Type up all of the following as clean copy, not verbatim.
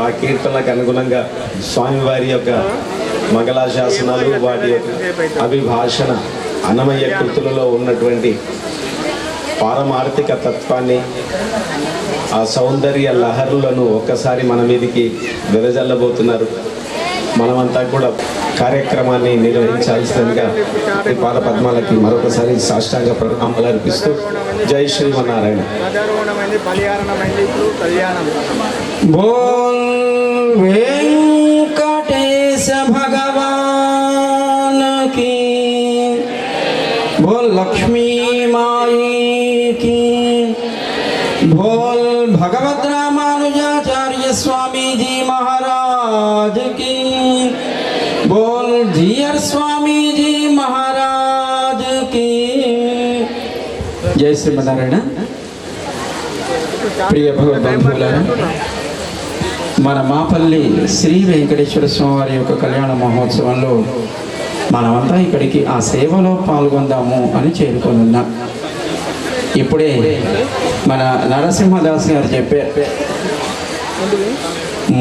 ఆ కీర్తనలకు అనుగుణంగా స్వామివారి యొక్క మంగళాశాసనాలు, వాటి యొక్క అభిభాషణ, అన్నమయ్య కృతులలో ఉన్నటువంటి పారమార్థిక తత్వాన్ని, ఆ సౌందర్య లహరులను ఒక్కసారి మన మీదికి వెదజల్లబోతున్నారు. మనమంతా కూడా కార్యక్రమాన్ని నిర్వహించాల్సిందిగా ఈ పాద పద్మాలకి మరొకసారి సాష్టాంగ ప్రణామాలు అర్పిస్తూ జై శ్రీమన్నారాయణ. బోల్ వెంకటేశ భగవాన్ की, बोल लक्ष्मी माई की, बोल भगवत रामानुजाचार्य स्वामी जी महाराज की, बोल जीयर स्वामी जी महाराज की. जय श्रीमన్నారాయణ. ప్రియ భగవద్బంధువులారా, మన మాపల్లి శ్రీ వెంకటేశ్వర స్వామి వారి యొక్క కళ్యాణ మహోత్సవంలో మనమంతా ఇక్కడికి ఆ సేవలో పాల్గొందాము అని చేరుకొనున్నాం. ఇప్పుడే మన నరసింహదాస్ గారు చెప్పారు,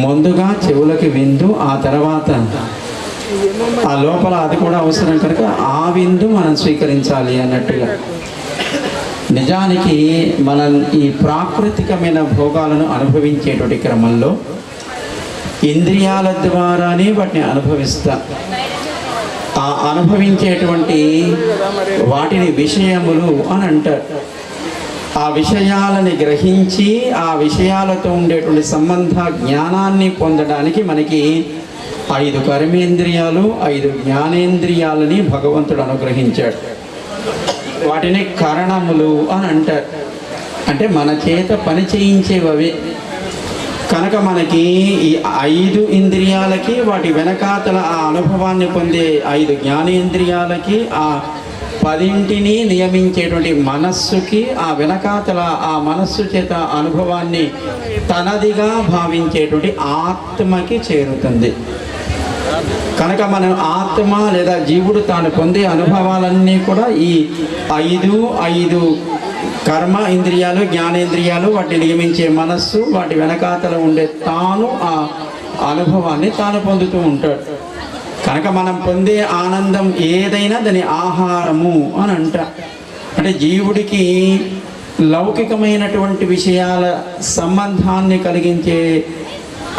ముందుగా చెవులకి విందు, ఆ తర్వాత ఆ లోపల అది కూడా అవసరం కనుక ఆ విందు మనం స్వీకరించాలి అన్నట్టుగా. నిజానికి మనం ఈ ప్రాకృతికమైన భోగాలను అనుభవించేటువంటి క్రమంలో ఇంద్రియాల ద్వారానే వాటిని అనుభవిస్తాం. ఆ అనుభవించేటువంటి వాటిని విషయములు అని అంటారు. ఆ విషయాలని గ్రహించి ఆ విషయాలతో ఉండేటువంటి సంబంధ జ్ఞానాన్ని పొందడానికి మనకి 5 కర్మేంద్రియాలు, 5 జ్ఞానేంద్రియాలని భగవంతుడు అనుగ్రహించాడు. వాటిని కరణములు అని అంటారు. అంటే మన చేత పని చేయించేవి కనుక మనకి ఈ 5 ఇంద్రియాలకి, వాటి వెనకాతల ఆ అనుభవాన్ని పొందే 5 జ్ఞానేంద్రియాలకి, ఆ 10ంటిని నియమించేటువంటి మనస్సుకి, ఆ వెనకాతల ఆ మనస్సు చేత అనుభవాన్ని తనదిగా భావించేటువంటి ఆత్మకి చేరుతుంది. కనుక మనం ఆత్మ లేదా జీవుడు తాను పొందే అనుభవాలన్నీ కూడా ఈ 5 కర్మ ఇంద్రియాలు, జ్ఞానేంద్రియాలు, వాటిని నియమించే మనస్సు, వాటి వెనకాతల ఉండే తాను ఆ అనుభవాన్ని తాను పొందుతూ ఉంటాడు. కనుక మనం పొందే ఆనందం ఏదైనా దాని ఆహారము అని అంటారు. అంటే జీవుడికి లౌకికమైనటువంటి విషయాల సంబంధాన్ని కలిగించే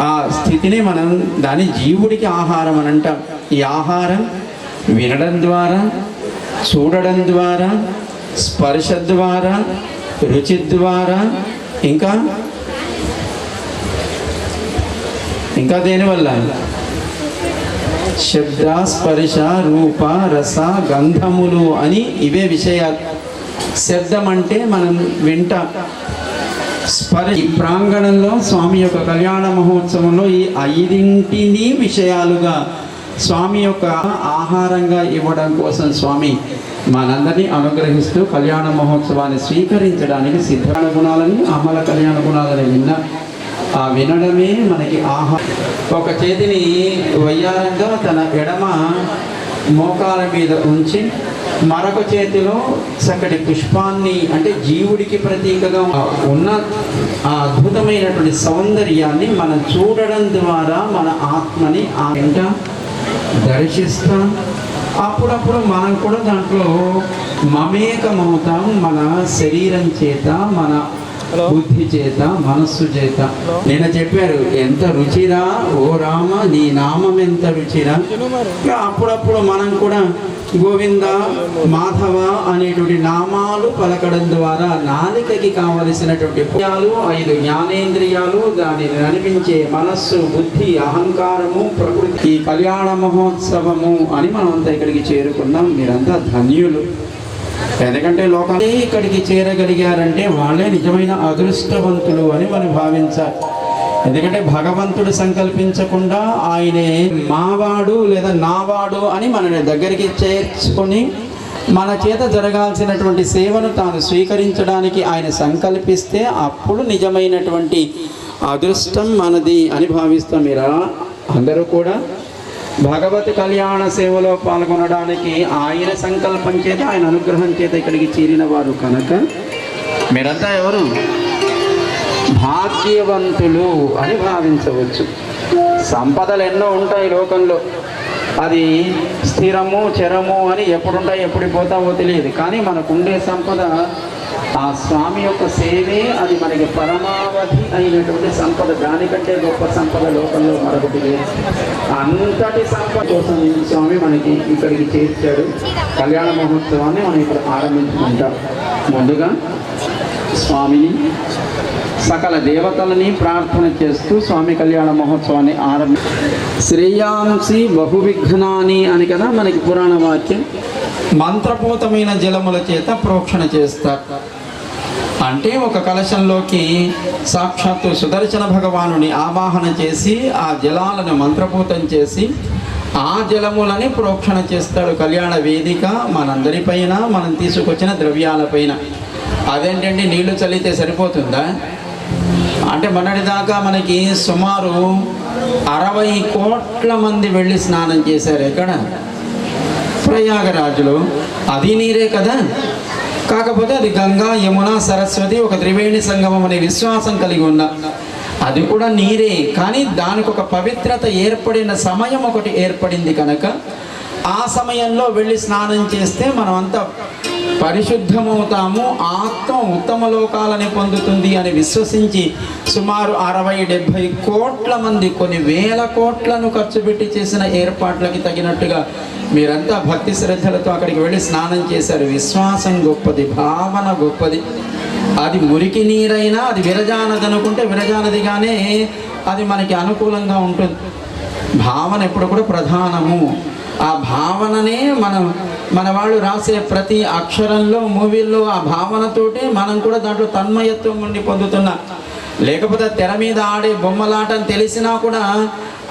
ఆ స్థితిని మనం దాని జీవుడికి ఆహారం అని అంటాం. ఈ ఆహారం వినడం ద్వారా, చూడడం ద్వారా, స్పర్శ ద్వారా, రుచి ద్వారా, ఇంకా దేనివల్ల శబ్ద, స్పర్శ, రూప, రస, గంధములు అని ఇవే విషయాలు. శబ్దం అంటే మనం వింటాం. ఈ ప్రాంగణంలో స్వామి యొక్క కళ్యాణ మహోత్సవంలో ఈ 5ంటిని విషయాలుగా స్వామి యొక్క ఆహారంగా ఇవ్వడం కోసం స్వామి మనందరినీ అనుగ్రహిస్తూ కళ్యాణ మహోత్సవాన్ని స్వీకరించడానికి సిద్ధాన గుణాలని, అమల కళ్యాణ గుణాలని ఆ వినడమే మనకి ఆహారం. ఒక చేతిని వయ్యారంగా తన ఎడమ మోకాల మీద ఉంచి మరొక చేతిలో చక్కటి పుష్పాన్ని, అంటే జీవుడికి ప్రతీకగా ఉన్న ఆ అద్భుతమైనటువంటి సౌందర్యాన్ని మనం చూడడం ద్వారా మన ఆత్మని ఆ వెంట దర్శిస్తాం. అప్పుడప్పుడు మనం కూడా దాంట్లో మమేకమవుతాం. మన శరీరం చేత, మన బుద్ధి చేత, మనస్సు చేత. నేను చెప్పారు, ఎంత రుచిరా ఓ రామ నీ నామం ఎంత రుచిరా. అప్పుడప్పుడు మనం కూడా గోవింద, మాధవ అనేటువంటి నామాలు పలకడం ద్వారా నాలికకి కావలసినటువంటి 5 జ్ఞానేంద్రియాలు, దానిని అనిపించే మనస్సు, బుద్ధి, అహంకారము, ప్రకృతి, ఈ కళ్యాణ మహోత్సవము అని మనమంతా ఇక్కడికి చేరుకున్నాం. మీరంతా ధన్యులు. ఎందుకంటే లోకాన్ని ఇక్కడికి చేరగలిగారంటే వాళ్ళే నిజమైన అదృష్టవంతులు అని మనం భావించాలి. ఎందుకంటే భగవంతుడు సంకల్పించకుండా ఆయనే మావాడు లేదా నావాడు అని మనని దగ్గరికి చేర్చుకొని మన చేత జరగాల్సినటువంటి సేవను తాను స్వీకరించడానికి ఆయన సంకల్పిస్తే అప్పుడు నిజమైనటువంటి అదృష్టం మనది అని భావిస్తాం. మీరా అందరూ కూడా భగవత్ కళ్యాణ సేవలో పాల్గొనడానికి ఆయన సంకల్పం చేత, ఆయన అనుగ్రహం చేత ఇక్కడికి చేరిన వారు కనుక మీరంతా ఎవరు భాగ్యవంతులు అని భావించవచ్చు. సంపదలు ఎన్నో ఉంటాయి లోకంలో, అది స్థిరము చరము అని ఎప్పుడుంటాయి ఎప్పుడు పోతావో తెలియదు. కానీ మనకుండే సంపద ఆ స్వామి యొక్క సేవే, అది మనకి పరమావధి అయినటువంటి సంపద. దానికంటే గొప్ప సంపద లోకంలో మరొకటి లేదు. అంతటి సంపద కోసం స్వామి మనకి ఇక్కడికి చేర్చాడు. కళ్యాణ మహోత్సవాన్ని మనం ఇక్కడ ఆరంభించుకుంటాం. ముందుగా స్వామిని సకల దేవతలని ప్రార్థన చేస్తూ స్వామి కళ్యాణ మహోత్సవాన్ని శ్రేయాంసి బహువిఘ్నాని అని కదా మనకి పురాణ వాక్యం. మంత్రపూతమైన జలముల చేత ప్రోక్షణ చేస్తారు. అంటే ఒక కలశంలోకి సాక్షాత్తు సుదర్శన భగవానుని ఆవాహన చేసి ఆ జలాలను మంత్రపూతం చేసి ఆ జలములని ప్రోక్షణ చేస్తాడు. కళ్యాణ వేదిక మనందరిపైన, మనం తీసుకొచ్చిన ద్రవ్యాలపైన. అదేంటండి, నీళ్లు చల్లితే సరిపోతుందా? అంటే మొన్నటిదాకా మనకి సుమారు 60 కోట్ల మంది వెళ్ళి స్నానం చేశారు. ఎక్కడ? ప్రయాగరాజులో. అది నీరే కదా. కాకపోతే అది గంగా, యమున, సరస్వతి ఒక త్రివేణి సంగమం అనే విశ్వాసం కలిగి ఉన్న అది కూడా నీరే. కానీ దానికి ఒక పవిత్రత ఏర్పడిన సమయం ఒకటి ఏర్పడింది కనుక ఆ సమయంలో వెళ్ళి స్నానం చేస్తే మనం అంతా పరిశుద్ధమవుతాము, ఆత్మ ఉత్తమ లోకాలని పొందుతుంది అని విశ్వసించి సుమారు 60-70 కోట్ల మంది కొన్ని వేల కోట్లను ఖర్చు పెట్టి చేసిన ఏర్పాట్లకి తగినట్టుగా మీరంతా భక్తి శ్రద్ధలతో అక్కడికి వెళ్ళి స్నానం చేశారు. విశ్వాసం గొప్పది, భావన గొప్పది. అది మురికి నీరైనా అది విరజానది అనుకుంటే విరజానదిగానే అది మనకి అనుకూలంగా ఉంటుంది. భావన ఎప్పుడు కూడా ప్రధానము. ఆ భావననే మన వాళ్ళు రాసే ప్రతి అక్షరంలో, మూవీల్లో ఆ భావనతోటే మనం కూడా దాంట్లో తన్మయత్వం ఉండి పొందుతున్నాం. లేకపోతే తెర మీద ఆడే బొమ్మలాట అని తెలిసినా కూడా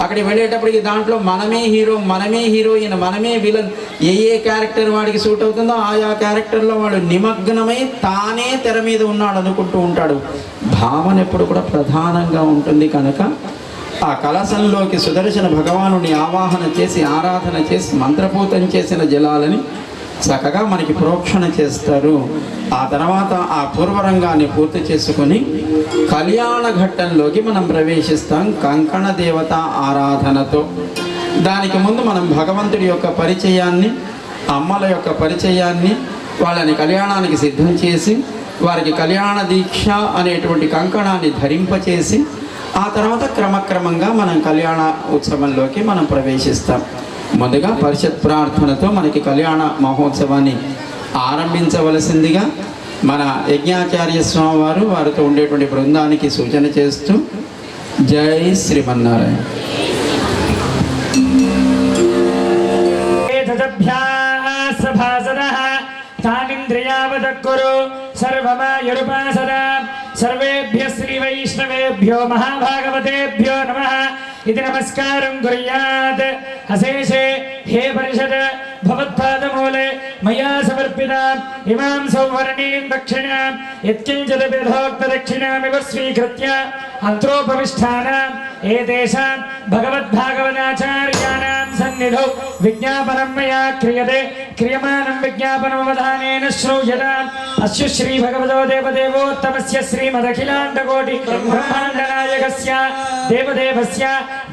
అక్కడికి వెళ్ళేటప్పటికి దాంట్లో మనమే హీరో, మనమే హీరోయిన్, మనమే విలన్, ఏ క్యారెక్టర్ వాడికి సూట్ అవుతుందో ఆయా క్యారెక్టర్లో వాడు నిమగ్నమై తానే తెర మీద ఉన్నాడు అనుకుంటూ ఉంటాడు. భావన ఎప్పుడు కూడా ప్రధానంగా ఉంటుంది కనుక ఆ కలశంలోకి సుదర్శన భగవానుని ఆవాహన చేసి ఆరాధన చేసి మంత్రపూతం చేసిన జలాలని చక్కగా మనకి ప్రోక్షణ చేస్తారు. ఆ తర్వాత ఆ పూర్వరంగాన్ని పూర్తి చేసుకొని కళ్యాణ ఘట్టంలోకి మనం ప్రవేశిస్తాం కంకణ దేవత ఆరాధనతో. దానికి ముందు మనం భగవంతుడి యొక్క పరిచయాన్ని, అమ్మల యొక్క పరిచయాన్ని, వాళ్ళని కళ్యాణానికి సిద్ధం చేసి వారికి కళ్యాణ దీక్ష అనేటువంటి కంకణాన్ని ధరింపచేసి ఆ తర్వాత క్రమక్రమంగా మనం కళ్యాణ ఉత్సవంలోకి మనం ప్రవేశిస్తాం. ముందుగా పరిషత్ ప్రార్థనతో మనకి కళ్యాణ మహోత్సవాన్ని ఆరంభించవలసిందిగా మన యజ్ఞాచార్య స్వామి వారు వారితో ఉండేటువంటి బృందానికి సూచన చేస్తూ జై శ్రీమన్నారాయణ. सर्वेभ्यः श्री वैष्णवेभ्यो महाभागवतेभ्यो नमः इति नमस्कारं कुर्यात्. अशेषे हे परिषद भवत्पादमूले मया समर्पिता इमां सौवर्णीं दक्षिणां यत्किञ्चिदभिधोक्तदक्षिणामिव स्वीकृत्य अन्तरोपविष्टानाम् एतेषां भगवद्भागवताचार्याणां सन्निधौ विज्ञापनं मया क्रियते. क्रियमाणं विज्ञापनमवधानेन श्रूयताम्. अस्य श्री भगवतो देवदेवोत्तमस्य श्रीमदखिलाण्डकोटि ब्रह्माण्डनायकस्य देवदेवस्य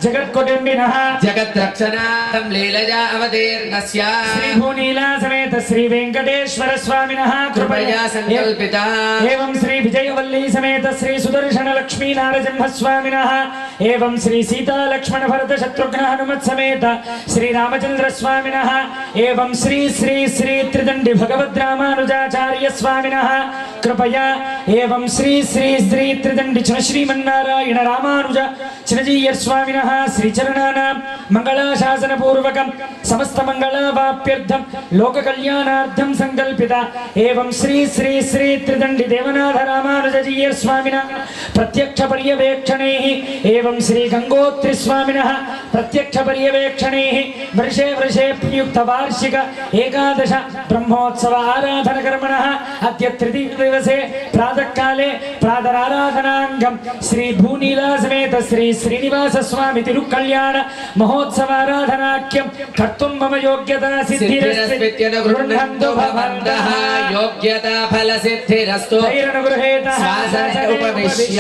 जगत्कुटुम्बिनः जगद्रक्षणार्थं लीलया अवतीर्णस्य श्रीभूनीला समेत श्री वेंकटेश्वर स्वामिनः कृपया संकल्पिता एवं श्री विजयवल्ली समेत श्री सुदर्शन लक्ष्मी नारसिंह स्वामिनः एवं श्री सीता लक्ष्मण भरत शत्रुघ्न हनुमत समेत श्री रामचंद्र स्वामिनः एवं श्री श्री श्री त्रिदंडी भगवद रामानुजाचार्य स्वामिनः कृपया एवं श्री श्री श्री त्रिदंडी श्रीमन्नारायण रामानुज चिरंजीव स्वामिनः श्री चरणानां मंगलाशासन पूर्वकं समस्त मंगलावाप्यर्थं लोक कल्याणार्थं संकल्पिता एवं श्री श्री श्री त्रिदंडी देवनाथ रामानुजजीय स्वामिनः प्रत्यक्ष पर्यवेक्षणैः एवं श्री गंगोत्री स्वामिनः ప్రత్యక్ష పర్యవేక్షణైః వర్షే వర్షే ప్రయుక్త వార్షిక ఏకాదశ బ్రహ్మోత్సవ ఆరాధన కర్మణః అద్య తృతీయ దివసే ప్రాతఃకాలే ప్రాతరారాధనాంగం శ్రీ భూనీలా సమేత శ్రీ శ్రీనివాస స్వామి తిరుకళ్యాణ మహోత్సవారాధనాఖ్యం కర్తుం మమ యోగ్యతా సిద్ధిరస్మిత్యనుగృహంతు భవంతః యోగ్యతా ఫల సిద్ధిరస్తు తైరనుగృహేతః శాసనే ఉపవిశ్య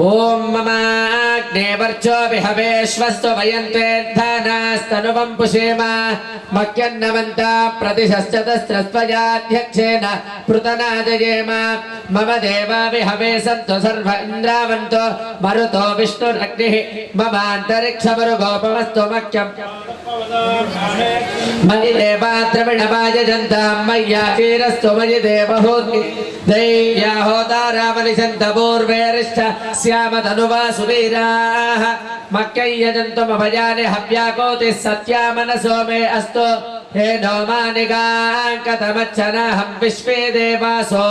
ఓం మమాగ్నేవర్చో విహవేశ్వస్తు వయంతే ధానాస్తనువం పుషేమ మక్యన్నవంత ప్రతిశశ్చతస్రస్వయాధ్యక్షేణ పృతనాదయేమ మమ దేవా విహవే సంతు సర్వ ఇంద్రావంతో మరుతో విష్ణురగ్నిః మమాంతరిక్షమరుగోపమస్తు మక్యం మయి దేవాద్రవిణమాయజంతాం మయ్యా క్షీరస్తు మయి దేవహూతి దైవ్యా హోతారామనిషంత పూర్వేరిష్ట శ్యామధనువా సువీరాః మక్కయ్యజంతు మభయాని హవ్యాకోతి సత్యా మనసో మే అస్తు హేనో మానికాంకతమచ్చనాహం విశ్వే దేవాసో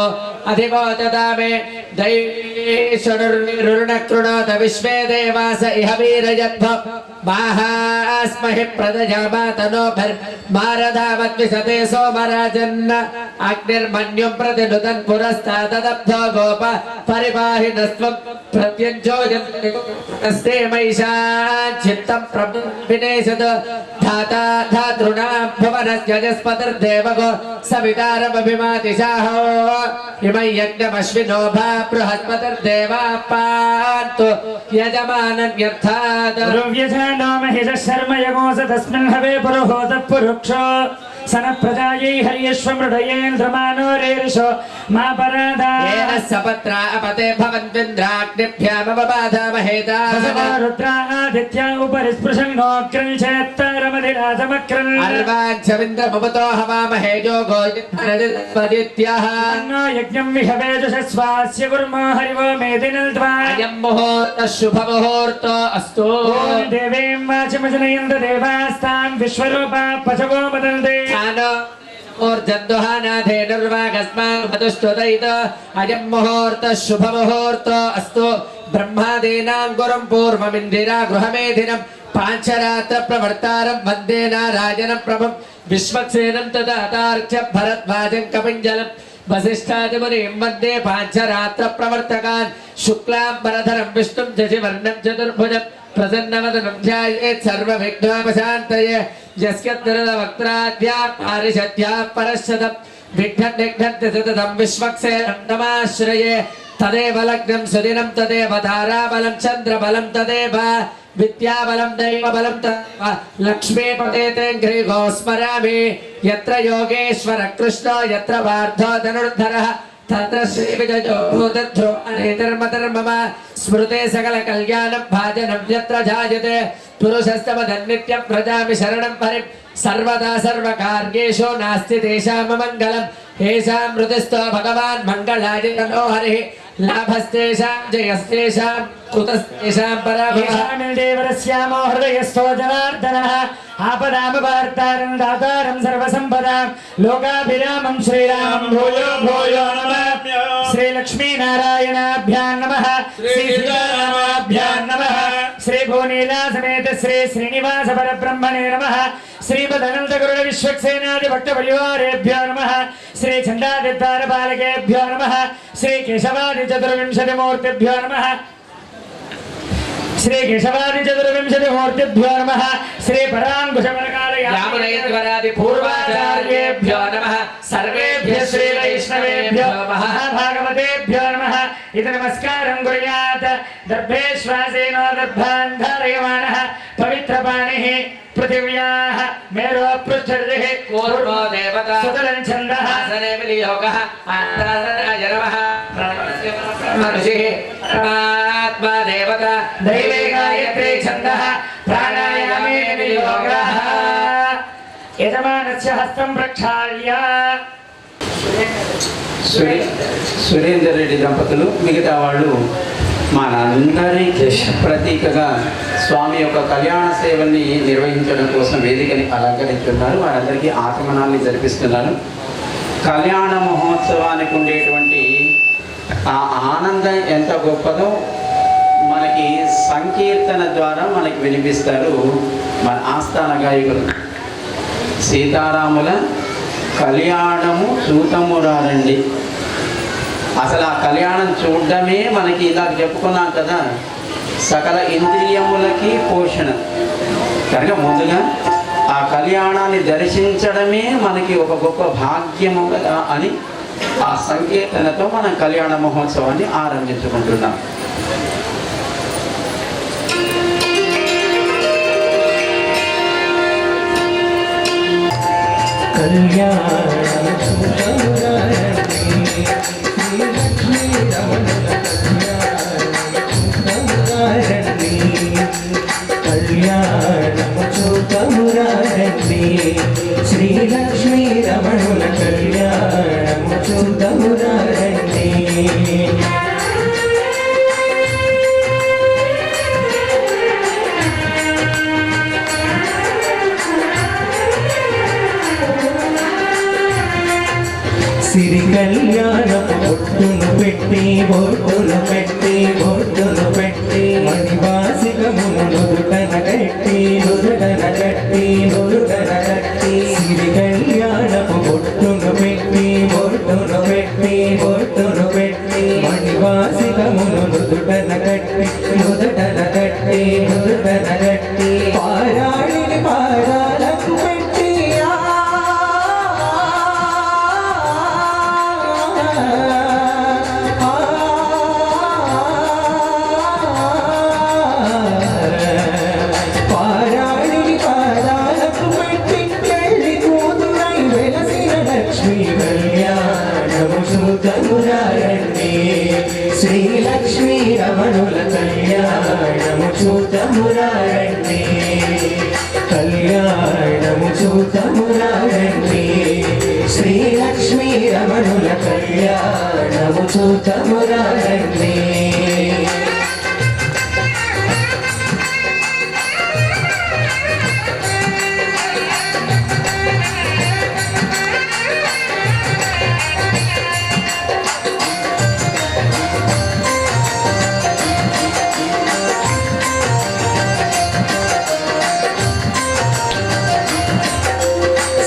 అధివోచతా మే దైవేశురుణ కృణోత విశ్వే దేవాస ఇహ వీరయత్వ మాహాస్మహి ప్రదజామాతనోభిర్మారధామద్విషతే సోమరాజన్న అగ్నిర్మన్యుం ప్రతినుతన్ పురస్తాదబ్ధో గోప పరిపాహి నస్త్వం ప్రత్యంజోజస్తే మైషాన్ చిత్తం వినేశద ధాతా ధాతృణా భువనస్యజస్పతిర్దేవగో సవితారమభిమాతిశాహో ఇమై యజ్ఞమశ్వినో భా బృహస్పతిర్దేవాపాంతు యజమానన్యర్థాత్ ద్రవ్యజానామహిష శర్మ యగోస తస్మిన్ హవే పురుహోత పురుక్షో సన ప్రజాయై హర్యశ్వమృడయేంద్రమానో రేరిషో మా పరాదా ఏన సపత్రా అపతే భవంత్వింద్రాగ్నిభ్యామవబాధామహేతా రుద్రా ఆదిత్య ఉపరి స్పృశన్నోక్రల్చేత్తరమధిరాజమక్రల్ అర్వాంఛవింద్రముపతో హవామహే యోగో యుద్ధరదిత్యః అన్నో యజ్ఞం విహవేజుషస్వాస్య కుర్మో హరివో మేదినల్ద్వా అయం ముహూర్తః శుభముహూర్తో అస్తు ఓం దేవీం వాచమజనయంత దేవాస్తాం విశ్వరూపా పశవో మదంతే అయం ముహూర్త శుభముహూర్త అస్తు బ్రహ్మాదీనాం గురం పూర్వమిందిరా గృహమేధినం పాంచరాత్ర ప్రవర్తారం వందే నారాయణం ప్రభం విశ్వక్సేనం తదాతార్క్ష్య భరద్వాజం కపింజలం వసిష్ఠాదిమునిం వందే పాంచరాత్ర ప్రవర్తకాన్ శుక్లాంబరధరం విష్ణుం శశివర్ణం చతుర్భుజం ప్రసన్నవదనం ధ్యాయేత్ సర్వవిఘ్నోపశాంతయే యస్యద్వరదవక్త్రాద్యా పారిషద్యా పరశతం విఘ్ననిఘ్నంతి సతతం విశ్వక్సేనం నమాశ్రయే తదేవ లగ్నం సుదినం తదేవ తారాబలం చంద్రబలం తదేవ విద్యాబలం దైవబలం తదేవ లక్ష్మీపతే గ్రీగో స్మరామి యత్ర యోగేశ్వర కృష్ణో యత్ర పార్థో ధనుర్ధరః తత్ర శ్రీ విజయో భూతధ్రో అనేతర్మతర్మమ స్మృతే సకల కళ్యాణం భాజనం యత్ర జాయతే పురుషస్తమధన్నిత్యం ప్రజామి శరణం హరిం సర్వదా సర్వకార్యేషు నాస్తి తేషాం మంగళం ఏషాం మృతిస్థో భగవాన్ మంగళాయ నమో హరిః లాభస్తేషాం జయస్తేషాం కుతస్తేషాం పరాభవః దేవరస్యామో హృదయస్థో జనార్దనః ఆపదామవార్తారం దాతారం సర్వసంపదాం లోకాభిరామం శ్రీరామం భూయో భూయో నమామ్య శ్రీ లక్ష్మీనారాయణాభ్యాం నమః శ్రీ సీతారామాభ్యాం నమః శ్రీ భూనీలా సమేత శ్రీ శ్రీనివాస పరబ్రహ్మణే నమః శ్రీపదనంతగురుడ విశ్వక్సేనాది భట్ట పరివారేభ్యో నమః శ్రీ చండాదిద్వార బాలకేభ్యో నమః శ్రీ కేశవాది చతుర్వింశతిమూర్తిభ్యో నమః శ్రీ కేశవాది చతుర్వింశతిమూర్తిభ్యో నమః శ్రీ పరాంకుశమనకాలయామునయద్వరాది పూర్వాచార్యేభ్యో నమః సర్వేభ్యః శ్రీ వైష్ణవేభ్యో మహాభాగవతేభ్యో నమః ఇది నమస్కారం కుర్యాత్ దర్భేశ్వాసేనో దర్భాన్ ధారయమానః పవిత్రపాణిః పృథివ్యాః మేరో పృష్ఠర్షిః పూర్వో దేవతా సుతలం ఛందః ఆసనే వినియోగః ఆంతరాయ నమః మనుషిః పరమాత్మా దేవతా దైవే గాయత్రీ ఛందః ప్రాణాయామే వినియోగః యజమానస్య హస్తం ప్రక్షాళ్య సురేందర్ రెడ్డి దంపతులు మిగతా వాళ్ళు మనందరి ప్రతీకగా స్వామి యొక్క కళ్యాణ సేవల్ని నిర్వహించడం కోసం వేదికని అలంకరించున్నారు. వారందరికీ ఆగమనాన్ని జరిపిస్తున్నారు. కళ్యాణ మహోత్సవానికి ఉండేటువంటి ఆ ఆనందం ఎంత గొప్పదో మనకి సంకీర్తన ద్వారా మనకి వినిపిస్తారు మన ఆస్థాన గాయకులు. సీతారాముల కళ్యాణము చూతమురారండి. అసలు ఆ కళ్యాణం చూడడమే మనకి ఇలాగ చెప్పుకున్నాం కదా, సకల ఇంద్రియములకి పోషణ. కనుక ముందుగా ఆ కళ్యాణాన్ని దర్శించడమే మనకి ఒక గొప్ప భాగ్యము కదా అని ఆ సంకీర్తనతో మనం కళ్యాణ మహోత్సవాన్ని ఆరంభించుకుంటున్నాం. కళ్యాణము చూతమురారండి శ్రీలక్ష్మీ రమణుల కళ్యాణము చూతమురారండి. సిరి కళ్యాణపు బొట్టును పెట్టి బొట్టును పెట్టి బొట్టును పెట్టి మణివాసికమును నుదుటన కట్టి నుదుటన కట్టి నుదుటన కట్టి సిరి కళ్యాణపు బొట్టును పెట్టి బొట్టును పెట్టి బొట్టును పెట్టి మణివాసికమును నుదుటన కట్టి నుదుటన కట్టి నుదుటన కట్టి పారాణిని పారాలకు పెట్టి శ్రీలక్ష్మీ రమణుల కళ్యాణము చూతమురారండి కళ్యాణము చూతమురారండి శ్రీలక్ష్మీ రమణుల కళ్యాణము చూతమురారండి.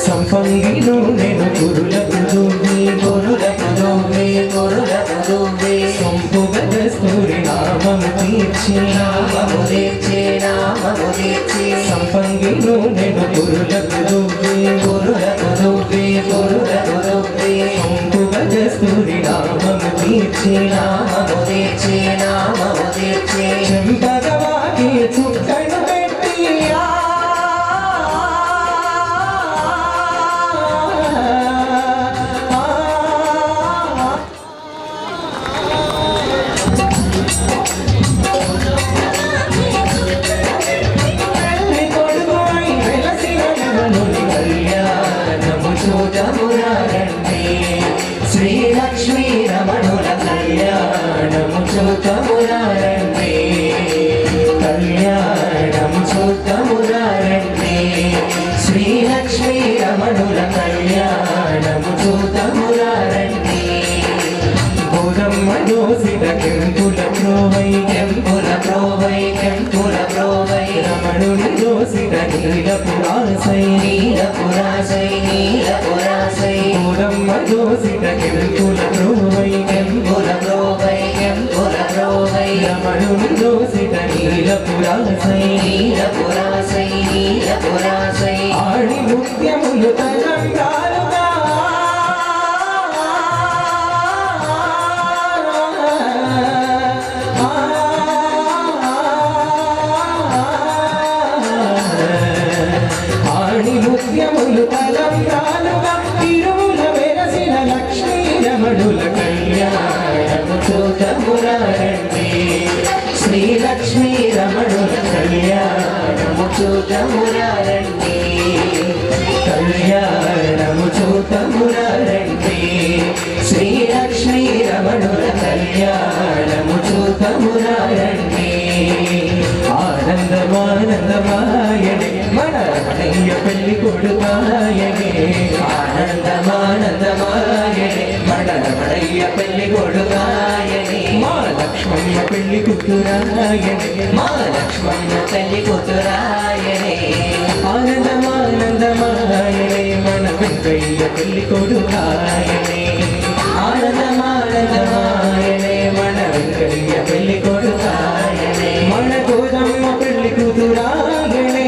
సంపంగిను నేను గురులకు దూవి గురులకు దూవి గురులకు దూవి సంపుగ కస్తూరి నామము తీర్చి నామము తీర్చి నామము తీర్చి సంపంగిను నేను గురులకు దూవి గురులకు దూవి గురులకు దూవి సంపుగ కస్తూరి నామము తీర్చి నామము తీర్చి నామము తీర్చి చెంపగవాకి చుక్కను పెట్టి శ్రీలక్ష్మీ రమణుల కళ్యాణము చూతమురారండి కళ్యాణము చూతమురారండి శ్రీలక్ష్మీ రమణుల కళ్యాణము చూతమురారండి. గోదమ్మ దోసిత కెంపుల ప్రోవై కెంపుల ప్రోవై కెంపుల ప్రోవై రమణుని దోసిత నీలపురాసై నీలపురాసై నీలపురాసై గోదమ్మ దోసిత కెంపుల ప్రోవై కెంపుల ప్రోవై కెంపుల ప్రోవై రమణుని దోసిత నీలపురాసై నీలపురాసై నీలపురాసై ఆడి నృత్యములు తలంగాలుగా ముత్యములు తలంబ్రాలుగా తిరువుల వెలసిన లక్ష్మీ రమణుల కళ్యాణము చూతమురారండి శ్రీలక్ష్మీ రమణుల కళ్యాణము చూతమురారండి కళ్యాణము చూతమురారండి శ్రీలక్ష్మీ రమణుల కళ్యాణము చూతమురారండి. ఆనందమానందమాయనే మన రమణయ్య పెళ్లి కొడుకాయనే ఆనందమానందమాయనే మన రమణయ్య పెళ్లి కొడుకాయనే మా లక్ష్మయ్య పెళ్లి కూతురాయనే మా లక్ష్మయ్య పెళ్లి కూతురాయనే ఆనందమానందమాయనే మన వెంకయ్య పెళ్లి కొడుకాయనే ఆనందమానందమాయనే మన వెంకయ్య పెళ్లి కొడుకాయనే మన గోదమ్మ పెళ్లి కూతురాయనే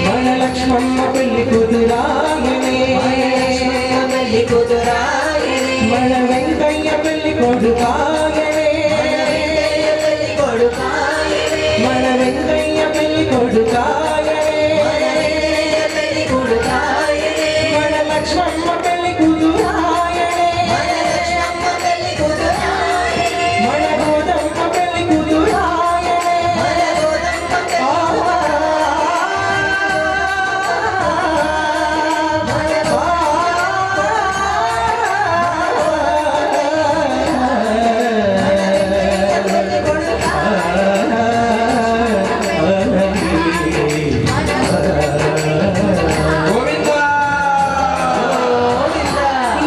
మన లక్ష్మమ్మ పెళ్లి కూతురాయనే మన వెంకయ్య పెళ్లి కొడుకాయనే మన వెంకయ్య పెళ్లి కొడుకాయనే మన లక్ష్మమ్మ పెళ్లి కూతురాయనే మన గోదమ్మ పెళ్లి కూతురాయనే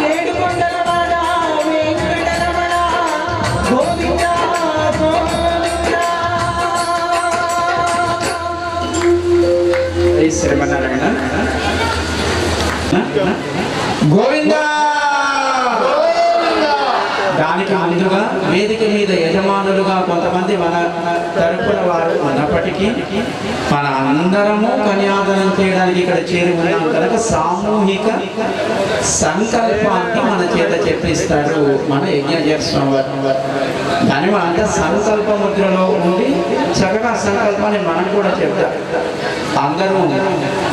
ఏడుకొండలవాడ వెంకటరమణ గోవింద గోవింద జై శ్రీమన్నారాయణ. గోవిందా దానికి ముందుగా వేదిక మీద యజమానులుగా కొంతమంది మన తరపున వారు ఉన్నప్పటికీ మన అందరము కన్యాదానం చేయడానికి ఇక్కడ చేరి ఉన్నాం కనుక సామూహిక సంకల్పాన్ని మన చేత చెప్పిస్తారు మన యజ్ఞాచార్య స్వామి వారు. దాన్ని మనంతా సంకల్ప ముద్రలో ఉండి చక్కగా సంకల్పాన్ని మనం కూడా చెప్తాం. అందరూ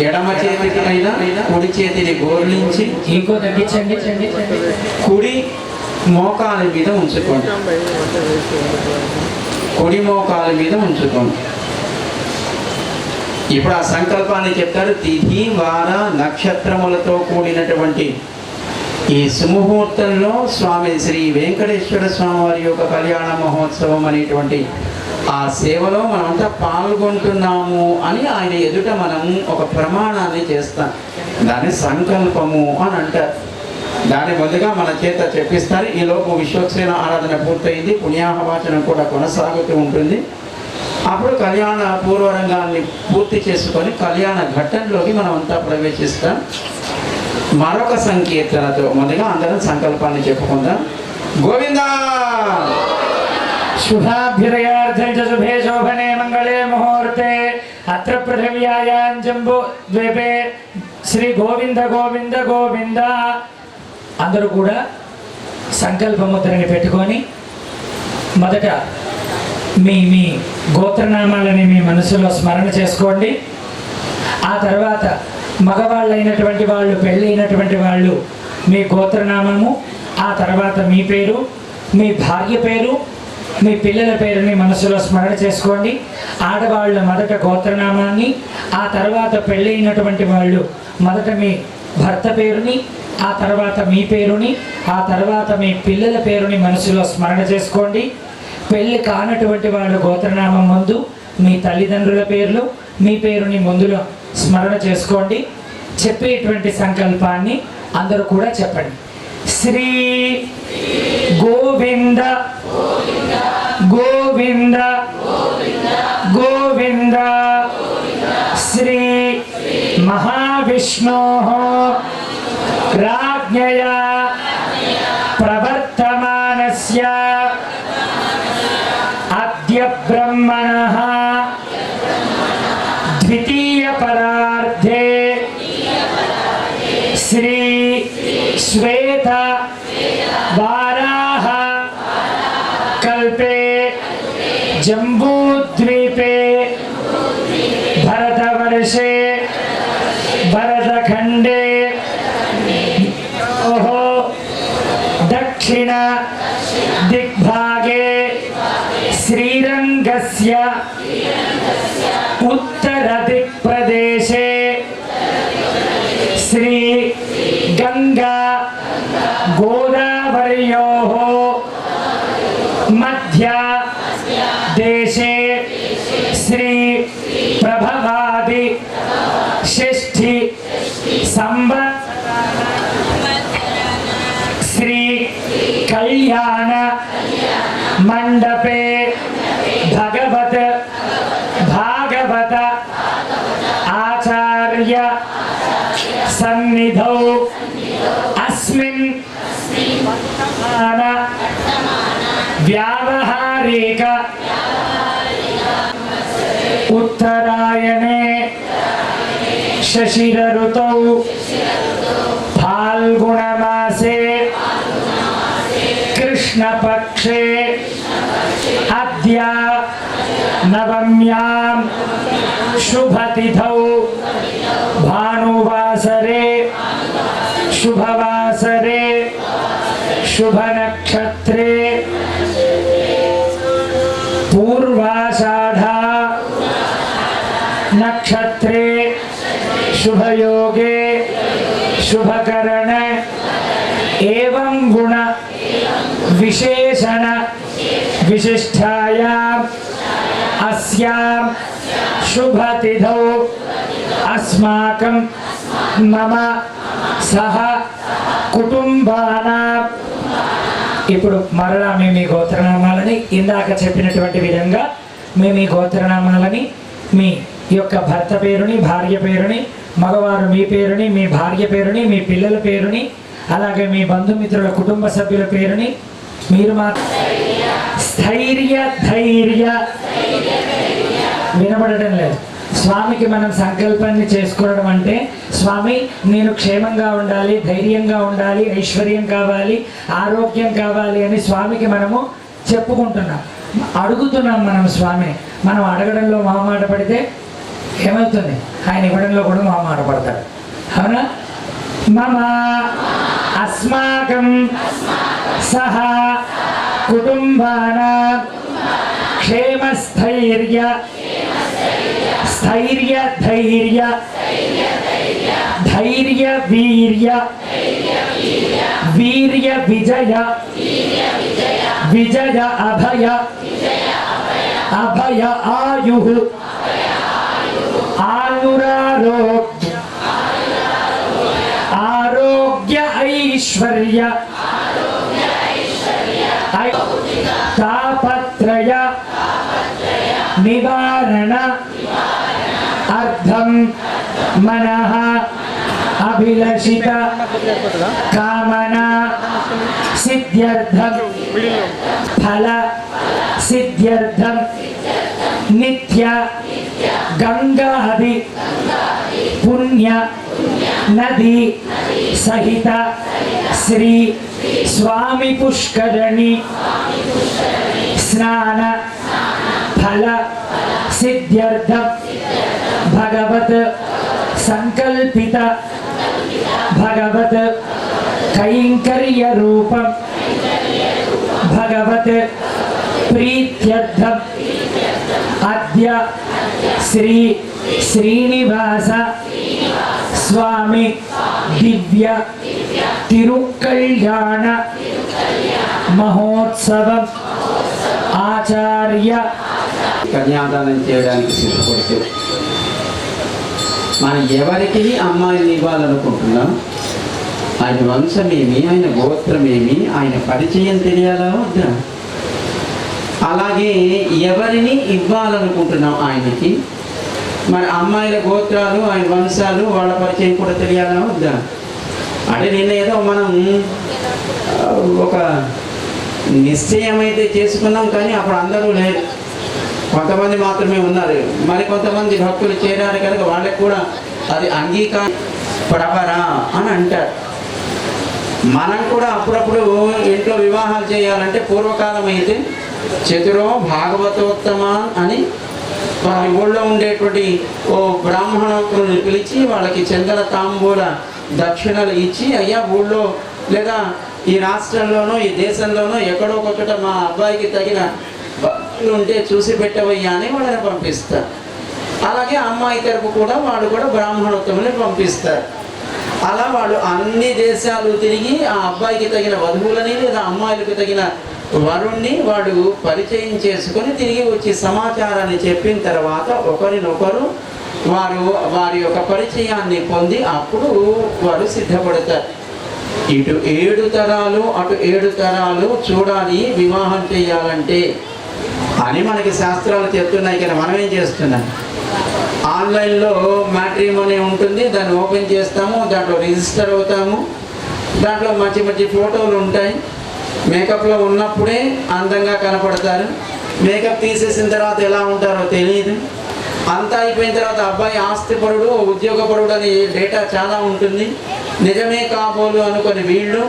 ఎడమ చేతికైనా కుడి చేతిని గోర్లించి ఇంకో తగ్గించండి. కుడి మోకాల మీద ఉంచుకోండి. కుడి మోకాల మీద ఉంచుకోండి. ఇప్పుడు ఆ సంకల్పాన్ని చెప్తారు. తిథి వార నక్షత్రములతో కూడినటువంటి ఈ సుముహూర్తంలో స్వామి శ్రీ వెంకటేశ్వర స్వామి వారి యొక్క కళ్యాణ మహోత్సవం అనేటువంటి ఆ సేవలో మనమంతా పాల్గొంటున్నాము అని ఆయన ఎదుట మనం ఒక ప్రమాణాన్ని చేస్తాం. దాన్ని సంకల్పము అని అంటారు. దాని ముందుగా మన చేత చెప్పిస్తారు. ఈలోపు విశ్వక్సేన ఆరాధన పూర్తయింది. పుణ్యాహవాచనం కూడా కొనసాగుతూ ఉంటుంది. అప్పుడు కళ్యాణ పూర్వరంగాన్ని పూర్తి చేసుకొని కళ్యాణ ఘట్టంలోకి మనం అంతా ప్రవేశిస్తాం. మరొక సంకీర్తనతో ముందుగా అందరం సంకల్పాన్ని చెప్పుకుందాం. గోవిందా శుభాభ్యుదయార్థం చ శుభే శోభనే మంగళే ముహూర్తే అత్ర పృథివ్యాయాం జంబూ ద్వీపే శ్రీ గోవింద గోవింద గోవింద. అందరూ కూడా సంకల్పముద్రని పెట్టుకొని మొదట మీ మీ గోత్రనామాలని మీ మనసులో స్మరణ చేసుకోండి. ఆ తర్వాత మగవాళ్ళైనటువంటి వాళ్ళు, పెళ్ళైనటువంటి వాళ్ళు మీ గోత్రనామము, ఆ తర్వాత మీ పేరు, మీ భార్య పేరు, మీ పిల్లల పేరుని మనసులో స్మరణ చేసుకోండి. ఆడవాళ్ళ మొదట గోత్రనామాన్ని, ఆ తర్వాత పెళ్ళైనటువంటి వాళ్ళు మొదట మీ భర్త పేరుని, ఆ తర్వాత మీ పేరుని, ఆ తర్వాత మీ పిల్లల పేరుని మనసులో స్మరణ చేసుకోండి. పెళ్ళి కానటువంటి వాళ్ళు గోత్రనామం ముందు మీ తల్లిదండ్రుల పేర్లు, మీ పేరుని ముందులో స్మరణ చేసుకోండి. చెప్పేటువంటి సంకల్పాన్ని అందరూ కూడా చెప్పండి. శ్రీ గోవింద గోవింద గోవింద శ్రీ మహావిష్ణో राज्ञया प्रवर्तमानस्य अद्य ब्रह्मणः द्वितीय परार्धे श्री श्वेत वाराह कल्पे जम्बूद्वीपे भरतवर्षे भरतखंडे दक्षिण दिग्भागे श्रीरंगस्य उत्तर दिक्प्रदेशे श्री गंगा गोदावर्योः मध्य देशे श्री ప్రభవాది షష్ఠి శ్రీ కళ్యాణ మండపే భగవత్ భాగవత ఆచార్య సన్నిధౌ అస్మిన్ వ్యావహారిక ఉత్తరాయణే శశిర ఋతౌ फाल्गुणमासे कृष्णपक्षे अद्य नवम्यां शुभतिथौ भानुवासरे शुभवासरे शुभनक्षत्रे पूर्वाषाढ़ा नक्षत्रे शुभयोगे शुभकरण एवं गुण विशेषण विशिष्टायां अस्यां शुभतिथौ अस्माकं मम सह कुटुंबानां ఇప్పుడు మరలా మేము ఈ గోత్రనామాలని ఇందాక చెప్పినటువంటి విధంగా మేము ఈ గోత్రనామాలని మీ యొక్క భర్త పేరుని భార్య పేరుని మగవారు మీ పేరుని మీ భార్య పేరుని మీ పిల్లల పేరుని అలాగే మీ బంధుమిత్రుల కుటుంబ సభ్యుల పేరుని మీరు మా స్థైర్య ధైర్య వినబడటం లేదు స్వామికి మనం సంకల్పాన్ని చేసుకోవడం అంటే స్వామి నేను క్షేమంగా ఉండాలి ధైర్యంగా ఉండాలి ఐశ్వర్యం కావాలి ఆరోగ్యం కావాలి అని స్వామికి మనము చెప్పుకుంటున్నాం అడుగుతున్నాం మనం స్వామిని మనం అడగడంలో మొహమాట పడితే ఏమవుతుంది ఆయన ఇవ్వడంలో కూడా మొహమాట పడతాడు అవునా మమ అస్మాకం సహ కుటుంబానాం క్షేమస్థైర్య స్థైర్య ధైర్య ధైర్య వీర్య వీర్య విజయ విజయ అభయ అభయ ఆయు ఆయురారోగ్య ఆరోగ్య ఐశ్వర్య తాపత్రయ నివారణ అర్థం మనః అభిలషిత కామన సిద్ధ్యర్థం ఫల సిద్ధ్యర్థం నిత్య గంగాది పుణ్య నది సహిత శ్రీ స్వామి పుష్కరణి స్నాన ఫల సిద్ధ్యర్థం భగవత్ సంకల్పిత భగవత్ కైంకర్య రూపం భగవత్ ప్రీత్యర్థం అద్య శ్రీ శ్రీనివాస స్వామి దివ్య తిరుకళ్యాణ మహోత్సవం ఆచార్య కన్యాదానం చేయడానికి సిద్ధపడుతూ మనం ఎవరికి అమ్మాయిని ఇవ్వాలనుకుంటున్నాం ఆయన వంశమేమి ఆయన గోత్రమేమి ఆయన పరిచయం తెలియాలా వద్దా అలాగే ఎవరిని ఇవ్వాలనుకుంటున్నాం ఆయనకి మరి అమ్మాయిల గోత్రాలు ఆయన వంశాలు వాళ్ళ పరిచయం కూడా తెలియాలా వద్దా అంటే నిన్న ఏదో మనం ఒక నిశ్చయం అయితే చేసుకున్నాం కానీ అప్పుడు అందరూ లేరు కొంతమంది మాత్రమే ఉన్నారు మరి కొంతమంది భక్తులు చేరారు కనుక వాళ్ళకి కూడా అది అంగీకారం ప్రవరా అని అంటారు మనం కూడా అప్పుడప్పుడు ఇంట్లో వివాహాలు చేయాలంటే పూర్వకాలం అయితే చతురో భాగవతోత్తమ అని వారి ఊళ్ళో ఉండేటువంటి ఓ బ్రాహ్మణోత్తరుని పిలిచి వాళ్ళకి చందన తాంబూల దక్షిణలు ఇచ్చి అయ్యా ఊళ్ళో లేదా ఈ రాష్ట్రంలోనో ఈ దేశంలోనో ఎక్కడో ఒకచోట మా అబ్బాయికి తగిన భక్తులు ఉంటే చూసి పెట్టవయ్యా అని వాళ్ళని పంపిస్తారు అలాగే అమ్మాయి తరపు కూడా వాళ్ళు కూడా బ్రాహ్మణోత్తముని పంపిస్తారు అలా వాళ్ళు అన్ని దేశాలు తిరిగి ఆ అబ్బాయికి తగిన వధువులని లేదా అమ్మాయిలకు తగిన వరుణ్ణి వాడు పరిచయం చేసుకొని తిరిగి వచ్చి సమాచారాన్ని చెప్పిన తర్వాత ఒకరినొకరు వారి యొక్క పరిచయాన్ని పొంది అప్పుడు వారు సిద్ధపడతారు. ఇటు 7 తరాలు అటు 7 తరాలు చూడాలి వివాహం చేయాలంటే అని మనకి శాస్త్రాలు చెప్తున్నాయి. కానీ మనం ఏం చేస్తున్నాం, ఆన్లైన్లో మ్యాట్రిమోనీ ఉంటుంది, దాన్ని ఓపెన్ చేస్తాము, దాంట్లో రిజిస్టర్ అవుతాము, దాంట్లో మంచి మంచి ఫోటోలు ఉంటాయి. మేకప్లో ఉన్నప్పుడే అందంగా కనపడతారు, మేకప్ తీసేసిన తర్వాత ఎలా ఉంటారో తెలియదు. అంతా అయిపోయిన తర్వాత అబ్బాయి ఆస్తిపరుడు ఉద్యోగపరుడు అనే డేటా చాలా ఉంటుంది. నిజమే కాబోలు అనుకొని వీళ్ళు,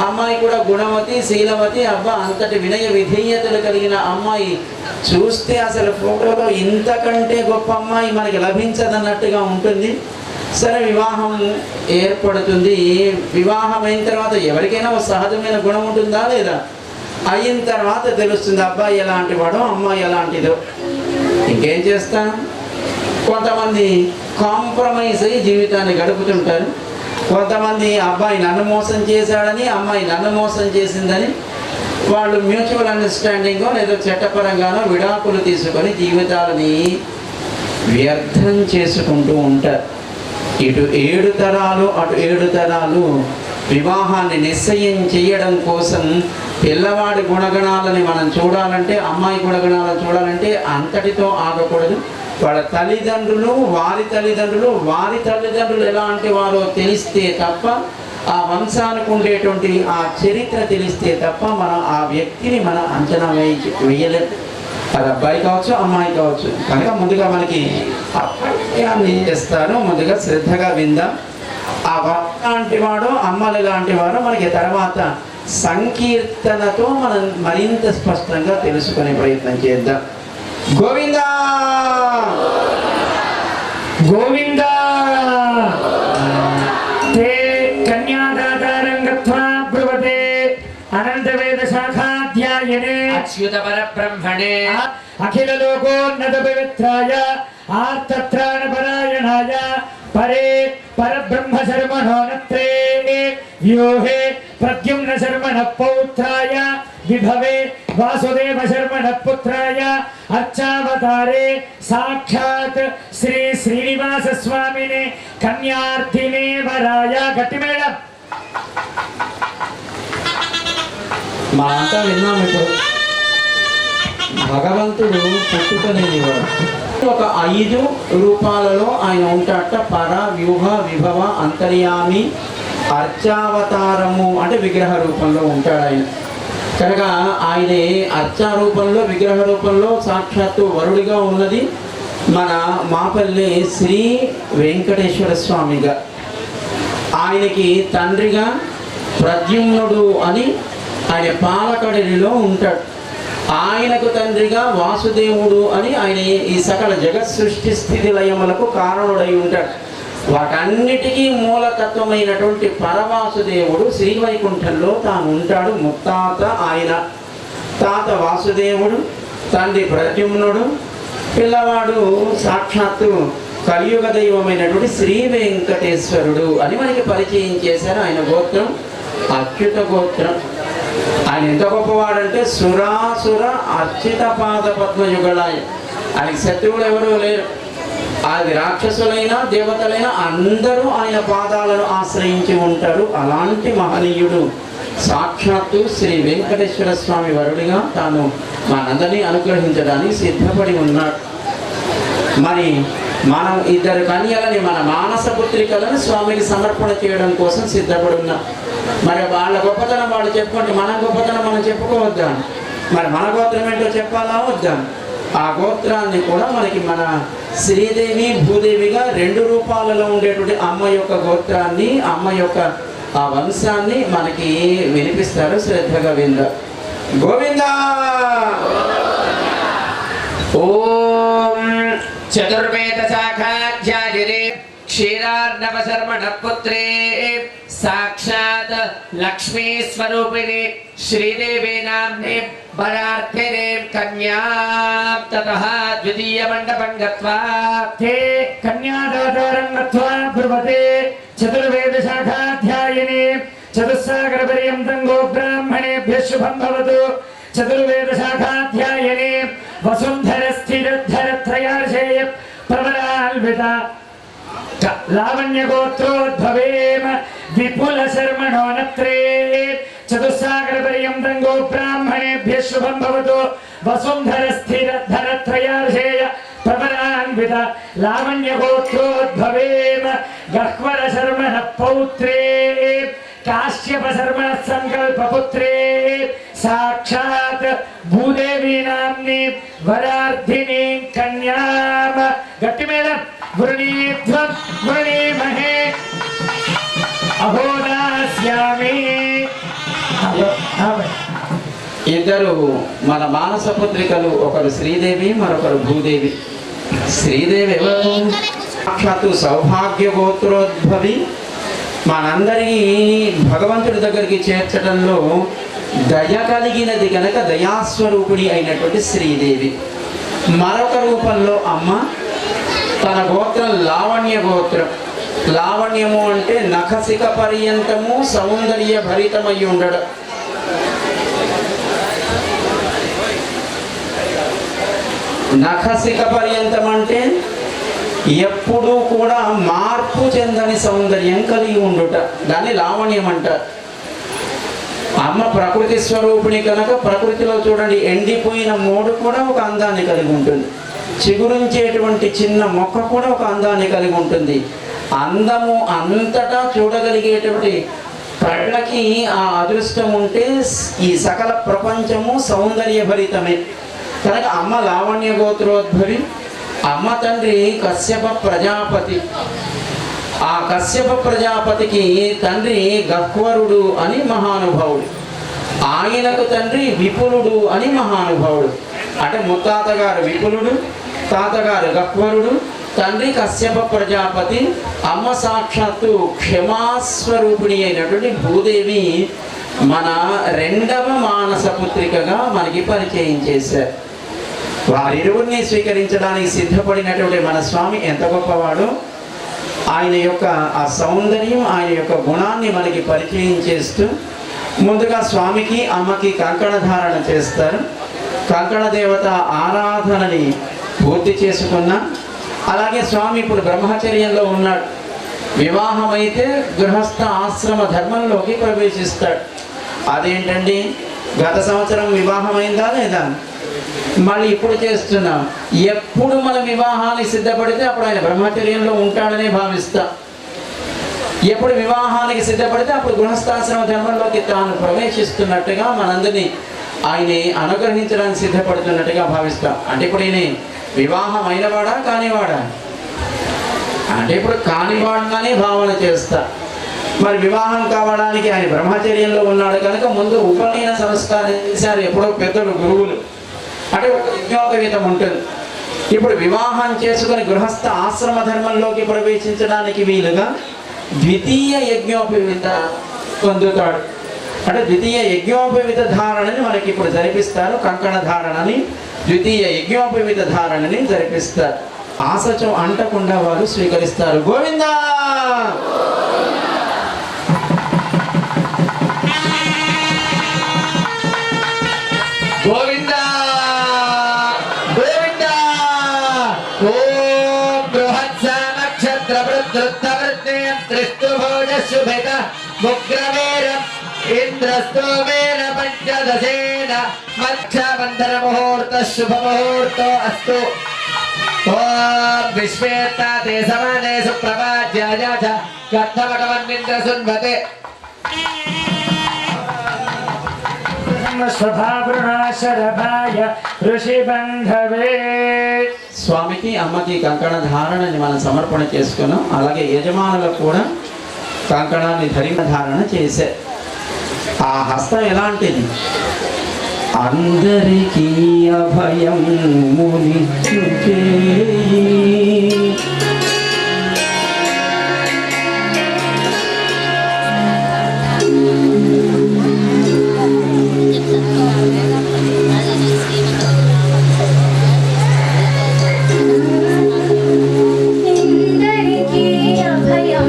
అమ్మాయి కూడా గుణవతి శీలవతి, అబ్బా అంతటి వినయ విధేయతలు కలిగిన అమ్మాయి, చూస్తే అసలు ఫోటోలో ఇంతకంటే గొప్ప అమ్మాయి మనకి లభించదన్నట్టుగా ఉంటుంది. సరే వివాహం ఏర్పడుతుంది. వివాహం అయిన తర్వాత ఎవరికైనా ఒక సహజమైన గుణం ఉంటుందా లేదా? అయిన తర్వాత తెలుస్తుంది అబ్బాయి ఎలాంటి వాడో అమ్మాయి ఎలాంటిదో. ఇంకేం చేస్తాం, కొంతమంది కాంప్రమైజ్ అయ్యి జీవితాన్ని గడుపుతుంటారు. కొంతమంది అబ్బాయి నన్ను మోసం చేశాడని అమ్మాయి నన్ను మోసం చేసిందని వాళ్ళు మ్యూచువల్ అండర్స్టాండింగ్ లేదా చట్టపరంగానో విడాకులు తీసుకొని జీవితాలని వ్యర్థం చేసుకుంటూ ఉంటారు. ఇటు 7 తరాలు అటు 7 తరాలు వివాహాన్ని నిశ్చయం చేయడం కోసం పిల్లవాడి గుణగణాలని మనం చూడాలంటే, అమ్మాయి గుణగణాలను చూడాలంటే అంతటితో ఆగకూడదు. వాళ్ళ తల్లిదండ్రులు వారి తల్లిదండ్రులు ఎలాంటి వారో తెలిస్తే తప్ప, ఆ వంశానికి ఉండేటువంటి ఆ చరిత్ర తెలిస్తే తప్ప మనం ఆ వ్యక్తిని మనం అంచనా వేయలేము. అది అబ్బాయి కావచ్చు అమ్మాయి కావచ్చు. కనుక ముందుగా మనకి అబ్బాయి చేస్తారు, ముందుగా శ్రద్ధగా విందాం. ఆ లాంటి వాడో అమ్మలు లాంటి వాడో మనకి తర్వాత సంకీర్తనతో మనం మరింత స్పష్టంగా తెలుసుకునే ప్రయత్నం చేద్దాం. గోవిందా గోవిందా తే కన్యాదాతారం గత్వా బ్రువతే అనంతవేద శాఖాధ్యాయనే అచ్యుత పరబ్రహ్మణే అఖిల లోకోన్నత పవిత్రాయ ఆర్తత్రాణ పరాయణాయ పరే పరబ్రహ్మ శర్మణో నత్రే వ్యూహే ప్రద్యుమ్న శర్మణ పౌత్రాయ విభవే వాసుదేవ శర్మణ పుత్రాయ అర్చావతారే సాక్షాత్ శ్రీ శ్రీనివాస స్వామిని కన్యార్థినే వరాయ. గట్టి మేడం మనంతా విన్నాం. ఇప్పుడు భగవంతుడు పుట్టుకలేనివాడు. ఒక 5 రూపాలలో ఆయన ఉంటాట. పర వ్యూహ విభవ అంతర్యామి అర్చావతారము అంటే విగ్రహ రూపంలో ఉంటాడు ఆయన. కనుక ఆయనే అర్చా రూపంలో విగ్రహ రూపంలో సాక్షాత్తు వరుడిగా ఉన్నది మన మాపల్లి శ్రీ వెంకటేశ్వర స్వామిగా. ఆయనకి తండ్రిగా ప్రద్యుమ్నుడు అని ఆయన పాలకడలిలో ఉంటాడు. ఆయనకు తండ్రిగా వాసుదేవుడు అని ఆయన ఈ సకల జగత్ సృష్టి స్థితి లయములకు కారణుడై ఉంటాడు. వాటన్నిటికీ మూలతత్వమైనటువంటి పరవాసుదేవుడు శ్రీవైకుంఠంలో తాను ఉంటాడు. ముత్తాత ఆయన, తాత వాసుదేవుడు, తండ్రి ప్రద్యుమ్నుడు, పిల్లవాడు సాక్షాత్తు కలియుగ దైవమైనటువంటి శ్రీ వెంకటేశ్వరుడు అని మనకి పరిచయం చేశారు. ఆయన గోత్రం అచ్యుత గోత్రం. ఆయన ఎంత గొప్పవాడంటే సురాసుర అర్చిత పాద పద్మయుగళాయ. ఆయనకి శత్రువులు ఎవరూ లేరు. అది రాక్షసులైనా దేవతలైనా అందరూ ఆయన పాదాలను ఆశ్రయించి ఉంటారు. అలాంటి మహనీయుడు సాక్షాత్తు శ్రీ వెంకటేశ్వర స్వామి వరుడిగా తాను మనందరినీ అనుగ్రహించడానికి సిద్ధపడి ఉన్నాడు. మరి మనం 2 కన్యలని మన మానస పుత్రికలను స్వామికి సమర్పణ చేయడం కోసం సిద్ధపడి ఉన్నాం. మరి వాళ్ళ గొప్పతనం వాళ్ళు చెప్పుకుంటే మన గొప్పతనం మనం చెప్పుకోవద్దా? మరి మన గోత్రం ఏంటో చెప్పాలా వద్దా? ఆ గోత్రాన్ని కూడా మనకి మన శ్రీదేవి భూదేవిగా 2 రూపాలలో ఉండేటువంటి అమ్మ యొక్క గోత్రాన్ని, అమ్మ యొక్క ఆ వంశాన్ని మనకి వినిపిస్తారు. శ్రద్ధగా విందా. గోవిందా. ఓం చతుర్వేద శాఖాధ్యాయినే క్షీరార్ణవ శర్మణ పుత్రే సాక్షాత్ లక్ష్మీ స్వరూపిణి శ్రీదేవి నామ్నే వరార్థినే కన్యా తతః ద్వితీయ మండపం గత్వా తే కన్యాదాతారం గత్వా బ్రువతే చతుర్వేద శాఖాధ్యాయినే చతుస్సాగర పర్యంతం గోబ్రాహ్మణేభ్యః శుభం భవతు చతుర్వేద శాఖాధ్యాయనే వసుంధర స్థిరధర త్రయార్షేయ ప్రవరాల్విత లావణ్య గోత్రోద్భవేమ విపుల శర్మణో నత్రే చతుస్సాగర పర్యంతం గో బ్రాహ్మణేభ్యః శుభం భవతు వసుంధర స్థిరధర త్రయార్షేయ ప్రవరాన్విత లావణ్య గోత్రోద్భవేమ గహ్వర శర్మణ పౌత్రే కాశ్యప శర్మణ సంకల్ప పుత్రే సాక్షాత్ భూదేవి నామ్ని వరార్థిని కన్యామ గట్టి మేళం వృణీధ్వం వృణీమహే అహోదాస్యామి. ఇద్దరు మన మానస పుత్రికలు, ఒకరు శ్రీదేవి మరొకరు భూదేవి. శ్రీదేవి ఎవరు? సాక్షాత్తు సౌభాగ్య గోత్రోద్భవి, మనందరినీ భగవంతుడి దగ్గరికి చేర్చడంలో దయ కలిగినది కనుక దయాస్వరూపిణి అయినటువంటి శ్రీదేవి. మరొక రూపంలో అమ్మ, తన గోత్రం లావణ్య గోత్రం. లావణ్యము అంటే నఖశిఖ పర్యంతము సౌందర్య భరితమై ఉండడం. నఖశిఖ పర్యంతం అంటే ఎప్పుడూ కూడా మార్పు చెందని సౌందర్యం కలిగి ఉండుట, దాన్ని లావణ్యం అంటారు. అమ్మ ప్రకృతి స్వరూపిణి కనుక ప్రకృతిలో చూడండి, ఎండిపోయిన మోడు కూడా ఒక అందాన్ని కలిగి ఉంటుంది, చిగురించేటువంటి చిన్న మొక్క కూడా ఒక అందాన్ని కలిగి ఉంటుంది. అందము అంతటా చూడగలిగేటువంటి కళ్ళకి ఆ అదృష్టం ఉంటే ఈ సకల ప్రపంచము సౌందర్యభరితమే కనుక అమ్మ లావణ్య గోత్రోద్భవి. అమ్మ తండ్రి కశ్యప ప్రజాపతి. ఆ కశ్యప ప్రజాపతికి తండ్రి గహ్వరుడు అని మహానుభావుడు, ఆయనకు తండ్రి విపులుడు అని మహానుభావుడు. అంటే ముత్తాతగారు విపులుడు, తాతగారు గహ్వరుడు, తండ్రి కశ్యప ప్రజాపతి. అమ్మ సాక్షాత్తు క్షమాస్వరూపిణి అయినటువంటి భూదేవి మన రెండవ మానస పుత్రికగా మనకి పరిచయం చేశారు. వారిరువురిని స్వీకరించడానికి సిద్ధపడినటువంటి మన స్వామి ఎంత గొప్పవాడు. ఆయన యొక్క ఆ సౌందర్యం, ఆయన యొక్క గుణాన్ని మనకి పరిచయం చేస్తూ ముందుగా స్వామికి అమ్మకి కంకణ ధారణ చేస్తారు. కంకణ దేవత ఆరాధనని పూర్తి చేసుకున్నాం. అలాగే స్వామి ఇప్పుడు బ్రహ్మచర్యంలో ఉన్నాడు. వివాహం అయితే గృహస్థ ఆశ్రమ ధర్మంలోకి ప్రవేశిస్తాడు. అదేంటండి, గత సంవత్సరం వివాహం అయిందా లేదా, మళ్ళీ ఇప్పుడు చేస్తున్నాం. ఎప్పుడు మన వివాహానికి సిద్ధపడితే అప్పుడు ఆయన బ్రహ్మచర్యంలో ఉంటాడనే భావిస్తాం. ఎప్పుడు వివాహానికి సిద్ధపడితే అప్పుడు గృహస్థాశ్రమ ధర్మంలోకి తాను ప్రవేశిస్తున్నట్టుగా మనందరినీ ఆయన అనుగ్రహించడానికి సిద్ధపడుతున్నట్టుగా భావిస్తాం. అంటే ఇప్పుడు ఈయన వివాహం అయినవాడా కానివాడా అంటే ఇప్పుడు కానివాడుగానే భావన చేస్తా. మరి వివాహం కావడానికి ఆయన బ్రహ్మచర్యంలో ఉన్నాడు కనుక ముందు ఉపనయన సంస్కారం చేశారు ఎప్పుడో పెద్దలు గురువులు. అంటే ఒక యజ్ఞోపవీతం ఉంటుంది. ఇప్పుడు వివాహం చేసుకుని గృహస్థ ఆశ్రమ ధర్మంలోకి ప్రవేశించడానికి వీలుగా ద్వితీయ యజ్ఞోపవీత పొందుతాడు. అంటే ద్వితీయ యజ్ఞోపవీత ధారణని మనకి ఇప్పుడు జరిపిస్తారు. కంకణ ధారణని, ద్వితీయ యజ్ఞోపవీత ధారణని జరిపిస్తారు. ఆసచం అంటకుండా వారు స్వీకరిస్తారు. గోవిందా గోవిందా గోవిందా. ఓం బృహత్స నక్షత్ర వృద్ధృత్తవర్ణేయం త్రిష్టుభోజ శుభిత ముగ్రవేరం ఇంద్రస్తోమేన పంచదశేన మక్షబంధన ముహూర్త శుభ ముహూర్తో అస్తు. ఓం విశ్వేత్తాతే సమానే సుప్రభాజ్యాయ చ కర్తమకవన్నింద్ర సున్వతే. స్వభావృణాశరభాయ ఋషిబంధవే. స్వామికి అమ్మకి కంకణ ధారణని మనం సమర్పణ చేసుకున్నాం. అలాగే యజమానులకు కూడా కంకణాన్ని ధారణ చేశారు. ఆ హస్తం ఎలాంటిది, అందరికీ అభయం మునిచుటే. అందరికీ అభయం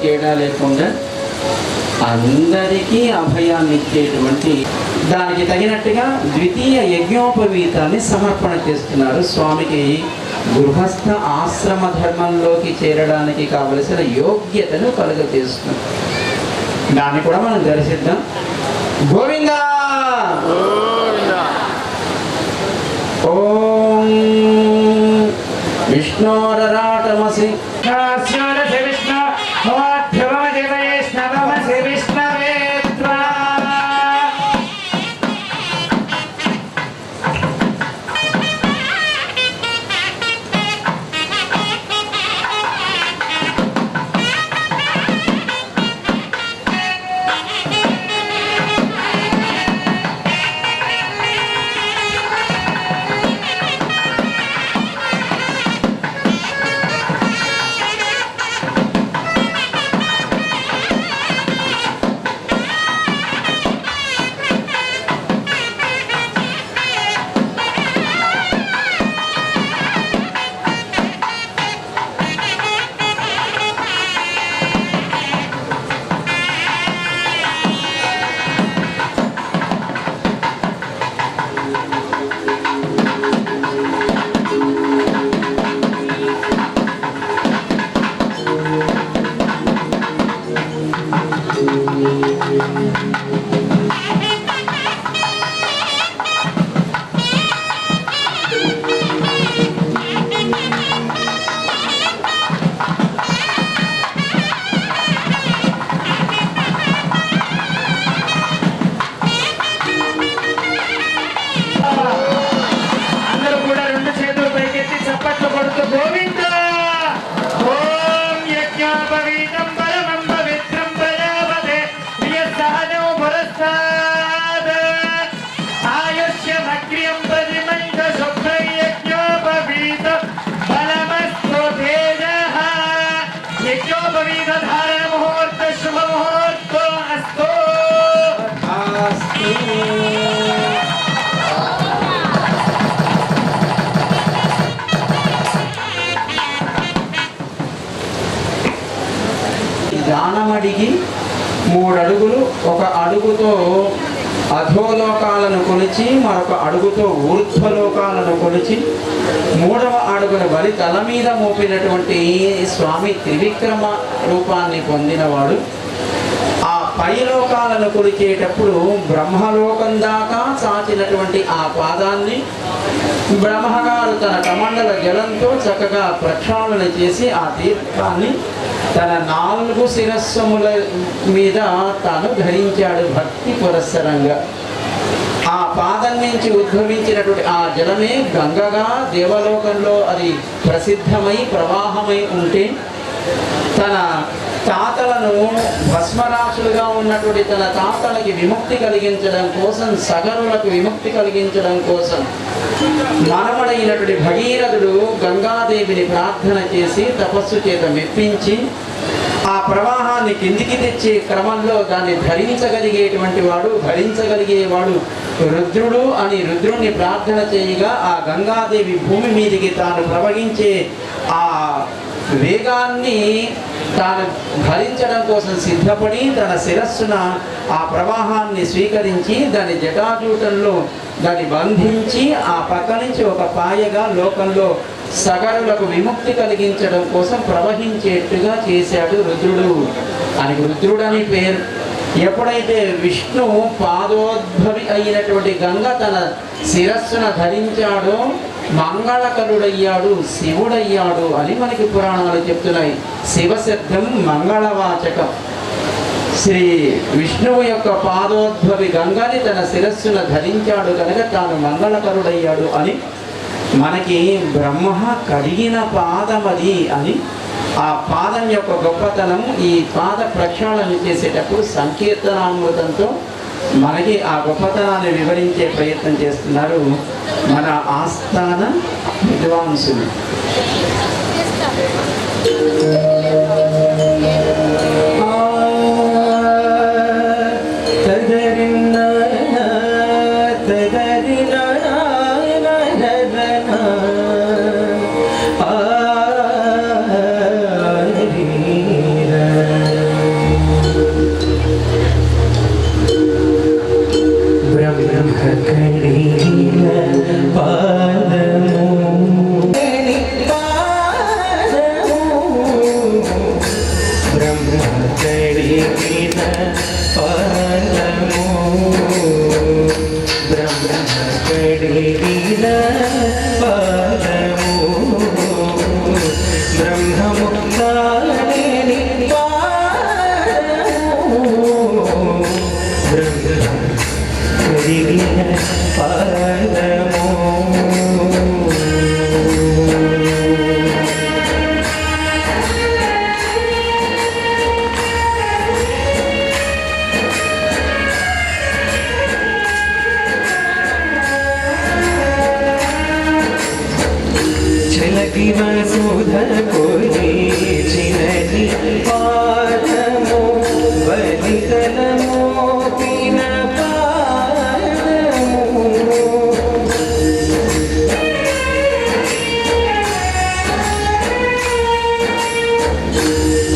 తేడా లేకుండా అందరికీ అభయాన్ని ఇచ్చేటువంటి దానికి తగినట్టుగా ద్వితీయ యజ్ఞోపవీతాన్ని సమర్పణ చేస్తున్నారు. స్వామికి గృహస్థ ఆశ్రమ ధర్మంలోకి చేరడానికి కావలసిన యోగ్యతను కలుగజేస్తున్నారు. దాన్ని కూడా మనం దర్శిద్దాం. గోవిందా ఓం విష్ణోరరాటమసి విష్ణు వైష్ణవమసి విష్ణవే త్వా. అందరూ కూడా రెండు చేతులు పైకెత్తి చప్పట్లు కొడుతూ గోవింద ఓం యజ్ఞోపవీతం పరమం పవిత్రం ప్రజాపతే ప్రియసహనో పురస్సాద్ ఆయుష్యమగ్ర్యం ప్రతిమంత శుభ్రం యజ్ఞోపవీతం ఫలమస్తు తేజః. యజ్ఞోపవీత ధారణ ముహూర్త శుభ ముహూర్తో అస్తు. దానమడిగి 3 అడుగులు, ఒక అడుగుతో అధోలోకాలను కొలిచి మరొక అడుగుతో ఊర్ధ్వలోకాలను కొలిచి 3వ అడుగుల బలి తల మీద మోపినటువంటి స్వామి త్రివిక్రమ రూపాన్ని పొందినవాడు. ఆ పై లోకాలను కొలిచేటప్పుడు బ్రహ్మలోకం దాకా చాచినటువంటి ఆ పాదాన్ని బ్రహ్మగారు తన కమండల జలంతో చక్కగా ప్రక్షాళన చేసి ఆ తీర్థాన్ని తన 4 శిరస్సుముల మీద తాను ధరించాడు భక్తి పురస్సరంగా. ఆ పాదం నుంచి ఉద్భవించినటువంటి ఆ జలమే గంగగా దేవలోకంలో అది ప్రసిద్ధమై ప్రవాహమై ఉంటే తన తాతలను భస్మరాశులుగా ఉన్నటువంటి తన తాతలకి విముక్తి కలిగించడం కోసం, సగరులకు విముక్తి కలిగించడం కోసం మనమడైనటువంటి భగీరథుడు గంగాదేవిని ప్రార్థన చేసి తపస్సు చేత మెప్పించి ఆ ప్రవాహాన్ని కిందికి తెచ్చే క్రమంలో దాన్ని ధరించగలిగేటువంటి వాడు, భరించగలిగేవాడు రుద్రుడు అని రుద్రుణ్ణి ప్రార్థన చేయగా ఆ గంగాదేవి భూమి మీదికి తాను ప్రవహించే ఆ వేగాన్ని తాను భరించడం కోసం సిద్ధపడి తన శిరస్సున ఆ ప్రవాహాన్ని స్వీకరించి దాని జటాజూటంలో దాన్ని బంధించి ఆ పక్క నుంచి ఒక పాయగా లోకంలో సగరులకు విముక్తి కలిగించడం కోసం ప్రవహించేట్టుగా చేశాడు రుద్రుడు. ఆయనకు రుద్రుడు అని పేరు. ఎప్పుడైతే విష్ణు పాదోద్భవి అయినటువంటి గంగ తన శిరస్సున ధరించాడో మంగళకరుడయ్యాడు, శివుడయ్యాడు అని మనకి పురాణాలు చెప్తున్నాయి. శివశబ్దం మంగళవాచకం. శ్రీ విష్ణువు యొక్క పాదోద్భవి గంగని తన శిరస్సున ధరించాడు కనుక తాను మంగళకరుడయ్యాడు అని మనకి బ్రహ్మ కడిగిన పాదమది అని ఆ పాదం యొక్క గొప్పతనం ఈ పాద ప్రక్షాళన చేసేటప్పుడు సంకీర్తనామృతంతో మనకి ఆ గొప్పతనాన్ని వివరించే ప్రయత్నం చేస్తున్నారు మన ఆస్థాన విద్వాంసులు. కడిగిన పాదము బ్రహ్మ కడిగిన పాదము బ్రహ్మ కడిగిన పాదము బ్రహ్మము నాలేని పాదము బ్రహ్మ కడిగిన పాదము చలకి వసుధ కొలిచినది పాదము బలితనము పిన పాదము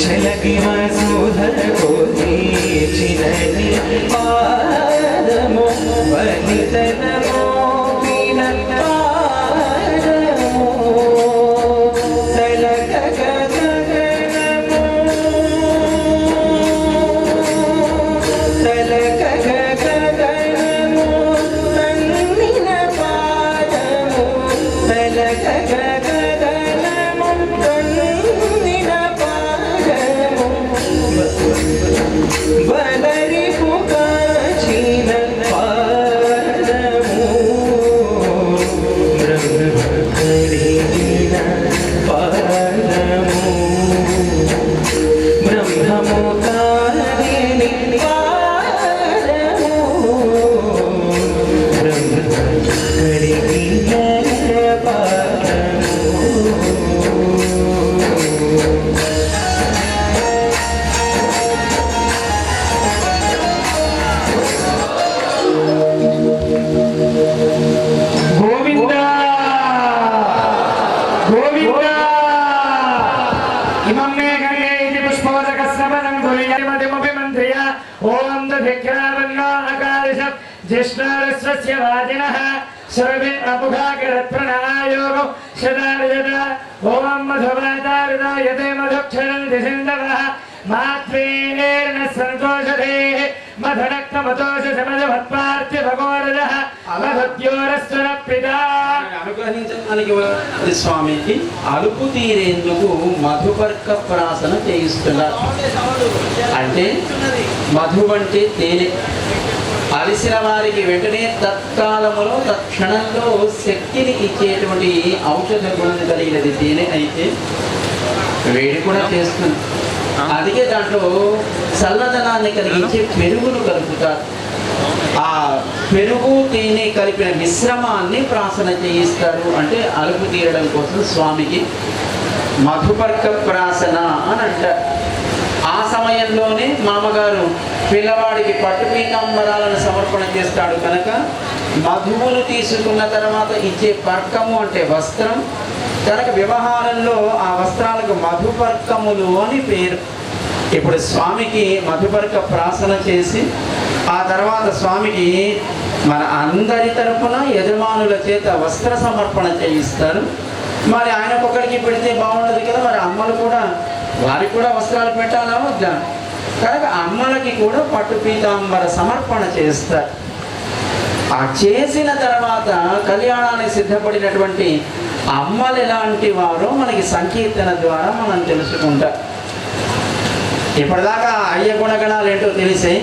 చలకి వసుధ కొలిచినది పాదము బలితనము పిన బలరి పుకాచిన పాదము బ్రహ్మ కడిగిన పాదము బ్రహ్మము కాలేని పాదము బ్రహ్మ కడిగిన పాదము గోవింద గోవింద ఇమం మే గంగే ఇది పుష్పవదకస్నపదం తుల్యమతిమభిమంత్రియ ఓం దధిక్రావన్నో అకారిషత్ జ్యేష్ఠారస్వస్య వాజినః సర్వే అపుఘాకరత్ప్రణాయోగో శదార్యద ఓం మధువాతారిదాయతే మధుక్షరంతి సింధవః మాత్వేర్న సంతోషదే మధునక్తమతోష సమజభత్పార్థ్య భగోరజః మధుద్యోరస్వర పితా అనుగ్రహించడానికి స్వామికి అలుపు తీరేందుకు మధుపర్క ప్రాసన చేయిస్తున్నారు. అంటే మధు అంటే తేనె. అలిసిన వారికి వెంటనే తత్కాలములో తత్క్షణంలో శక్తిని ఇచ్చేటువంటి ఔషధ గుణం కలిగినది తేనె అయితే వేడి కూడా చేస్తుంది. అందుకే దాంట్లో చల్లదనాన్ని కలిగించే పెరుగును కలుపుతారు. ఆ పెరుగు తేనె కలిపిన మిశ్రమాన్ని ప్రాసన చేయిస్తారు. అంటే అలుపు తీరడం కోసం స్వామికి మధుపర్క ప్రాసన అని అంటారు. ఆ సమయంలోనే మామగారు పిల్లవాడికి పట్టు పీతాంబరాలను సమర్పణ చేస్తాడు కనుక మధువులు తీసుకున్న తర్వాత ఇచ్చే పర్కము అంటే వస్త్రం, కనుక వ్యవహారంలో ఆ వస్త్రాలకు మధుపర్కములు అని పేరు. ఇప్పుడు స్వామికి మధుపర్క ప్రాసన చేసి ఆ తర్వాత స్వామికి మన అందరి తరపున యజమానుల చేత వస్త్ర సమర్పణ చేయిస్తారు. మరి ఆయనకొక్కడికి పెడితే బాగుండదు కదా, మరి అమ్మలు కూడా వారికి కూడా వస్త్రాలు పెట్టాలా వద్దా, కనుక అమ్మలకి కూడా పట్టు పీతాంబర సమర్పణ చేస్తారు. ఆ చేసిన తర్వాత కళ్యాణానికి సిద్ధపడినటువంటి అమ్మలు ఎలాంటి వారో మనకి సంకీర్తన ద్వారా మనం తెలుసుకుంటాం. ఇప్పటిదాకా అయ్య గుణగణాలు ఏంటో తెలిసాయి.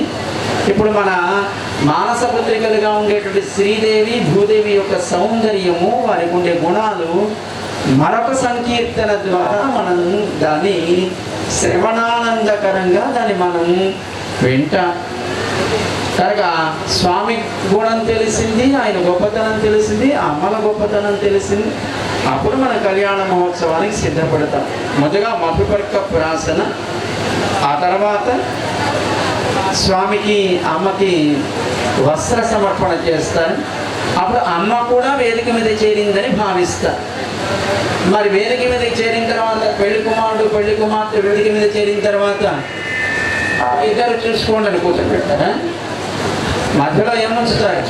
ఇప్పుడు మన మానస పుత్రికలుగా ఉండేటువంటి శ్రీదేవి భూదేవి యొక్క సౌందర్యము, వారికి ఉండే గుణాలు మరొక సంకీర్తన ద్వారా మనం దాన్ని శ్రవణానందకరంగా దాన్ని మనం వింటాం. కనుక స్వామి గుణం తెలిసింది, ఆయన గొప్పతనం తెలిసింది, అమ్మల గొప్పతనం తెలిసింది. అప్పుడు మన కళ్యాణ మహోత్సవానికి సిద్ధపడతాం. మొదటగా మధుపర్క ప్రాసన, ఆ తర్వాత స్వామికి అమ్మకి వస్త్ర సమర్పణ చేస్తారు. అప్పుడు అమ్మ కూడా వేదిక మీద చేరిందని భావిస్తారు. మరి వేదిక మీద చేరిన తర్వాత పెళ్లి కుమారుడు పెళ్లి కుమార్తె వేదిక మీద చేరిన తర్వాత ఇద్దరు చూసుకోండి అని కూర్చోబెట్టారా, మధ్యలో ఏముంచుతారు?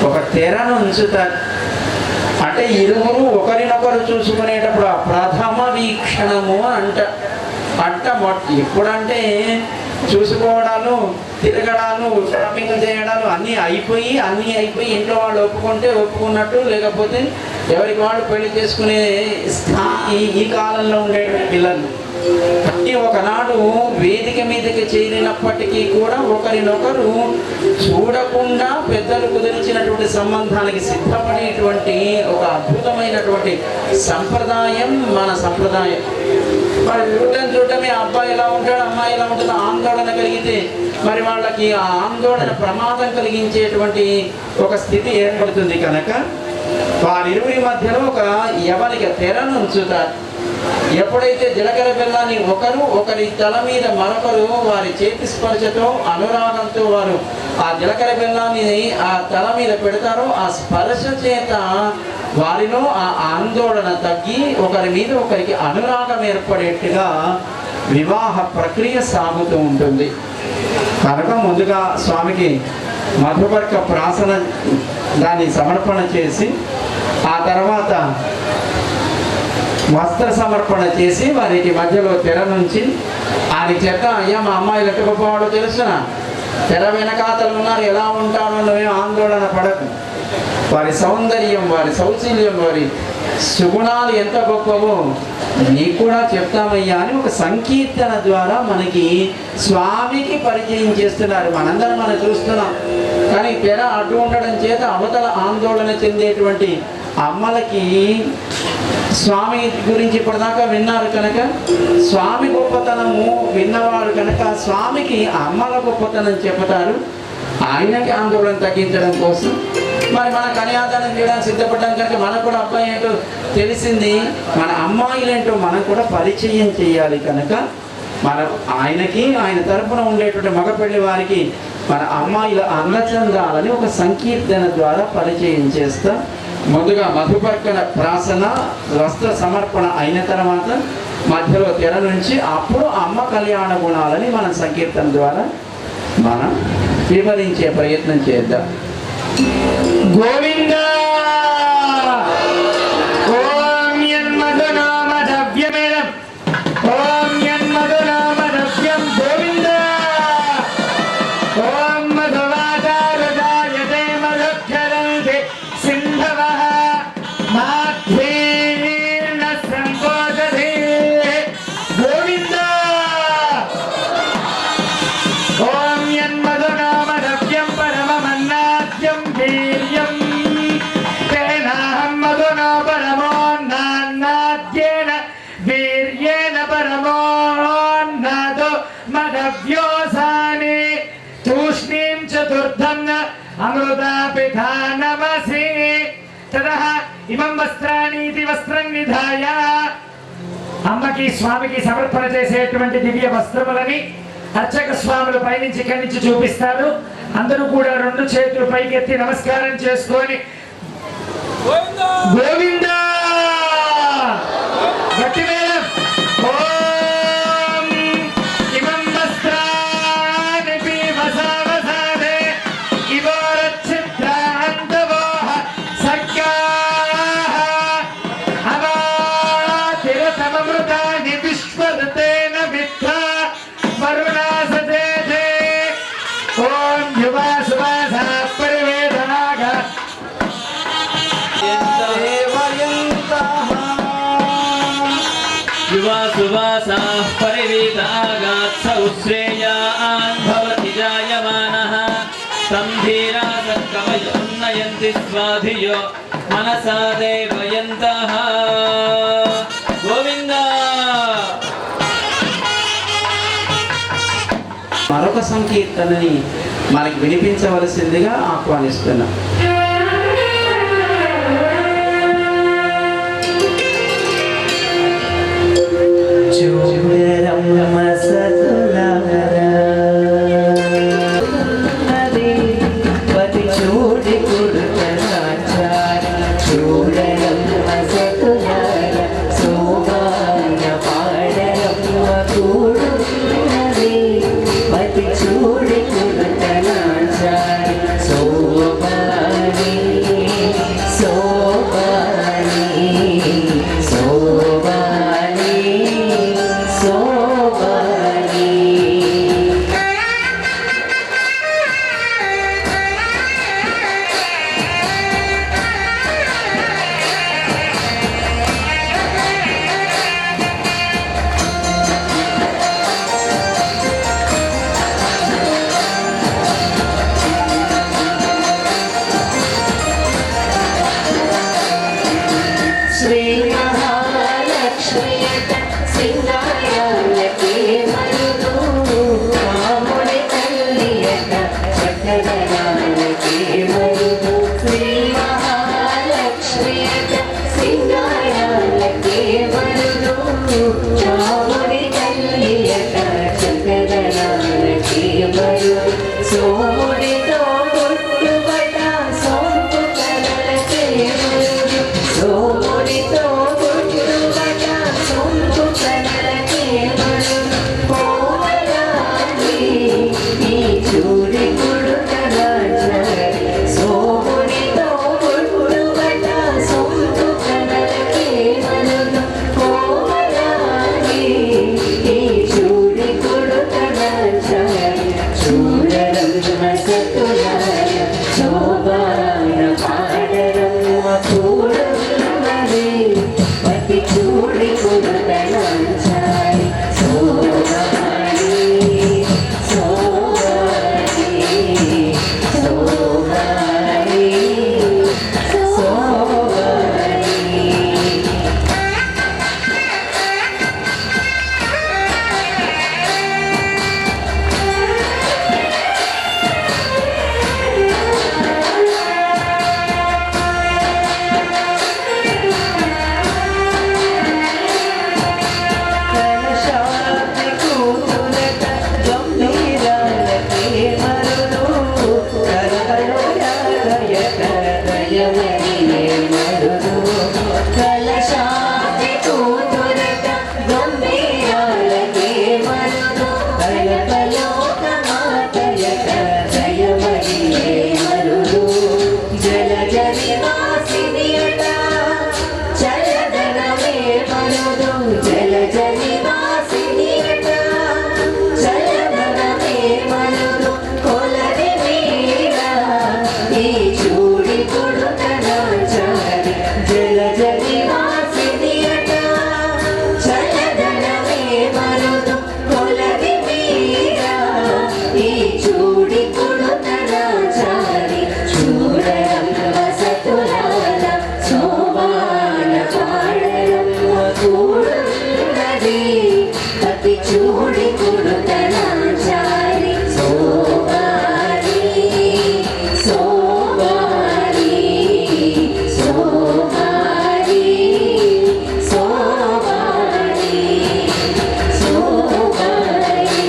ఒక తెరను ఉంచుతారు. అంటే ఇరువురు ఒకరినొకరు చూసుకునేటప్పుడు ఆ ప్రథమ వీక్షణము అంట. ఎప్పుడంటే చూసుకోవడాలు, తిరగడాలు, షాపింగ్ చేయడాలు అన్నీ అయిపోయి ఇంట్లో వాళ్ళు ఒప్పుకుంటే ఒప్పుకున్నట్టు, లేకపోతే ఎవరికి వాళ్ళు పెళ్లి చేసుకునే ఈ కాలంలో ఉండే పిల్లలు ఒకనాడు వేదిక మీదకి చేరినప్పటికీ కూడా ఒకరినొకరు చూడకుండా పెద్దలు కుదిరించినటువంటి సంబంధానికి సిద్ధపడేటువంటి ఒక అద్భుతమైనటువంటి సంప్రదాయం మన సంప్రదాయం. మరి చూడటమే అబ్బాయి ఎలా ఉంటాడు, అమ్మాయి ఎలా ఉంటుంది ఆందోళన కలిగితే మరి వాళ్ళకి ఆ ఆందోళన ప్రమాదం కలిగించేటువంటి ఒక స్థితి ఏర్పడుతుంది. కనుక వారిరువురి మధ్యలో ఒక యవనిక తెరను ఉంచుతారు. ఎప్పుడైతే జీలకర్ర బెల్లాన్ని ఒకరి తల మీద మరొకరు వారి చేతి స్పర్శతో అనురాగంతో వారు ఆ జీలకర్ర బెల్లాన్ని ఆ తల మీద పెడతారో ఆ స్పర్శ చేత వారిలో ఆ ఆందోళన తగ్గి ఒకరి మీద ఒకరికి అనురాగం ఏర్పడేట్టుగా వివాహ ప్రక్రియ సాగుతూ ఉంటుంది. కనుక ముందుగా స్వామికి మధుపర్క ప్రాసన దాన్ని సమర్పణ చేసి ఆ తర్వాత వస్త్ర సమర్పణ చేసి వారికి మధ్యలో తెర నుంచి ఆయన చేత, అయ్యా మా అమ్మాయిలు ఎట్టు గొప్పవాడో తెలుసునా, తెర వెనకాతలు ఉన్నారు, ఎలా ఉంటానో నువ్వేం ఆందోళన పడకు, వారి సౌందర్యం, వారి సౌశీల్యం, వారి సుగుణాలు ఎంత గొప్పవో నీకు కూడా చెప్తామయ్యా అని ఒక సంకీర్తన ద్వారా మనకి స్వామికి పరిచయం చేస్తున్నారు. మనందరం మనం చూస్తున్నాం. కానీ తెర అడ్డు ఉండడం చేత అవతల ఆందోళన చెందేటువంటి అమ్మలకి స్వామి గురించి ఇప్పటిదాకా విన్నారు కనుక, స్వామి గొప్పతనము విన్నవారు కనుక స్వామికి అమ్మల గొప్పతనం చెప్తారు. ఆయనకి ఆందోళన తగ్గించడం కోసం మరి మన కన్యాదానం చేయడానికి సిద్ధపడ్డాం కనుక మనకు కూడా అబ్బాయి ఏంటో తెలిసింది, మన అమ్మాయిలేంటో మనం కూడా పరిచయం చేయాలి. కనుక మన ఆయనకి ఆయన తరపున ఉండేటువంటి మగపెళ్లి వారికి మన అమ్మాయిల అన్నచందాలని ఒక సంకీర్తన ద్వారా పరిచయం చేస్తా. ముందుగా మధుపర్కన ప్రాసన వస్త్ర సమర్పణ అయిన తర్వాత మధ్యలో తెర నుంచి అప్పుడు అమ్మ కళ్యాణ గుణాలని మన సంకీర్తన ద్వారా మనం వివరించే ప్రయత్నం చేద్దాం. గోవింద ఓం యన్మధునామధవ్యమేనం ఓం యన్మధునామధవ్యం గోవింద ఓం మధువాదారదాయతే మధుక్షరంతి సింధవః మాధ్వీర్ణ సంబోధతే గోవింద ఓం యన్మధునామధవ్యం పరమమన్నాద్యం వీర్యం తేనాహం మధునా పరమోన్నాద్యేన వీర్యేణ పరమోన్నాదో మధవ్యోసాని తూష్ణీం చతుర్థం అమృతా పిధానమసి తదః ఇమం వస్త్రానీతి వస్త్రం నిధాయ. అమ్మకి స్వామికి సమర్పణ చేసేటువంటి దివ్య వస్త్రములని అర్చక స్వాములు పైనుంచి ఇక్కడి నుంచి చూపిస్తారు. అందరూ కూడా రెండు చేతులు పైకెత్తి నమస్కారం చేసుకొని గోవింద గట్టి మేళం. ఓం ఇమం వస్త్రాని పీవసావసానే ఇవోరచ్ఛిద్రాంతవోః సఖ్యాః అవాతిరతమమృతాని విశ్వదతేన విద్ధా వరుణాసతే. ఓం యువా సువాసా పరివేదనాగ युवा सुवासाः परिवीतागात् सौश्रेयान् भवति जायमानः तं धीरा सत्कवयो उन्नयन्ति स्वाधियो मनसा देवयन्तः गोविन्द. మరొక సంకీర్తనని మనకి వినిపించవలసిందిగా ఆహ్వానిస్తున్నాం. చూడరమ్మ సతులారా పతి చూడి కుడుతనాచారి చూడరమ్మ సతులారా సోమాన పాడరమ్మ కూడు పతి చూడి కుడుతనాచారి సోమాన సింగారాలకే మరుదు రాముడి తల్లియట చక్కదనాలకే మరుదు శ్రీ మహాలక్ష్మియట సింగారాలకే మరుదు రాముడి తల్లియట చక్కదనాలకే మరుదు సోముడితో పుట్టుబట సోంపు కలలకే మరుదు సోముడితో పుట్టుబట సోంపు కలలకే మరుదు పోవరాని ఈ చూడి కుడుకరాజారి సోముడితో పుట్టుబట సోంపు కలలకే మరుదు పోవరాని ఈ చూడి కుడుకరాజారి చూడరమ్మ సతులాయ శోభాన పాడరమ్మ కూడమరి పతి చూడి కుడుకరాజారి శోభాని శోభాని శోభాని శోభాని కలశాది కూతురట గంభీరాలకే మరుదు కరకలోయట దయమరియే మరుదు కలశాది కూతురట గంభీరాలకే మరుదు కలకలోక మాతయట దయమరియే మరుదు జలజరి వాసినియట చల్లదనమే మరుదు జలజరి వాసినియట చల్లదనమే మరుదు కొలది మీరా ఈ చూడి కొడుకరాజారి జలజరి వాసినియట చల్లదనమే మరుదు కొలది మీరా ఈ చూడి కొడుకరాజారి చూడరమ్మ సతులాల శోభాన పాడరమ్మ కూడున్నది పతి చూడి కొడుకరాజారి శోభాని శోభాని శోభాని శోభాని శోభాని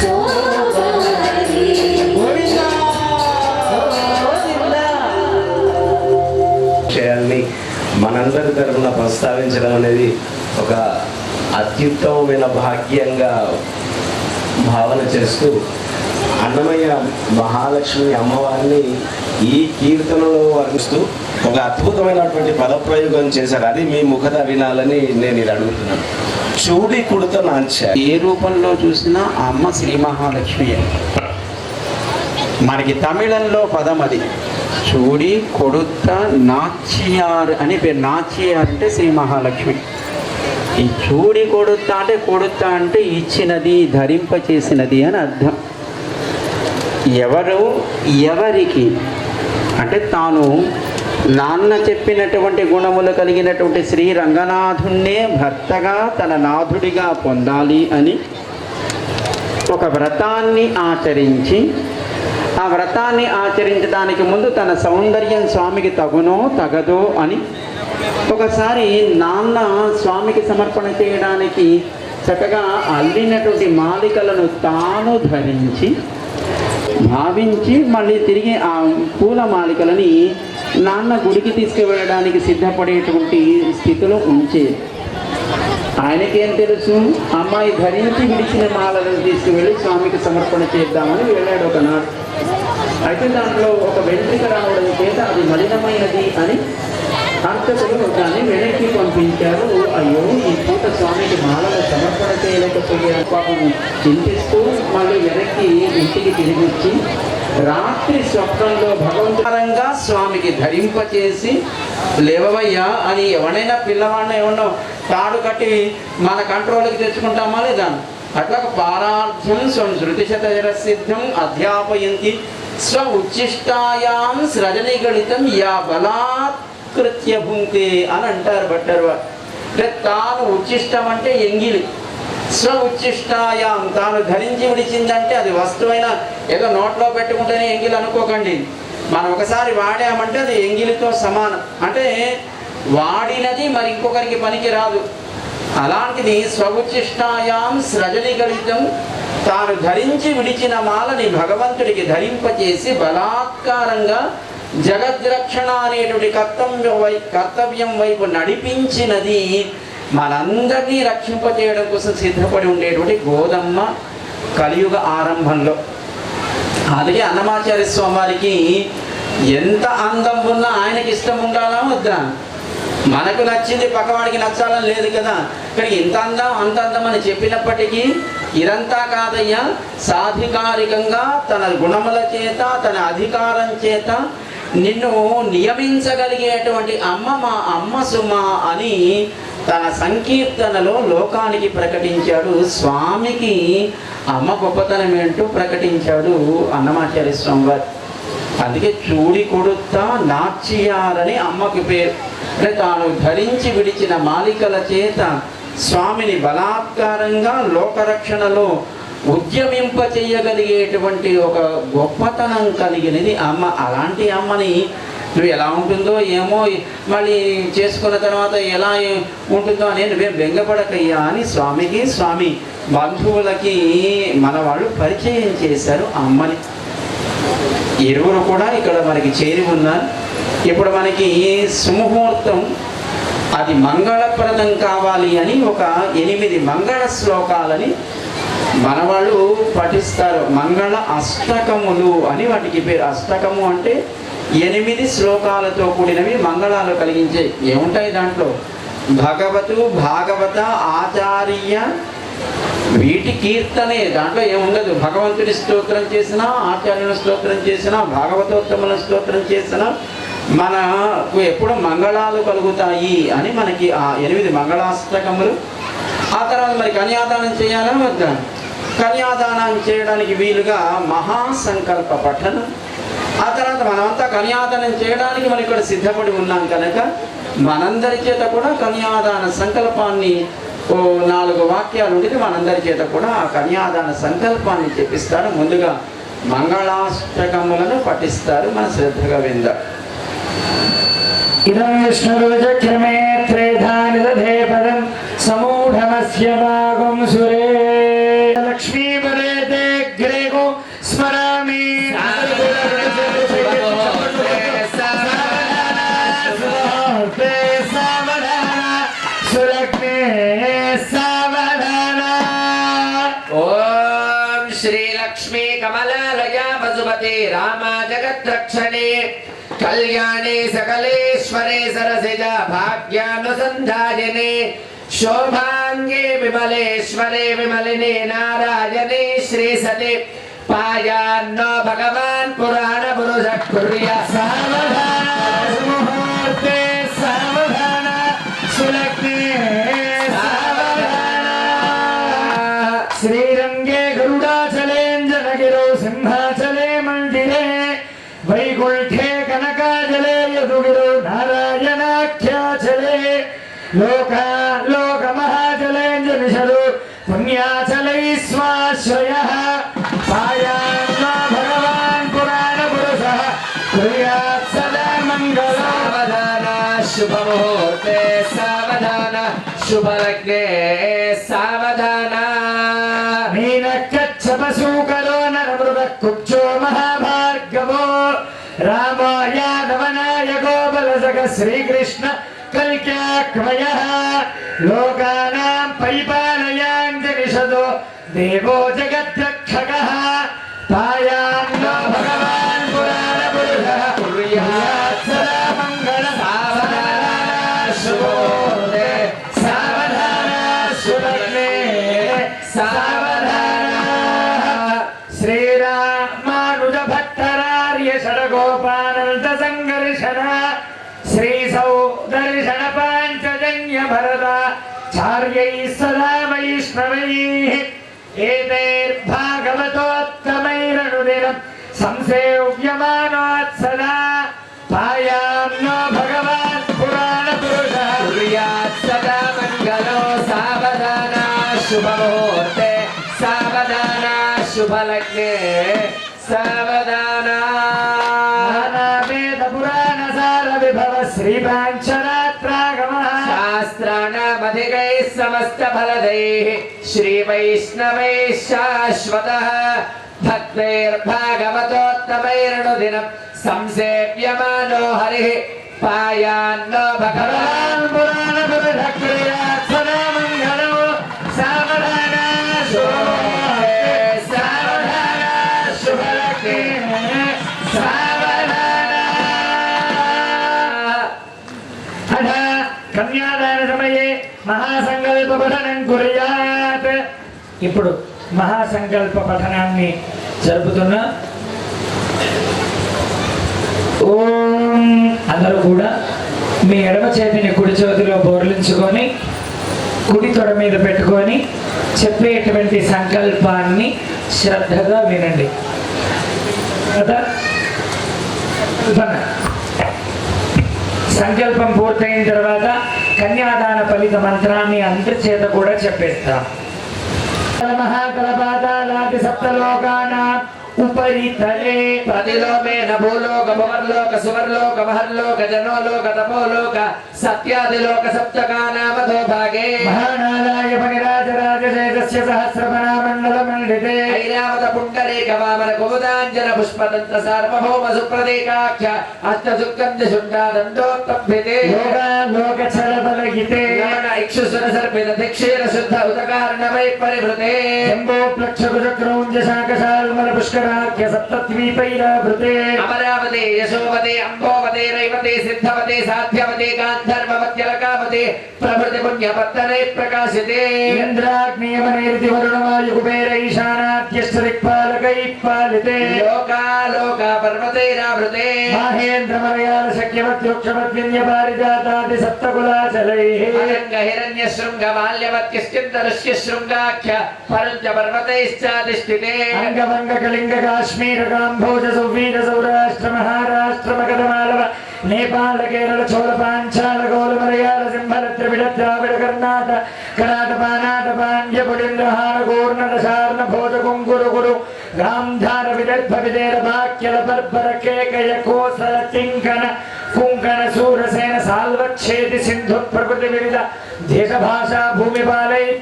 శోభాని గోవిందా విషయాల్ని మనందరి తరఫున ప్రస్తావించడం అనేది ఒక అత్యుత్తమమైన భాగ్యంగా భావన చేస్తూ అన్నమయ్య మహాలక్ష్మి అమ్మవారిని ఈ కీర్తనలో వర్ణిస్తూ ఒక అద్భుతమైనటువంటి పదప్రయోగం చేశారు. అది మీ ముఖత వినాలని నేను ఇది అడుగుతున్నాను. చూడి కుడుత నాంచా ఏ రూపంలో చూసినా ఆ అమ్మ శ్రీ మహాలక్ష్మి. మనకి తమిళంలో పదం అది. చూడి కొడుత నాచియార్ అని పేరు. నాచియార్ అంటే శ్రీ మహాలక్ష్మి. ఈ చూడి కొడుత అంటే ఇచ్చినది, ధరింపచేసినది అని అర్థం. ఎవరు ఎవరికి అంటే తాను నాన్న చెప్పినటువంటి గుణములు కలిగినటువంటి శ్రీ రంగనాథుణ్ణే భర్తగా తన నాథుడిగా పొందాలి అని ఒక వ్రతాన్ని ఆచరించి, ఆ వ్రతాన్ని ఆచరించడానికి ముందు తన సౌందర్యం స్వామికి తగునో తగదో అని ఒకసారి నాన్న స్వామికి సమర్పణ చేయడానికి చక్కగా అల్లినటువంటి మాలికలను తాను ధరించి భావించి మళ్ళీ తిరిగి ఆ పూల మాలికలని నాన్న గుడికి తీసుకువెళ్ళడానికి సిద్ధపడేటువంటి స్థితిలో ఉంచేది. ఆయనకేం తెలుసు, అమ్మాయి ధరించి విడిచిన మాలను తీసుకువెళ్ళి స్వామికి సమర్పణ చేద్దామని వెళ్ళాడు ఒకనాడు. అయితే దాంట్లో ఒక వెంట్రుక రావడం చేత అది మలినమైనది అని అర్చకులు దాన్ని వెనక్కి పంపించారు. అయ్యో, ఈ పూట స్వామికి మాలను సమర్పణ చేయలేకపోయే పాపం చింతిస్తూ మళ్ళీ వెనక్కి ఇంటికి తిరిగి వచ్చి రాత్రి స్వప్నంలో భగవంతరంగా స్వామికి ధరింపచేసి లేవయ్యా అని ఎవరైనా పిల్లవాడిని ఏమన్నా తాడు కట్టి మన కంట్రోల్కి తెచ్చుకుంటామా లేదా? అట్లా పారార్థ్యం స్వం శృతిశతజర సిద్ధం అధ్యాపయంతి స్వ ఉచ్చిష్టాయాం సృజనిగణితం యా బలాత్కృత్య భుంక్తే అని అంటారు భట్టర్ వారు. అంటే తాను ఉచ్చిష్టం అంటే ఎంగిలి, స్వ ఉచ్చిష్టాయాం తాను ధరించి విడిచిందంటే అది వస్తువైన ఏదో నోట్లో పెట్టుకుంటేనే ఎంగిలి అనుకోకండి. మనం ఒకసారి వాడామంటే అది ఎంగిలితో సమానం. అంటే వాడినది మరి ఇంకొకరికి పనికి రాదు. అలాంటిది స్వఉచ్చిష్టాయాం సృజనిగలితం, తాను ధరించి విడిచిన మాలని భగవంతుడికి ధరింపచేసి బలాత్కారంగా జగద్రక్షణ అనేటువంటి కర్తవ్యం వైపు నడిపించినది మనందరినీ రక్షింపచేయడం కోసం సిద్ధపడి ఉండేటువంటి గోదమ్మ కలియుగ ఆరంభంలో. అందుకే అన్నమాచార్య స్వామి వారికి ఎంత అందం ఉన్నా ఆయనకి ఇష్టం ఉండాలా వద్దా? మనకు నచ్చింది పక్కవాడికి నచ్చాలని లేదు కదా. కానీ ఇంత అందం అంత అందం అని చెప్పినప్పటికీ ఇదంతా కాదయ్యా, సాధికారికంగా తన గుణముల చేత తన అధికారం చేత నిన్ను నియమించగలిగేటువంటి అమ్మ మా అమ్మ సుమ అని తన సంకీర్తనలో లోకానికి ప్రకటించాడు. స్వామికి అమ్మ గొప్పతనం ఏంటో ప్రకటించాడు అన్నమాచార్య స్వామి వారు. అందుకే చూడి కొడుతా నాట్యాలని అమ్మకి పేరు. అంటే తాను ధరించి విడిచిన మాలికల చేత స్వామిని బలాత్కారంగా లోకరక్షణలో ఉద్యమింప చెయ్యగలిగేటువంటి ఒక గొప్పతనం కలిగినది అమ్మ. అలాంటి అమ్మని నువ్వు ఎలా ఉంటుందో ఏమో, మళ్ళీ చేసుకున్న తర్వాత ఎలా ఉంటుందో అని నువ్వేం బెంగపడకయ్యా అని స్వామికి స్వామి బంధువులకి మన వాళ్ళు పరిచయం చేశారు అమ్మని. ఇరువురు కూడా ఇక్కడ మనకి చేరి ఉన్నారు. ఇప్పుడు మనకి సుముహూర్తం అది మంగళప్రదం కావాలి అని ఒక 8 మంగళ శ్లోకాలని మన వాళ్ళు పఠిస్తారు. మంగళ అష్టకములు అని వాటికి పేరు. అష్టకము అంటే 8 శ్లోకాలతో కూడినవి, మంగళాలు కలిగించే. ఏముంటాయి దాంట్లో? భగవతు భాగవత ఆచార్య వీటి కీర్తనే. దాంట్లో ఏముండదు. భగవంతుని స్తోత్రం చేసినా, ఆచార్యుని స్తోత్రం చేసినా, భాగవతోత్తముల స్తోత్రం చేసినా మనకు ఎప్పుడు మంగళాలు కలుగుతాయి అని మనకి ఆ 8 మంగళాష్టకములు. ఆ తర్వాత మరి కన్యాదానం చేయాలా వద్దా? కన్యాదానం చేయడానికి వీలుగా మహాసంకల్ప పఠనం. ఆ తర్వాత మనమంతా కన్యాదానం చేయడానికి మనం ఇక్కడ సిద్ధపడి ఉన్నాం కనుక మనందరి చేత కూడా కన్యాదాన సంకల్పాన్ని 4 వాక్యాలు ఉంటుంది. మనందరి చేత కూడా ఆ కన్యాదాన సంకల్పాన్ని చెప్పిస్తారు. ముందుగా మంగళాష్టకములను పఠిస్తారు. మన శ్రద్ధగా విందాం. ఇదం విష్ణురుచక్రమే త్రేధాని దధే పదం సమూఢమస్య భాగం సురే లక్ష్మీపదే తే గ్రేగో స్మరామి సులగ్నే సావధాన. ఓం శ్రీ లక్ష్మీ కమలాలయ వసుమతే రామ జగద్రక్షణే కళ్యాణే సకలేశ్వరే సరసిజ భాగ్యానుసంధాయనే శోభాంగే విమలేశ్వరే విమలినే నారాయణే శ్రీసతే పాయాన్నో భగవాన్ పురాణ పురుష కుర్య సావధాన ముహూర్తే సావధాన సులగ్నే సావధాన. శ్రీరంగే గరుడాచలేంజనగిరో సింహాచలే మందిరే వైకుంఠే కనకాచలే యదుగిరో నారాయణాఖ్యాచలే లోకమహాచలేంజనిషదు పుణ్యాచలై స్వాశ్రయః పాయాన్నో భగవాన్ పురాణ పురుషః కుర్యాత్ సదా మంగళం. సావధాన శుభముహూర్తే సావధాన శుభలగ్నే సావధాన. మీనకచ్చపశూకలో నరమృగ కుక్షో మహాభార్గవో రామో యాదవనాయకో బలసగ శ్రీకృష్ణ కల్క్యాక్వయః లోకానాం పరిపాలయాంజనిషదో దేవో జగద్రక్షకః పాయాన్నో భగవాన్ పురాణ పురుషః కుర్యాత్ సదా మంగళం. సావధాన శుభముహూర్తే సావధాన సులగ్నే సావధాన. శ్రీరామానుజ భట్టరార్య షడగోపానంద సంఘర్షణ శ్రీ సౌదర్శన పాంచజన్య భరత చార్యై సదా వైష్ణవైః ఏతైర్భాగవతోత్తమైరనుదినం సంసేవ్యమానోత్ సదా పాయాన్నో భగవాన్ పురాణ పురుషః కుర్యాత్ సదా शुभमुहूर्ते सावधान शुभलग्ने सावधान वेद पुराण सार विभव श्री पांचरात्रागमः शास्त्राणामधिकैः समस्त फलदैः श्री वैष्णवैः शाश्वतः भक्तैर्भागवतोत्तमैरनुदिनं संसेव्यमानो हरिः पायान्नो भगवान् पुराण पुरुषक्रियात् सदा मङ्गलो सावधान शुभमुहूर्ते सावधान शुभलग्ने सावधान अथ कन्यादान समये महासंकल्प पठनं कुर्यात् ఇప్పుడు మహాసంకల్ప పఠనాన్ని జరుపుతున్నా ఓం అందరూ కూడా మీ ఎడమ చేతిని కుడి చేతిలో బోర్లించుకొని కుడి తొడ మీద పెట్టుకొని చెప్పేటువంటి సంకల్పాన్ని శ్రద్ధగా వినండి కదా సంకల్పం పూర్తయిన తర్వాత కన్యాదాన ఫలిత మంత్రాన్ని అందరి చేత కూడా చెప్పేస్తాం महाकलपातालादि सप्तलोकानां उपरितले प्रतिलोमेन भूलोक भुवर्लोक सुवर्लोक महर्लोक जनोलोक तपोलोक सत्यादिलोक सप्तकानामधो भागे महानालाय फणिराजराजशेषस्य सहस्रफणामण्डलमण्डिते ऐरावत पुण्डरीक वामन कुमुदाञ्जन पुष्पदन्त सार्वभौम सुप्रतीकाख्य अष्टसुगन्ध शुण्डादण्डोत्तम्भिते लोकालोकचलबलगिते नमन इक्षुसुरसर्पित दक्षिण शुद्ध उदकारणमय परिवृते शम्भो प्लक्षकुचक्रौञ्जशाकशाल्मल पुष्कराख्य सप्तद्वीपैरावृते अमरावते यशोवते अम्बोवते रैवते सिद्धवते साध्यवते गान्धर्वमत्यलकावते प्रभृति पुण्यपत्तने प्रकाशिते इन्द्राग्नेयमनेर्दिवरुणवायु कुबेर ईशानाद्यश्चदिक्पालकैः पालिते लोका पर्वतैरावृते माहेन्द्रमलयाल शक्यवत्योक्षमद्विन्यपारिजातादि सप्तकुलाचलैः अनङ्ग हिरण्यशृङ्ग माल्यवत्यश्चिन्तरुष्य शृङ्गाख्य परुञ्च पर्वतैश्चाधिष्ठिते अंगभंग कलिंग काश्मीर काम्भोज सौवीर सौराष्ट्र महाराष्ट्र मगधमालव नेपाल केरल चोल पांचाल गोल मलयाल सिंहल त्रिविड द्राविड कर्नाटक कनाट पानाट पांड्य पुलिंद्रहार गोर्णट शार्ण भोज कुंकुरु गुरु गांधार विदर्भ विदेर भाक्यल बर्बर केकय कोसल तिंकन कुंकन सूरसेन साल्वच्छेदि सिंधु प्रकृति विविध देश भाषा भूमि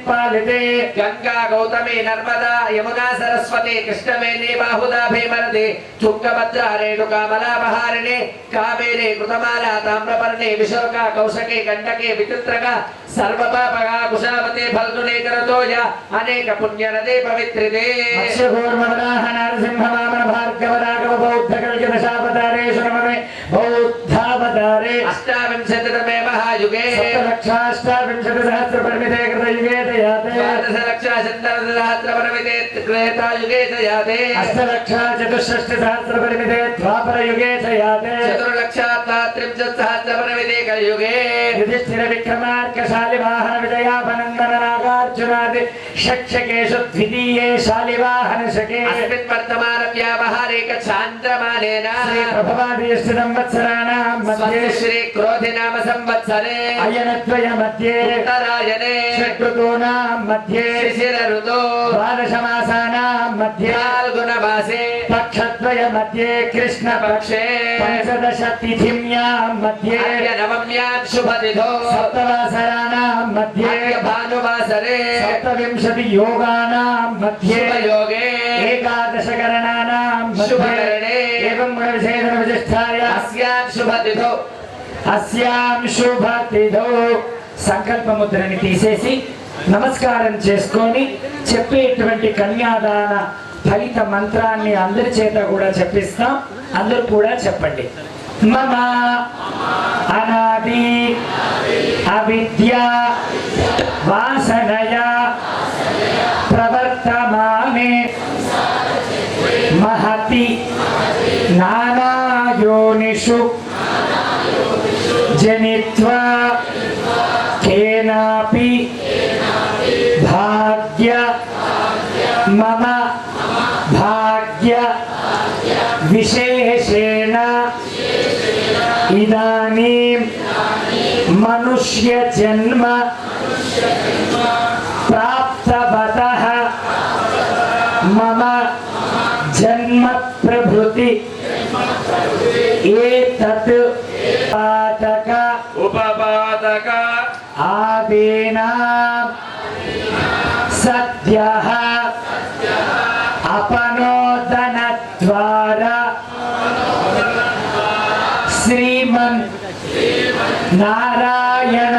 पालिते गंगा गौतमी नर्मदा यमुना सरस्वती कृष्णवेणी बाहुदा भीमरती तुंगभद्रा रेणुका मलाबहारिणी कावेरी कृतमाला ताम्रपर्णी विशोका कौशकी गंडकी विचित्रका सर्वपापगा कुशावती फल्गुनी करतोया अनेक पुण्य नदी पवित्रिते मत्स्यकूर्मवराह नरसिंह वामन भार्गव राघव बौद्ध कल्कि दशावतारेषु नमः बौद्धावतारे अष्टाविंशतितमे महायुगे सप्तलक्षाष्टाविंशतिसहस्रपरिमिते कृतयुगे दयाते द्वादशलक्षाशतसहस्रपरिमिते त्रेतायुगे दयाते अष्टलक्षाचतुष्षष्टिसहस्रपरिमिते द्वापरयुगे दयाते चतुर्लक्षात्रिंशत्सहस्रपरिमिते कलियुगे युधिष्ठिर विक्रमार्क शालिवाहन विजयापनन्दन नागार्जुनादि शक्षकेषु द्वितीये शालिवाहन शके अस्मिन् वर्तमान व्यावहारिक चान्द्रमानेन प्रभवादिष्ट संवत्सराणां मध्ये श्री क्रोधि नाम संवत्सरे अयनद्वय मध्ये उत्तरायणे षड्ऋतूनां मध्ये शिशिर ऋतौ द्वादशमासानां मध्ये फाल्गुन मासे पक्षद्वय मध्ये कृष्णपक्षे पंचदश तिथिम्यां मध्ये नवम्यां शुभतिथौ सप्तवासराणां मध्ये भानुवासरे सप्तविंशति योगानां मध्ये शुभयोगे एकादशकरणानां शुभकरणे एवं गुणविशेषण विशिष्टाय अस्यां शुभतिथौ సంకల్ప ముద్రని తీసేసి నమస్కారం చేసుకొని చెప్పేటువంటి కన్యాదాన ఫలిత మంత్రాన్ని అందరి చేత కూడా చెప్పిస్తాం. అందరూ కూడా చెప్పండి. మమ అనాది అవిద్య వాసనయ ప్రవర్తమానే మహతి నానాయోనిషు జనిత్వా కేనాపి భాగ్య మమ భాగ్య విశేషేణ ఇదానీం మనుష్య జన్మ ప్రాప్త మమ జన్మ ప్రభృతి ఏతత్ పాతక ఉపపాతక ఆదీనా సద్యః అపనోదన ద్వారా శ్రీమన్ నారాయణ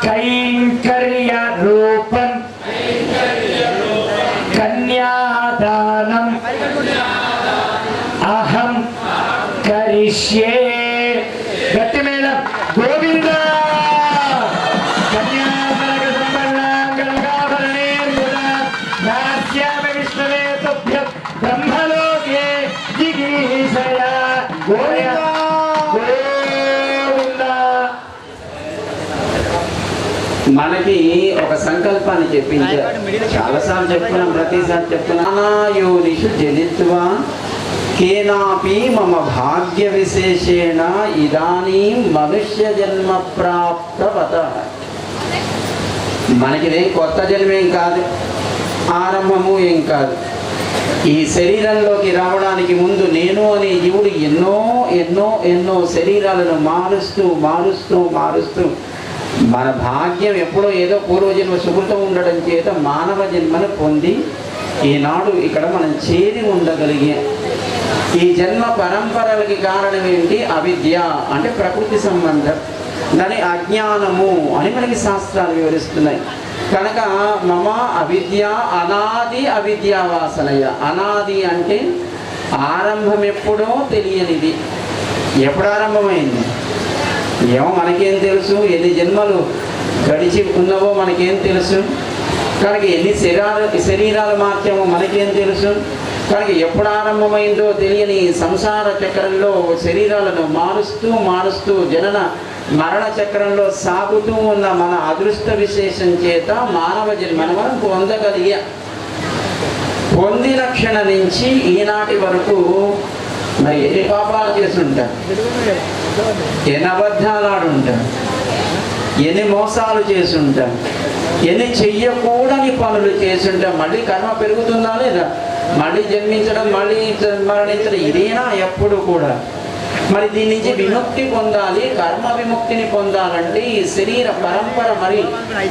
కైంకర్య రూపం కన్యాదానం అహం కరిష్యే. గట్టి మేళం గోవింద. కన్యాదాన సంపన్నాంగళాభరణే నాస్యామి విష్ణవే తుభ్యం బ్రహ్మలోకే జిగీషయ. గోవింద గోవింద. మనకి ఒక సంకల్పాన్ని చెప్పించారు. చాలాసార్లు చెప్తున్నాం, ప్రతిసారి చెప్తున్నాం. నానాయోనిషు జనిత్వా కేనాపి మమ భాగ్య విశేషేణ ఇదానీం మనుష్య జన్మ ప్రాప్తవత. మనకిదే కొత్త జన్మేం కాదు, ఆరంభము ఏం కాదు. ఈ శరీరంలోకి రావడానికి ముందు నేను అనే జీవుడు ఎన్నో ఎన్నో ఎన్నో శరీరాలను మారుస్తూ మారుస్తూ మారుస్తూ మన భాగ్యం ఎప్పుడో ఏదో పూర్వజన్మ సుకృతం ఉండడం చేత మానవ జన్మను పొంది ఈనాడు ఇక్కడ మనం చేరి ఉండగలిగాం. ఈ జన్మ పరంపరలకి కారణం ఏంటి? అవిద్య అంటే ప్రకృతి సంబంధం, దాని అజ్ఞానము అని మనకి శాస్త్రాలు వివరిస్తున్నాయి. కనుక మమ అవిద్య అనాది అవిద్యా వాసనయ. అనాది అంటే ఆరంభం ఎప్పుడో తెలియనిది. ఎప్పుడు ఆరంభమైంది ఏమో మనకేం తెలుసు? ఎన్ని జన్మలు గడిచి ఉన్నవో మనకేం తెలుసు? కనుక ఎన్ని శరీరాలు మార్చామో మనకేం తెలుసు? కనుక ఎప్పుడు ఆరంభమైందో తెలియని సంసార చక్రంలో శరీరాలను మారుస్తూ మారుస్తూ జనన మరణ చక్రంలో సాగుతూ ఉన్న మన అదృష్ట విశేషం చేత మానవ జన్మను మనం పొందగలిగా. పొందిన క్షణ నుంచి ఈనాటి వరకు మరి ఎన్ని పాపాలు చేస్తుంటారు, ఎన్ని అబద్ధాలు ఆడుంటారు, ఎన్ని మోసాలు చేసుంటాం, ఎన్ని చెయ్యకూడని పనులు చేసుంటాం. మళ్ళీ కర్మ పెరుగుతుందా లేదా? మళ్ళీ జన్మించడం, మళ్ళీ మరణించడం ఇదేనా ఎప్పుడు కూడా? మరి దీని నుంచి విముక్తి పొందాలి, కర్మ విముక్తిని పొందాలంటే ఈ శరీర పరంపర మరి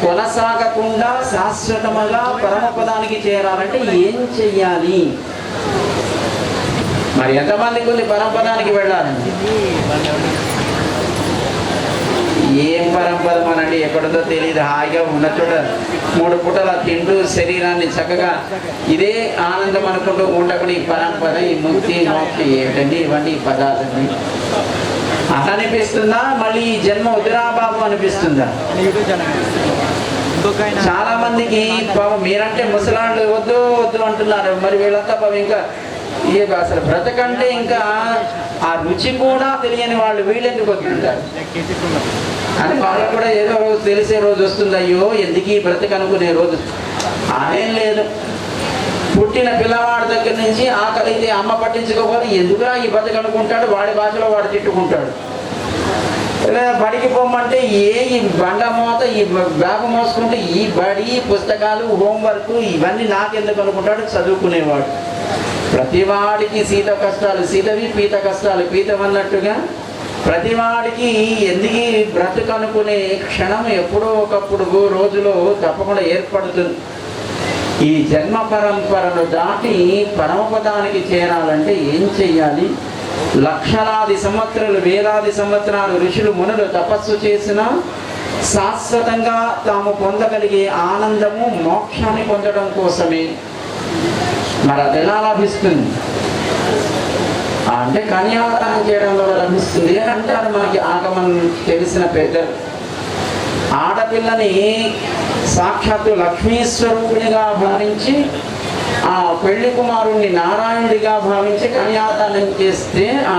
కొనసాగకుండా శాశ్వతముగా పరమపదానికి చేరాలంటే ఏం చెయ్యాలి? మరి ఎంతమందికి ఉంది పరమపదానికి వెళ్ళాలండి? ఏం పరంపర మనండి, ఎక్కడుందో తెలియదు. హాయిగా ఉన్న చోట 3 పూటల తింటూ శరీరాన్ని చక్కగా ఇదే ఆనందం అనుకుంటూ ఉండకుండా ఈ పరంపర, ఈ ముక్తి మోక్ష ఏమిటండి ఇవన్నీ పదార్థండి అలా అనిపిస్తుందా? మళ్ళీ ఈ జన్మ వదిరాబాబు అనిపిస్తుందా? చాలా మందికి పాపం మీరంటే ముసలాళ్ళు వద్దు వద్దు అంటున్నారు. మరి వీళ్ళంతా పాపం ఇంకా అసలు బ్రతకంటే ఇంకా ఆ రుచి కూడా తెలియని వాళ్ళు వీళ్ళెందుకు వస్తుంటారు అని వాళ్ళకు కూడా ఏదో రోజు తెలిసే రోజు వస్తుంది. అయ్యో ఎందుకు ఈ బ్రతక అనుకునే రోజు అనేం లేదు. పుట్టిన పిల్లవాడి దగ్గర నుంచి ఆకలి అయితే అమ్మ పట్టించుకోకపోతే ఎందుకురా ఈ బ్రతక అనుకుంటాడు, వాడి భాషలో వాడు తిట్టుకుంటాడు. బడికి పోమంటే ఈ బండ మోత ఈ బ్యాగ్ మోసుకుంటే ఈ బడి పుస్తకాలు హోంవర్క్ ఇవన్నీ నాకెందుకు అనుకుంటాడు చదువుకునేవాడు. ప్రతివాడికి సీత కష్టాలు సీతవి, పీత కష్టాలు పీతమన్నట్టుగా ప్రతివాడికి ఎందుకు బ్రతుకు అనుకునే క్షణం ఎప్పుడో ఒకప్పుడు రోజులో తప్పకుండా ఏర్పడుతుంది. ఈ జన్మ పరంపరను దాటి పరమపదానికి చేరాలంటే ఏం చెయ్యాలి? లక్షలాది సంవత్సరాలు, వేలాది సంవత్సరాలు ఋషులు మునులు తపస్సు చేసిన శాశ్వతంగా తాము పొందగలిగే ఆనందము మోక్షాన్ని పొందడం కోసమే. మరి అది ఎలా లభిస్తుంది అంటే కన్యాదానం చేయడం వల్ల లభిస్తుంది అంటారు మనకి ఆగమం తెలిసిన పెద్దలు. ఆడపిల్లని సాక్షాత్తు లక్ష్మీ స్వరూపిణిగా భావించి ఆ పెళ్లి కుమారుణ్ణి నారాయణుడిగా భావించి కన్యాదానం చేస్తే ఆ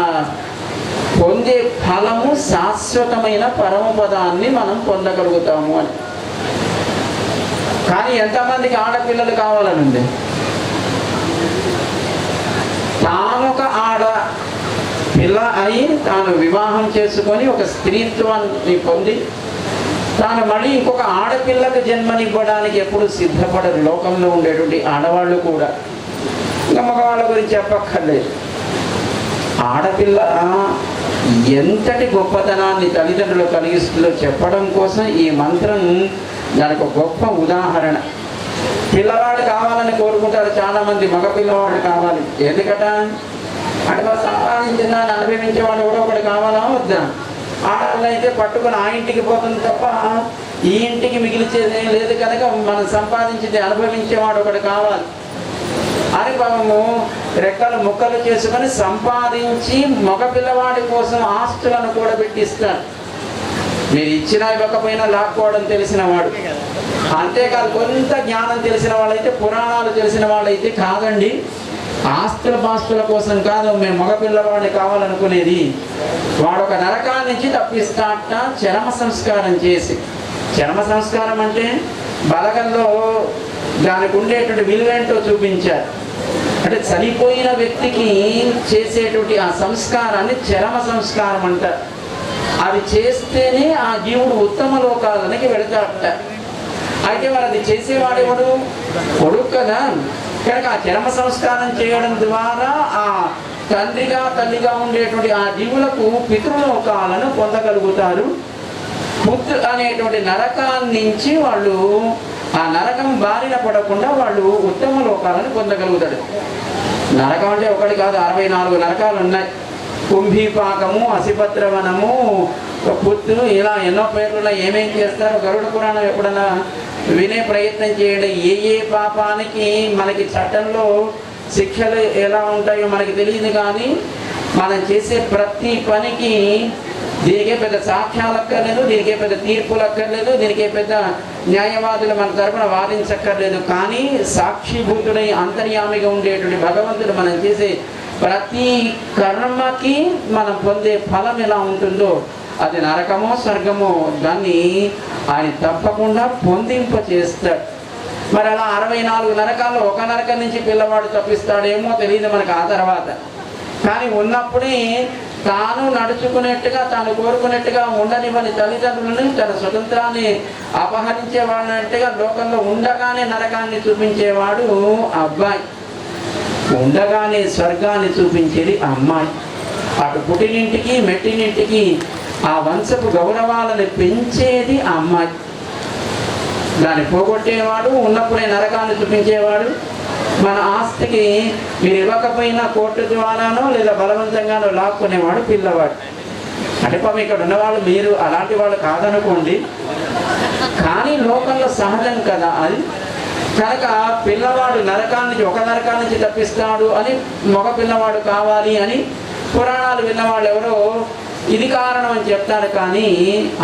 పొందే ఫలము శాశ్వతమైన పరమపదాన్ని మనం పొందగలుగుతాము అని. కానీ ఎంతమందికి ఆడపిల్లలు కావాలని ఉంది? తానొక ఆడ పిల్ల అయి తాను వివాహం చేసుకొని ఒక స్త్రీత్వాన్ని పొంది తాను మళ్ళీ ఇంకొక ఆడపిల్లకు జన్మనివ్వడానికి ఎప్పుడు సిద్ధపడరు లోకంలో ఉండేటువంటి ఆడవాళ్ళు కూడా. ఇంకా మగవాళ్ళ గురించి చెప్పక్కర్లేదు. ఆడపిల్ల ఎంతటి గొప్పతనాన్ని తల్లిదండ్రులు కలిగిస్తుందో చెప్పడం కోసం ఈ మంత్రం దానికి ఒక గొప్ప ఉదాహరణ. పిల్లవాడు కావాలని కోరుకుంటారు చాలామంది, మగ పిల్లవాడు కావాలి. ఎందుకట అంటే వాళ్ళు సంపాదించిన అనుభవించేవాడు కూడా ఒకటి కావాలా వద్దా? ఆడపిల్ల అయితే పట్టుకుని ఆ ఇంటికి పోతుంది తప్ప ఈ ఇంటికి మిగిలిచేది లేదు కనుక మనం సంపాదించింది అనుభవించేవాడు ఒకటి కావాలి అని పాపము రెక్కలు ముక్కలు చేసుకొని సంపాదించి మగ పిల్లవాడి కోసం ఆస్తులను కూడా పెట్టిస్తారు. మీరు ఇచ్చినా ఇవ్వకపోయినా లాక్కోవడం తెలిసిన వాడు. అంతేకాదు కొంత జ్ఞానం తెలిసిన వాళ్ళైతే, పురాణాలు తెలిసిన వాళ్ళైతే కాదండి, ఆస్తుల పాస్తుల కోసం కాదు మేము మగపిల్లవాడిని కావాలనుకునేది. వాడు ఒక నరకాల నుంచి తప్పిస్తాట చరమ సంస్కారం చేసి. చరమ సంస్కారం అంటే బలగంలో దానికి ఉండేటువంటి విలువేంటో చూపించారు. అంటే చనిపోయిన వ్యక్తికి చేసేటువంటి ఆ సంస్కారాన్ని చరమ సంస్కారం అంటారు. అది చేస్తేనే ఆ జీవుడు ఉత్తమ లోకాలనికి వెళతాడట. అయితే మరి అది చేసేవాడేవాడు కొడుకు కదా. కనుక ఆ చరమ సంస్కారం చేయడం ద్వారా ఆ తండ్రిగా తల్లిగా ఉండేటువంటి ఆ జీవులకు పితృలోకాలను పొందగలుగుతారు. పుత్ర అనేటువంటి నరకాన్ని నుంచి వాళ్ళు ఆ నరకం బారిన పడకుండా వాళ్ళు ఉత్తమ లోకాలను పొందగలుగుతాడు. నరకం అంటే ఒకటి కాదు, 64 నరకాలు ఉన్నాయి. కుంభీపాకము, అసిపత్రవనము, పుత్తు, ఇలా ఎన్నో పేర్లు ఏమేం చేస్తారు. గరుడ పురాణం ఎప్పుడన్నా వినే ప్రయత్నం చేయండి. ఏ పాపానికి మనకి చట్టంలో శిక్షలు ఎలా ఉంటాయో మనకి తెలియదు, కానీ మనం చేసే ప్రతి పనికి దీనికే పెద్ద సాక్ష్యాలు అక్కర్లేదు, దీనికే పెద్ద తీర్పులు అక్కర్లేదు, దీనికే పెద్ద న్యాయవాదులు మన తరపున వాదించక్కర్లేదు. కానీ సాక్షిభూతుడై అంతర్యామిగా ఉండేటువంటి భగవంతుడు మనం చేసే ప్రతి కర్మకి మనం పొందే ఫలం ఎలా ఉంటుందో, అది నరకమో స్వర్గమో, దాన్ని ఆయన తప్పకుండా పొందింప చేస్తాడు. మరి అలా 64 నరకాల్లో ఒక నరకం నుంచి పిల్లవాడు తప్పిస్తాడేమో తెలియదు మనకు ఆ తర్వాత. కానీ ఉన్నప్పుడే తాను నడుచుకునేట్టుగా, తాను కోరుకునేట్టుగా ఉండనివ్వని తల్లిదండ్రులను, తన స్వతంత్రాన్ని అపహరించేవాడినట్టుగా లోకంలో ఉండగానే నరకాన్ని చూపించేవాడు అబ్బాయి, ఉండగానే స్వర్గాన్ని చూపించేది అమ్మాయి. అటు పుట్టినింటికి మెట్టినింటికి ఆ వంశపు గౌరవాలను పెంచేది అమ్మాయి. దాన్ని పోగొట్టేవాడు, ఉన్నప్పుడే నరకాన్ని చూపించేవాడు. మన ఆస్తికి మీరు ఇవ్వకపోయినా కోర్టు ద్వారానో లేదా బలవంతంగానో లాక్కునేవాడు పిల్లవాడు. అంటే పాపం ఇక్కడ ఉన్నవాళ్ళు మీరు అలాంటి వాళ్ళు కాదనుకోండి, కానీ లోకంలో సహజం కదా అది. కనుక పిల్లవాడు నరకానికి, ఒక నరకాల నుంచి తప్పిస్తాడు అని మగ పిల్లవాడు కావాలి అని పురాణాలు విన్నవాళ్ళు ఎవరో ఇది కారణం అని చెప్తారు. కానీ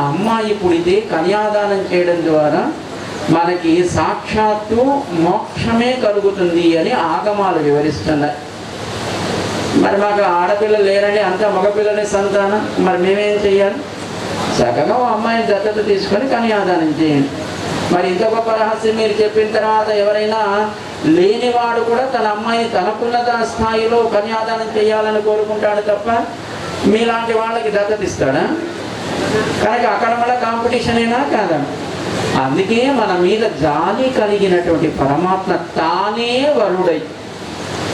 అమ్మాయి పుడితే కన్యాదానం చేయడం ద్వారా మనకి సాక్షాత్తు మోక్షమే కలుగుతుంది అని ఆగమాలు వివరిస్తున్నాయి. మరి మాకు ఆడపిల్లలు లేరని అంతా మగపిల్లలే సంతానం, మరి మేమేం చెయ్యాలి? చక్కగా అమ్మాయిని దత్తత తీసుకొని కన్యాదానం చేయండి. మరి ఇంత గొప్ప రహస్యం మీరు చెప్పిన తర్వాత ఎవరైనా లేనివాడు కూడా తన అమ్మాయిని తనకున్నత స్థాయిలో కన్యాదానం చేయాలని కోరుకుంటాడు తప్ప మీలాంటి వాళ్ళకి దత్తత ఇస్తాడా? కనుక అక్కడ మళ్ళీ కాంపిటీషన్ అయినా కాదా? అందుకే మన మీద జాలి కలిగినటువంటి పరమాత్మ తానే వరుడై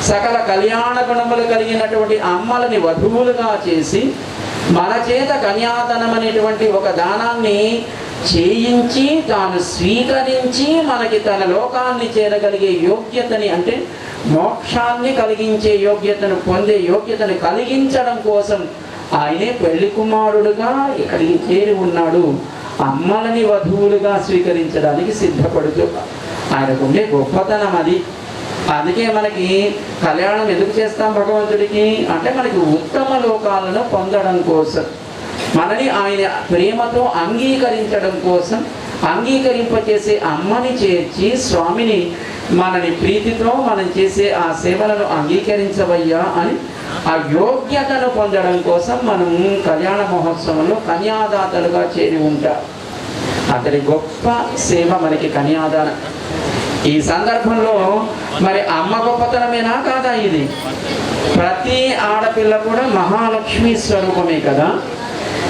సకల కళ్యాణ గుణములు కలిగినటువంటి అమ్మలని వధువులుగా చేసి మన చేత కన్యాదానం అనేటువంటి ఒక దానాన్ని చేయించి తాను స్వీకరించి మనకి తన లోకాన్ని చేరగలిగే యోగ్యతని, అంటే మోక్షాన్ని కలిగించే యోగ్యతను పొందే యోగ్యతను కలిగించడం కోసం ఆయనే పెళ్లి కుమారుడుగా ఇక్కడికి చేరి ఉన్నాడు. అమ్మలని వధువులుగా స్వీకరించడానికి సిద్ధపడుతూ ఆయనకు ఉండే గొప్పతనం అది. అందుకే మనకి కళ్యాణం ఎందుకు చేస్తాం భగవంతుడికి అంటే మనకి ఉత్తమ లోకాలను పొందడం కోసం, మనని ఆయన ప్రేమతో అంగీకరించడం కోసం, అంగీకరింపచేసే అమ్మని చేర్చి స్వామిని మనని ప్రీతితో మనం చేసే ఆ సేవలను అంగీకరించవయ్యా అని ఆ యోగ్యతను పొందడం కోసం మనం కళ్యాణ మహోత్సవంలో కన్యాదాతలుగా చేరి ఉంటాం. అతడి గొప్ప సేవ మనకి కన్యాదానం. ఈ సందర్భంలో మరి అమ్మ గొప్పతనమేనా కాదా? ఇది ప్రతి ఆడపిల్ల కూడా మహాలక్ష్మి స్వరూపమే కదా.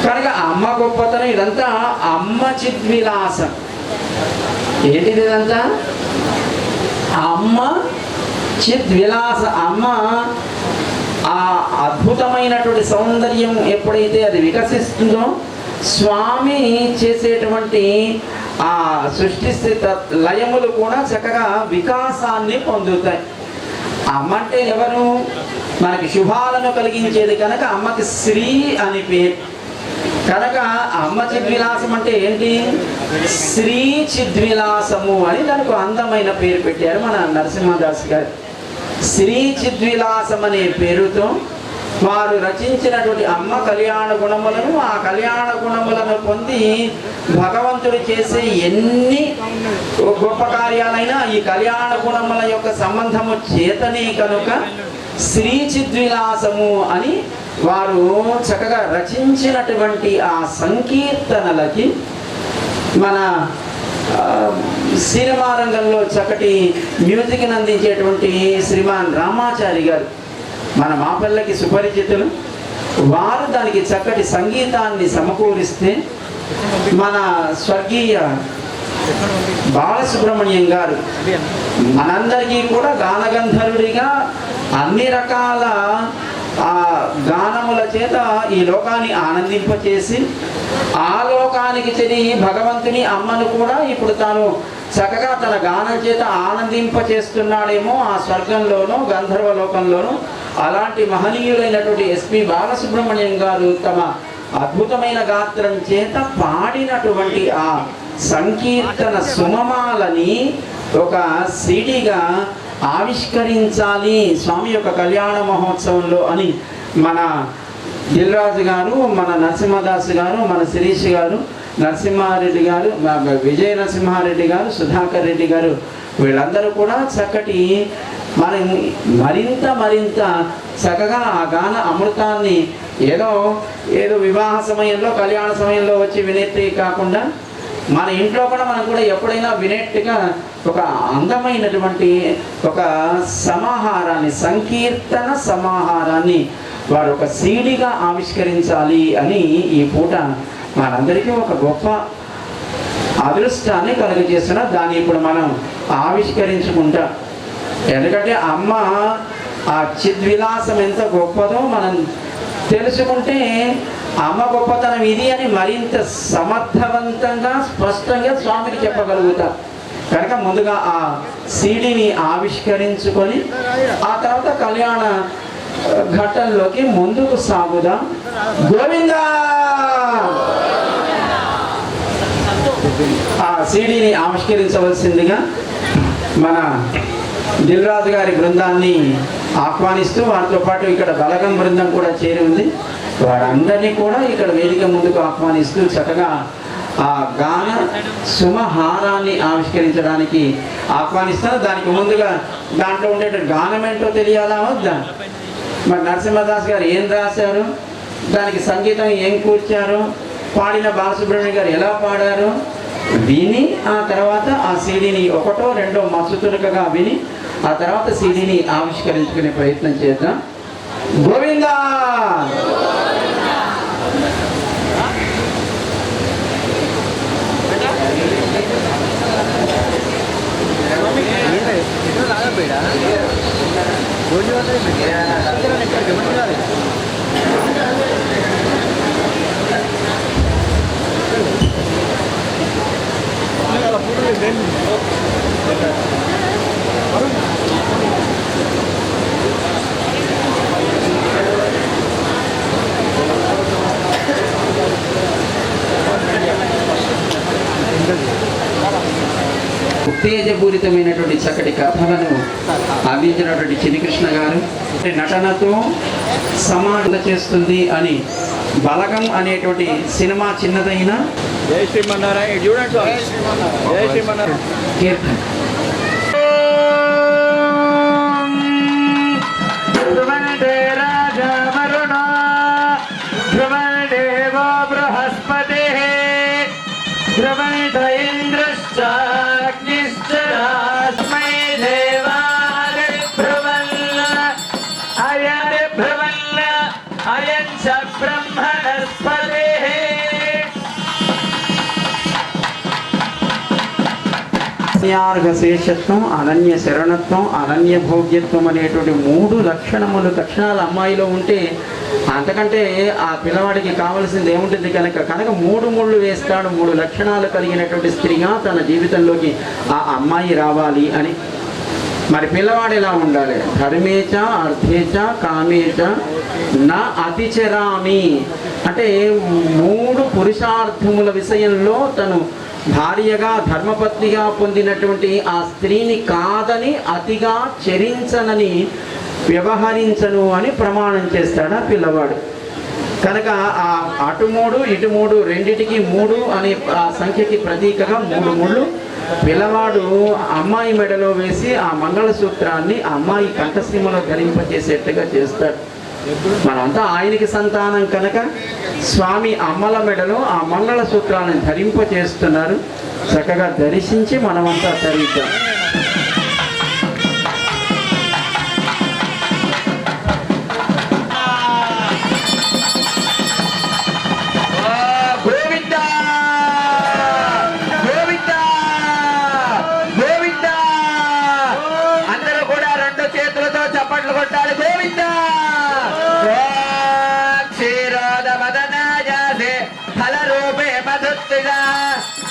కనుక అమ్మ గొప్పతనం ఇదంతా అమ్మ చిద్విలాసం. ఏంటిది ఇదంతా? అమ్మ చిద్విలాస. అమ్మ ఆ అద్భుతమైనటువంటి సౌందర్యం ఎప్పుడైతే అది వికసిస్తుందో స్వామి చేసేటువంటి ఆ సృష్టి లయములు కూడా చక్కగా వికాసాన్ని పొందుతాయి. అమ్మ అంటే ఎవరు? మనకి శుభాలను కలిగించేది కనుక అమ్మకి శ్రీ అని పేరు. కనుక అమ్మ చిద్విలాసం అంటే ఏంటి? శ్రీ చిద్విలాసము అని దానికి అందమైన పేరు పెట్టారు మన నరసింహదాస్ గారు. శ్రీ చిద్విలాసం అనే పేరుతో వారు రచించినటువంటి అమ్మ కళ్యాణ గుణములను, ఆ కళ్యాణ గుణములను పొంది భగవంతుడు చేసే ఎన్ని గొప్ప కార్యాలైనా ఈ కళ్యాణ గుణముల యొక్క సంబంధము చేతనే కనుక శ్రీ చిద్విలాసము అని వారు చక్కగా రచించినటువంటి ఆ సంకీర్తనలకి మన సినిమా రంగంలో చక్కటి మ్యూజిక్ని అందించేటువంటి శ్రీమాన్ రామాచారి గారు మన మాపల్లకి సుపరిచితులు. వారు దానికి చక్కటి సంగీతాన్ని సమకూరిస్తే మన స్వర్గీయ బాలసుబ్రహ్మణ్యం గారు మనందరికీ కూడా గానగంధర్వుడిగా అన్ని రకాల గానముల చేత ఈ లోకాన్ని ఆనందింపచేసి ఆ లోకానికి చెంది భగవంతుని అమ్మను కూడా ఇప్పుడు తాను చక్కగా తన గానం చేత ఆనందింపచేస్తున్నాడేమో ఆ స్వర్గంలోనూ గంధర్వ లోకంలోనూ. అలాంటి మహనీయులైనటువంటి ఎస్పి బాలసుబ్రహ్మణ్యం గారు తమ అద్భుతమైన గాత్రం చేత పాడినటువంటి ఆ సంకీర్తన సుమమాలని ఒక సిడిగా ఆవిష్కరించాలి స్వామి యొక్క కళ్యాణ మహోత్సవంలో అని మన దిల్రాజు గారు, మన నరసింహదాస్ గారు, మన శిరీష్ గారు, నరసింహారెడ్డి గారు, విజయ నరసింహారెడ్డి గారు, సుధాకర్ రెడ్డి గారు వీళ్ళందరూ కూడా చక్కటి మనం మరింత చక్కగా ఆ గాన అమృతాన్ని ఏదో వివాహ సమయంలో కళ్యాణ సమయంలో వచ్చి వినేట్టే కాకుండా మన ఇంట్లో కూడా మనం కూడా ఎప్పుడైనా వినేట్టుగా ఒక అందమైనటువంటి ఒక సమాహారాన్ని, సంకీర్తన సమాహారాన్ని వారు ఒక సీడీగా ఆవిష్కరించాలి అని ఈ పూట మనందరికీ ఒక గొప్ప అదృష్టాన్ని కలుగజేస్తున్న దాన్ని ఇప్పుడు మనం ఆవిష్కరించుకుంటాం. ఎందుకంటే అమ్మ ఆ చిద్విలాసం ఎంత గొప్పదో మనం తెలుసుకుంటే అమ్మ గొప్పతనం ఇది అని మరింత సమర్థవంతంగా స్పష్టంగా స్వామికి చెప్పగలుగుతాం. కనుక ముందుగా ఆ సీడీని ఆవిష్కరించుకొని ఆ తర్వాత కళ్యాణ ఘట్టంలోకి ముందుకు సాగుదాం. గోవిందా! ఆ సీడీని ఆవిష్కరించవలసిందిగా మన దిల్రాజు గారి బృందాన్ని ఆహ్వానిస్తూ వారితో పాటు ఇక్కడ బలగం బృందం కూడా చేరి ఉంది. వారందరినీ కూడా ఇక్కడ వేదిక ముందుకు ఆహ్వానిస్తూ చక్కగా ఆ గాన సుమహారాన్ని ఆవిష్కరించడానికి ఆహ్వానిస్తాను. దానికి ముందుగా దాంట్లో ఉండే గానం ఏంటో తెలియాలా వద్దా? మరి నరసింహదాస్ గారు ఏం రాశారు, దానికి సంగీతం ఏం కూర్చారు, పాడిన బాలసుబ్రహ్మణ్యం గారు ఎలా పాడారు విని ఆ తర్వాత ఆ సీడీని ఒకటో రెండో మచ్చుతునకగా విని ఆ తర్వాత సీడీని ఆవిష్కరించుకునే ప్రయత్నం చేద్దాం. గోవిందా! ఉత్తేజపూరితమైనటువంటి చక్కటి కథలను అందించినటువంటి చిన్నికృష్ణ గారు నటనతో సమాధ చేస్తుంది అని బలగం అనేటువంటి సినిమా చిన్నదైన జై శ్రీమన్నారాయణ చూడండి స్వామి. జై శ్రీమన్నారాయణ కీర్తన అయం చ బ్రహ్మణస్పతే అన్యార్ఘ శేషత్వం, అనన్య శరణత్వం, అనన్య భోగ్యత్వం అనేటువంటి 3 లక్షణాలు అమ్మాయిలో ఉంటే అంతకంటే ఆ పిల్లవాడికి కావాల్సింది ఏముంటుంది కనుక 3 ముళ్ళు వేస్తాడు. 3 లక్షణాలు కలిగినటువంటి స్త్రీగా తన జీవితంలోకి ఆ అమ్మాయి రావాలి అని. మరి పిల్లవాడు ఎలా ఉండాలి? ధర్మేచ అర్థేచ కామేచ నా అతిచరామి అంటే 3 పురుషార్థముల విషయంలో తను భార్యగా ధర్మపత్నిగా పొందినటువంటి ఆ స్త్రీని కాదని అతిగా చరించనని వ్యవహరించను అని ప్రమాణం చేస్తాడు ఆ పిల్లవాడు. కనుక ఆ అటు 3 ఇటు 3 రెండిటికి 3 అనే ఆ సంఖ్యకి ప్రతీకగా 3 ముళ్ళు పిల్లవాడు అమ్మాయి మెడలో వేసి ఆ మంగళసూత్రాన్ని అమ్మాయి కంఠసీమలో ధరింపచేసేట్టుగా చేస్తాడు. మనమంతా ఆయనకి సంతానం కనుక స్వామి అమ్మల మెడలో ఆ మంగళసూత్రాలను ధరింపచేస్తున్నారు. చక్కగా దర్శించి మనమంతా ధరిద్దాం.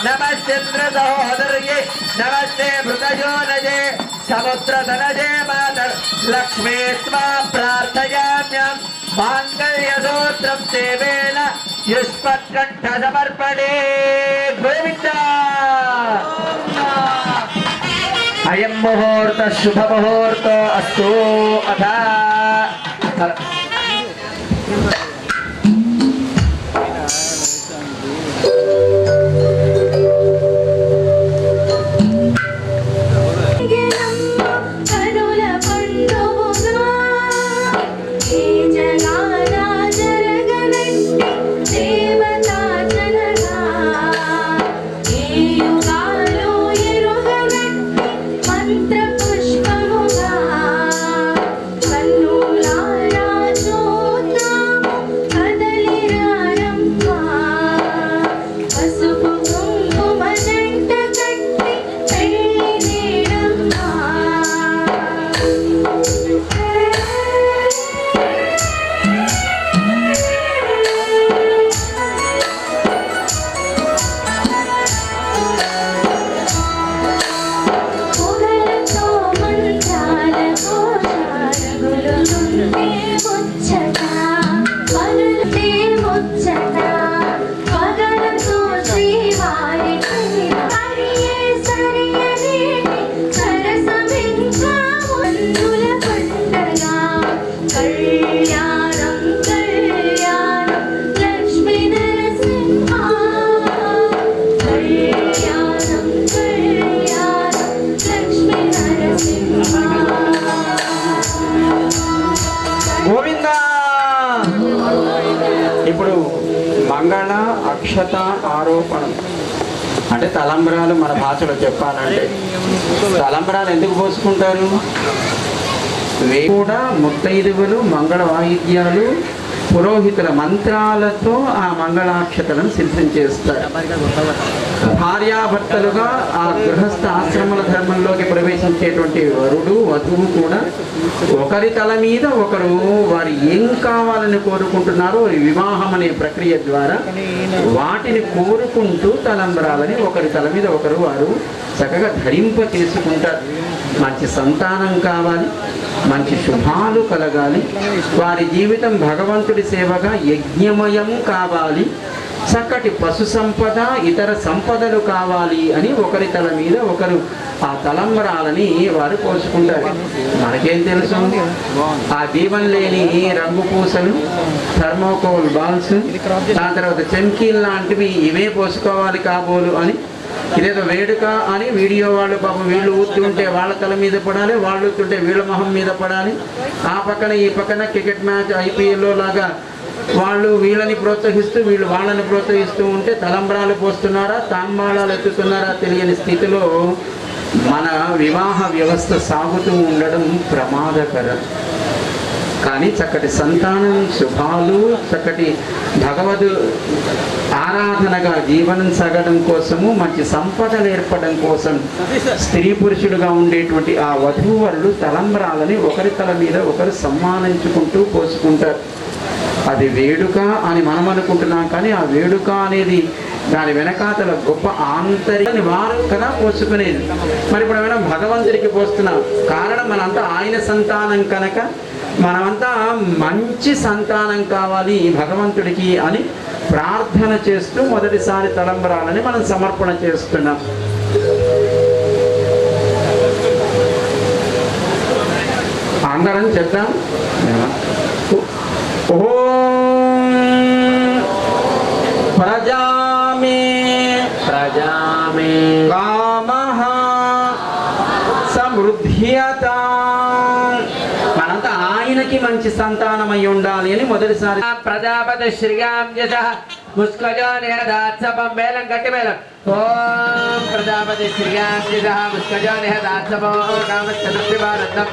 नमस्तेन्द्र सहोदर्ये नमस्ते भृतयोनजे समुद्रधनजे मातर लक्ष्मी स्वां प्रार्थयाम्यं माङ्गल्यसूत्रं सेवेन युष्मत्कण्ठ समर्पणे गोविन्द। अयं मुहूर्त शुभ मुहूर्त अस्तु अथा ఇప్పుడు మంగళ అక్షత ఆరోపణం అంటే తలంబ్రాలు. మన భాషలో చెప్పాలంటే తలంబ్రాలు ఎందుకు పోసుకుంటారు? కూడా ముత్తైదువులు మంగళ వాయిద్యాలు పురోహితుల మంత్రాలతో ఆ మంగళాక్షతలను సిద్ధం చేస్తారు. భార్యాభర్తలుగా ఆ గృహస్థ ఆశ్రమాల ధర్మంలోకి ప్రవేశించేటువంటి వరుడు వధువు కూడా ఒకరి తల మీద ఒకరు వారు ఏం కావాలని కోరుకుంటున్నారో వివాహం అనే ప్రక్రియ ద్వారా వాటిని కోరుకుంటూ తలంబరాలని ఒకరి తల మీద ఒకరు వారు చక్కగా ధరింప చేసుకుంటారు. మంచి సంతానం కావాలి, మంచి శుభాలు కలగాలి, వారి జీవితం భగవంతుడి సేవగా యజ్ఞమయం కావాలి, చక్కటి పశు సంపద ఇతర సంపదలు కావాలి అని ఒకరి తల మీద ఒకరు ఆ తలంబరాలని వారు పోసుకుంటారు. మనకేం తెలుసు? ఆ దీపం లేని రంగు పూసలు, థర్మోకోల్ బాల్స్, దాని తర్వాత చెంకీలు లాంటివి ఇవే పోసుకోవాలి కాబోలు అని ఇదేదో వేడుక అని వీడియో వాళ్ళు పాపం వీళ్ళు ఊతుంటే వాళ్ళ తల మీద పడాలి, వాళ్ళు ఊతుంటే వీళ్ళ మొహం మీద పడాలి. ఆ పక్కన ఈ పక్కన క్రికెట్ మ్యాచ్ ఐపీఎల్లో లాగా వాళ్ళు వీళ్ళని ప్రోత్సహిస్తూ వీళ్ళు వాళ్ళని ప్రోత్సహిస్తూ ఉంటే తలంబ్రాలు పోస్తున్నారా తాంబాళాలు ఎత్తుతున్నారా తెలియని స్థితిలో మన వివాహ వ్యవస్థ సాగుతూ ఉండడం ప్రమాదకరం. కానీ చక్కటి సంతానం, శుభాలు, చక్కటి భగవద్ ఆరాధనగా జీవనం సాగడం కోసము, మంచి సంపదలు ఏర్పడడం కోసం స్త్రీ పురుషుడుగా ఉండేటువంటి ఆ వధూవరులు తలంబ్రాలని ఒకరి తల మీద ఒకరు సమ్మానించుకుంటూ పోసుకుంటారు. అది వేడుక అని మనం అనుకుంటున్నాం, కానీ ఆ వేడుక అనేది దాని వెనకాతల గొప్ప ఆంతర్యాన్ని వారు కదా పోసుకునేది. మరి ఇప్పుడు ఏమైనా భగవంతుడికి పోస్తున్నాం, కారణం మనంతా ఆయన సంతానం కనుక మనమంతా మంచి సంతానం కావాలి భగవంతుడికి అని ప్రార్థన చేస్తూ మొదటిసారి తలంబరాలని మనం సమర్పణ చేస్తున్నాం. అందరం చెప్తాం. ఓం ప్రజామే కామః సమృద్ధ్యత. మనంతా ఆయనకి మంచి సంతానమై ఉండాలి అని మొదటిసారి ప్రజాపతి శ్రీయాం యశ ముస్కజో నిహదాత్సపం మేళం గట్టి మేళం. ఓం ప్రజాపతి శ్రీయాం యశ ముస్కజో నిహదాత్సపో కామశ్చతుర్వివారత్నం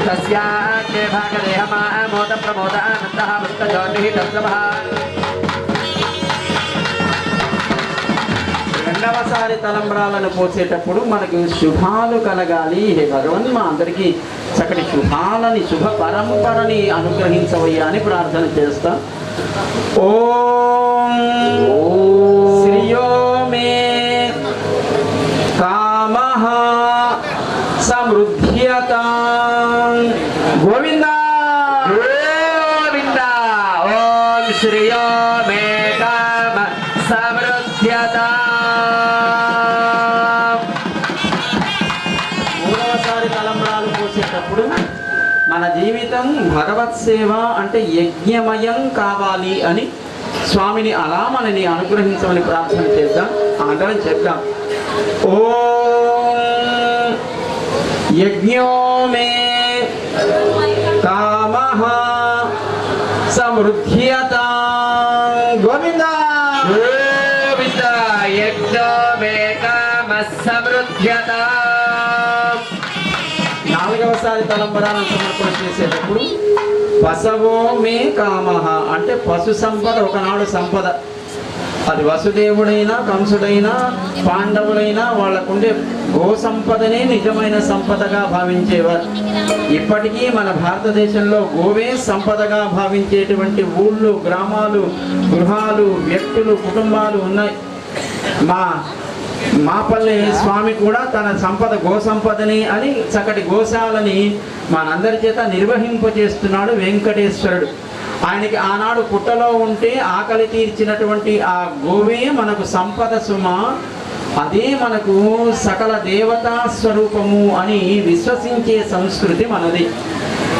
తస్యాగ్నే భాగదేహమా మోద ప్రమోద ఆనందః ముస్కజో నిహితత్సపః. రెండవసారి తలంబ్రాలను పోసేటప్పుడు మనకు శుభాలు కలగాలి. హే భగవన్, మా అందరికీ చక్కటి శుభాలని, శుభ పరంపరని అనుగ్రహించవయ్యా అని ప్రార్థన చేస్తాం. ఓం శ్రియో మే కామః సమృద్ధ్యత. గోవింద గోవింద. ఓం శ్రియో మే కామ సమృద్ధ్యత. మూడవసారి తలంబ్రాలు పోసేటప్పుడు మన జీవితం భగవత్ సేవ అంటే యజ్ఞమయం కావాలి అని స్వామిని అలా మనని అనుగ్రహించమని ప్రార్థన చేద్దాం. అందరం చెప్దాం. ఓం యజ్ఞో మే కామః సమృద్ధ్యత. గోవింద గోవింద. యజ్ఞో మే కామ సమృద్ధ్యత. నాలుగవసారి తలంబరాలను సమర్పణ చేసేటప్పుడు పశవో మే కామః అంటే పశు సంపద. ఒకనాడు సంపద అది వసుదేవుడైనా కంసుడైనా పాండవులైనా వాళ్ళకుండే గో సంపదనే నిజమైన సంపదగా భావించేవారు. ఇప్పటికీ మన భారతదేశంలో గోవే సంపదగా భావించేటువంటి ఊళ్ళు, గ్రామాలు, గృహాలు, వ్యక్తులు, కుటుంబాలు ఉన్నాయి. మాపల్లి స్వామి కూడా తన సంపద గో సంపదని అని చక్కటి గోశాలని మనందరి చేత నిర్వహింపజేస్తున్నాడు వెంకటేశ్వరుడు. ఆయనకి ఆనాడు పుట్టలో ఉంటే ఆకలి తీర్చినటువంటి ఆ గోవే మనకు సంపద సుమ, అదే మనకు సకల దేవతా స్వరూపము అని విశ్వసించే సంస్కృతి మనది.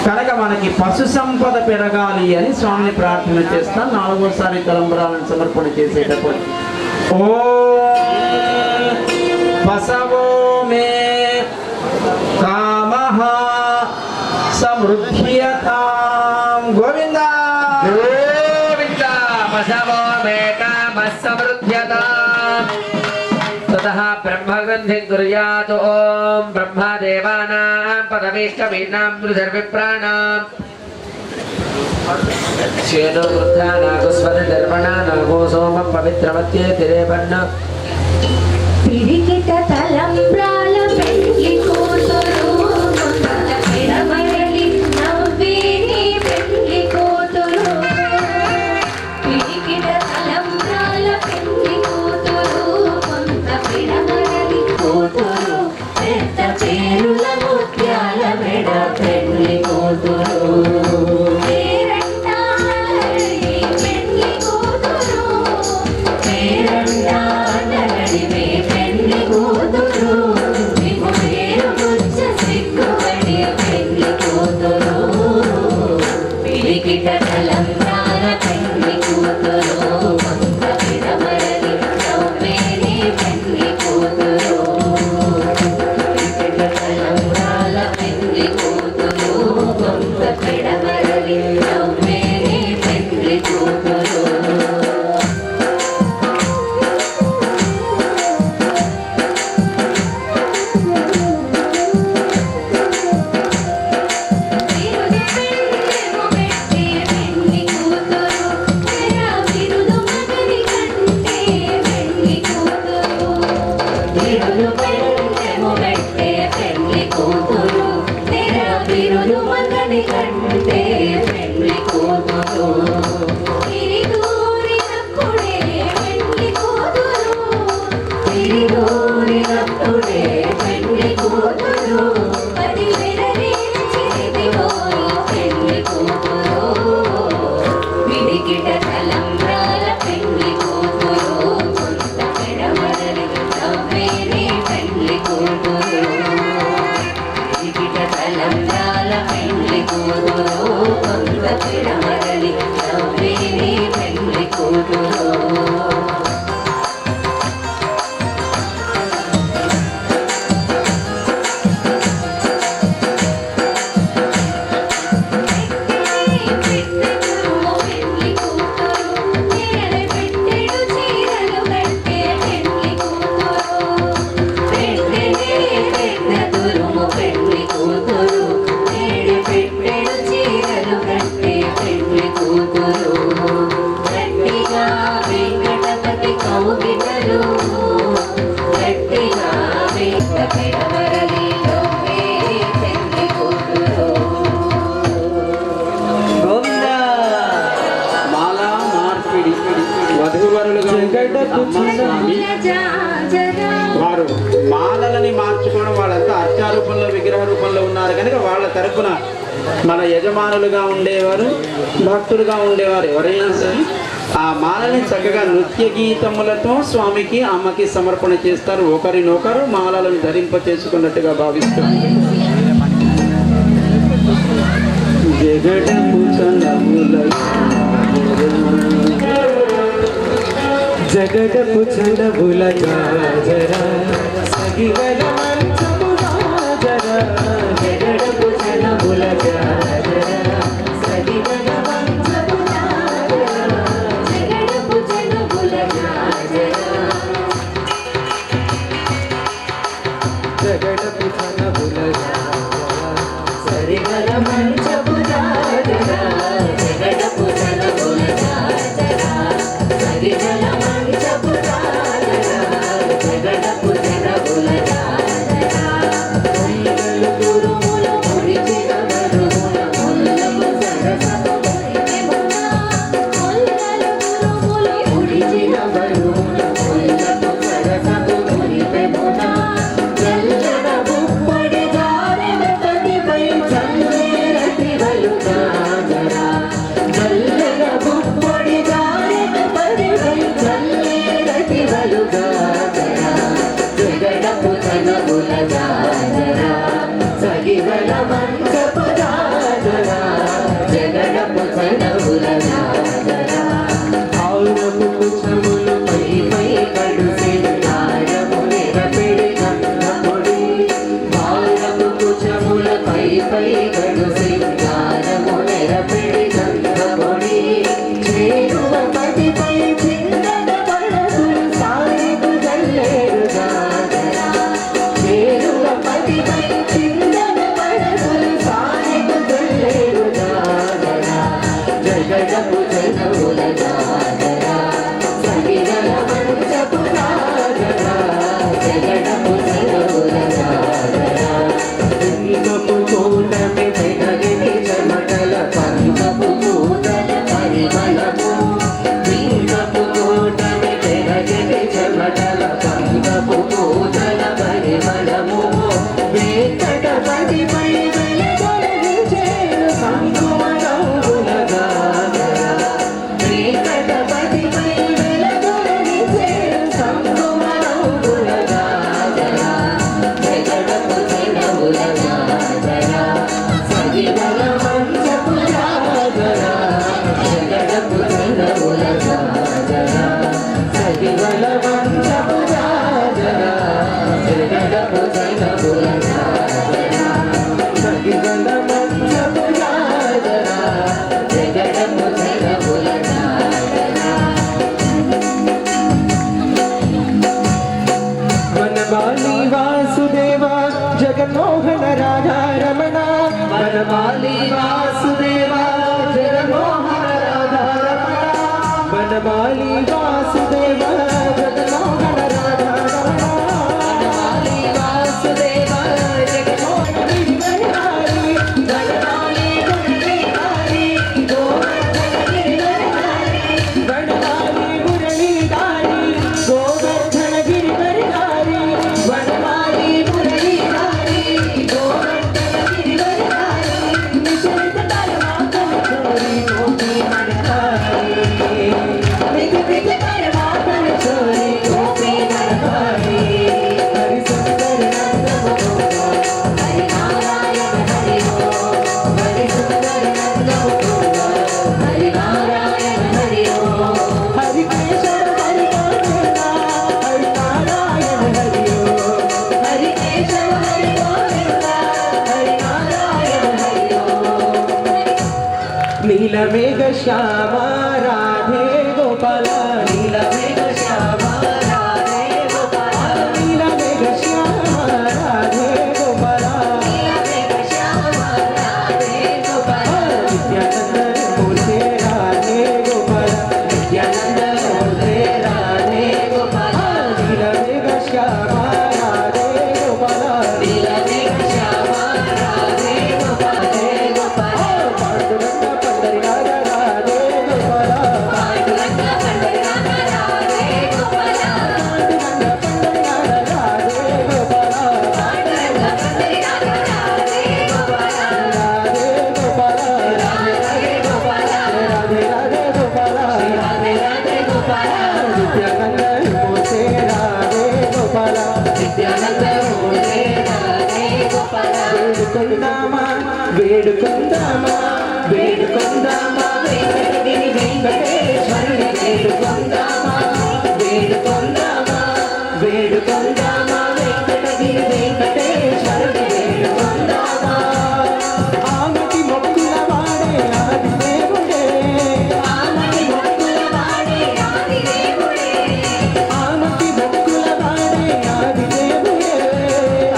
కనుక మనకి పశు సంపద పెరగాలి అని స్వామిని ప్రార్థన చేస్తాం. నాలుగోసారి తలంబరాలను సమర్పణ చేసేటప్పుడు ఓం పశవో మే కామః సమృద్ధ్యతాం. గోవింద గోవింద. పశవో మే కామ సమృద్ధ్యతాం. తతః బ్రహ్మగ్రంథిం కుర్యాత్. ఓం బ్రహ్మదేవానాం పదవీష్టమీనాం రుధిర్విప్రాణాం క్షేణో వృద్ధానాగుస్వర నిర్వణానాగో సోమం పవిత్రమత్యే తిరేపన్న. పిడికిట తలంబ్రాల పెండ్లి కూతురు ముందల పిడమరలి నవ్వేని పెండ్లి కూతురు. పిడికిట తలంబ్రాల పెండ్లి కూతురు ముంద పిడమరలి కూతురు. పెద్ద పేరుల ముత్యాల మెడ పెండ్లి కూతురు. పేరంటానడి పెండ్లి కూతురు. పేరంటానడి పెండ్లి జాజరా. వారు మాలలని మార్చుకోవడం, వాళ్ళంతా అర్చా రూపంలో విగ్రహ రూపంలో ఉన్నారు కనుక వాళ్ళ తరపున మన యజమానులుగా ఉండేవారు, భక్తులుగా ఉండేవారు ఎవరైనా సరే ఆ మాలని చక్కగా నృత్య గీతములతో స్వామికి అమ్మకి సమర్పణ చేస్తారు. ఒకరినొకరు మాలలను ధరింప చేసుకున్నట్టుగా భావిస్తారు. జగడపు చండబుల జాజరా సగివల మంచము రాజరా. జగడపు చలబుల జాజరా సగివల మంచము రాజరా. జగడపు చలబుల జాజరా. జగడపు చండబుల సరిగల మంచము రాజరా. జగడపు చలబుల జాజరా సరిగల మంచము రాజరా. జగడపు చలబుల జాజరా. ముల్లలు గురుములు ముడిచిన మరుముల ముల్లము సరసము మురిపెమునా. ముల్లలు గురుములు ముడిచిన మరుముల ముల్లము సరసము మురిపెమునా. చల్లన ముప్పడి దారెల పదిపై చల్లేరటి వలుగాజరా. చల్లన ముప్పడి దారెల పదిపై చల్లేరటి వలుగాజరా. జగడపు చలబుల జాజరా సగివల మంచపు రాజరా. జగడపు చలబుల జాజరా. ఆవురపు కుచములు పై పై కడుసి తారము నిరపిడి కన్నముడి. బాలము కుచముల పై పై కడుసి తారము నిరపిడి కన్నముడి. చేరువ పదిపై చిందన పడసులు సాయికు జల్లేరు జాజరా. చేరువ పదిపై చిందన పడసులు సాయికు జల్లేరు జాజరా. జగడపు చలబుల జాజరా సగిరల మంచపు రాజరా. జగడపు చలబుల జాజరా. లింగపు కూటమి వెనగిని చెమటల పంకపు కూటల పరిమళము. లింగపు కూటమి వెనగిని చెమటల పంకపు కూటల పరిమళము. వేకట పదిపై వెలగొలచేరు సంకుమరంగుల జాజరా. వేకట పదిపై వెలగొలచేరు సంకుమరంగుల జాజరా. జగడపు చలబుల జాజరా సగివల మంచపు రాజరా. జగడపు చలబుల జాజరా సగివల మంచపు రాజరా. జగడపు చలబుల జాజరా సగివల మంచపు రాజరా. జగడపు చలబుల జాజరా. వనమాలి వాసుదేవ జగన్మోహన రాధా రమణ. వనమాలి వాసుదేవ జగన్మోహన రాధా రమణ. వనమాలి వాసుదేవ జగన్మోహన రాధా రమణ. వనమాలి వాసుదేవ జగన్మోహన గిరివరహారి. వనమాలి గుణవిహారి. గోవర్ధన గిరివరహారి. వనమాలి మురళీధారి గోవర్ధన గిరివరహారి. వనమాలి మురళీధారి. గోవర్ధన గిరివరహారి. నిశిత పరమాత్మ చోరి గోపీ మనహారి. మిగిలిత పరమాత్మ చోరి గోపీ మనహారి. హరి సుందర నందము హరి నారాయణ హరి ఓం. హరి సుందర నందము హరి నారాయణ హరి ఓం. హరి కేశవ హరి గోవింద హరి నారాయణ హరి ఓం. హరి కేశవ హరి గోవింద హరి నారాయణ హరి ఓం. నీలమేఘ శ్యామ రాధే గోపాల. నీలమేఘ శ్యామ రాధే గోపాల. నీలమేఘ శ్యామ రాధే గోపాల. నీలమేఘ శ్యామ రాధే గోపాల. నిత్యానంద మూర్తే రాధే గోపాల. నిత్యానంద మూర్తే రాధే గోపాల. నీలమేఘ శ్యామ రాధే గోపాల. నీలమేఘ శ్యామ రాధే గోపాల. పాండురంగ పండరినాథ రాధే గోపాల. వేడుకొందామా వేడుకొందామా వేడుకొందామా వెంకటగిరి వెంకటేశ్వరుని వేడుకొందామా వేడుకొందామా వేడుకొందామా వెంకటగిరి వెంకటేశ్వరుని వేడుకొందామా ఆమటి మొక్కుల వాడే ఆది దేవుడే ఆమటి మొక్కుల వాడే ఆది దేవుడే ఆమటి మొక్కుల వాడే ఆది దేవుడే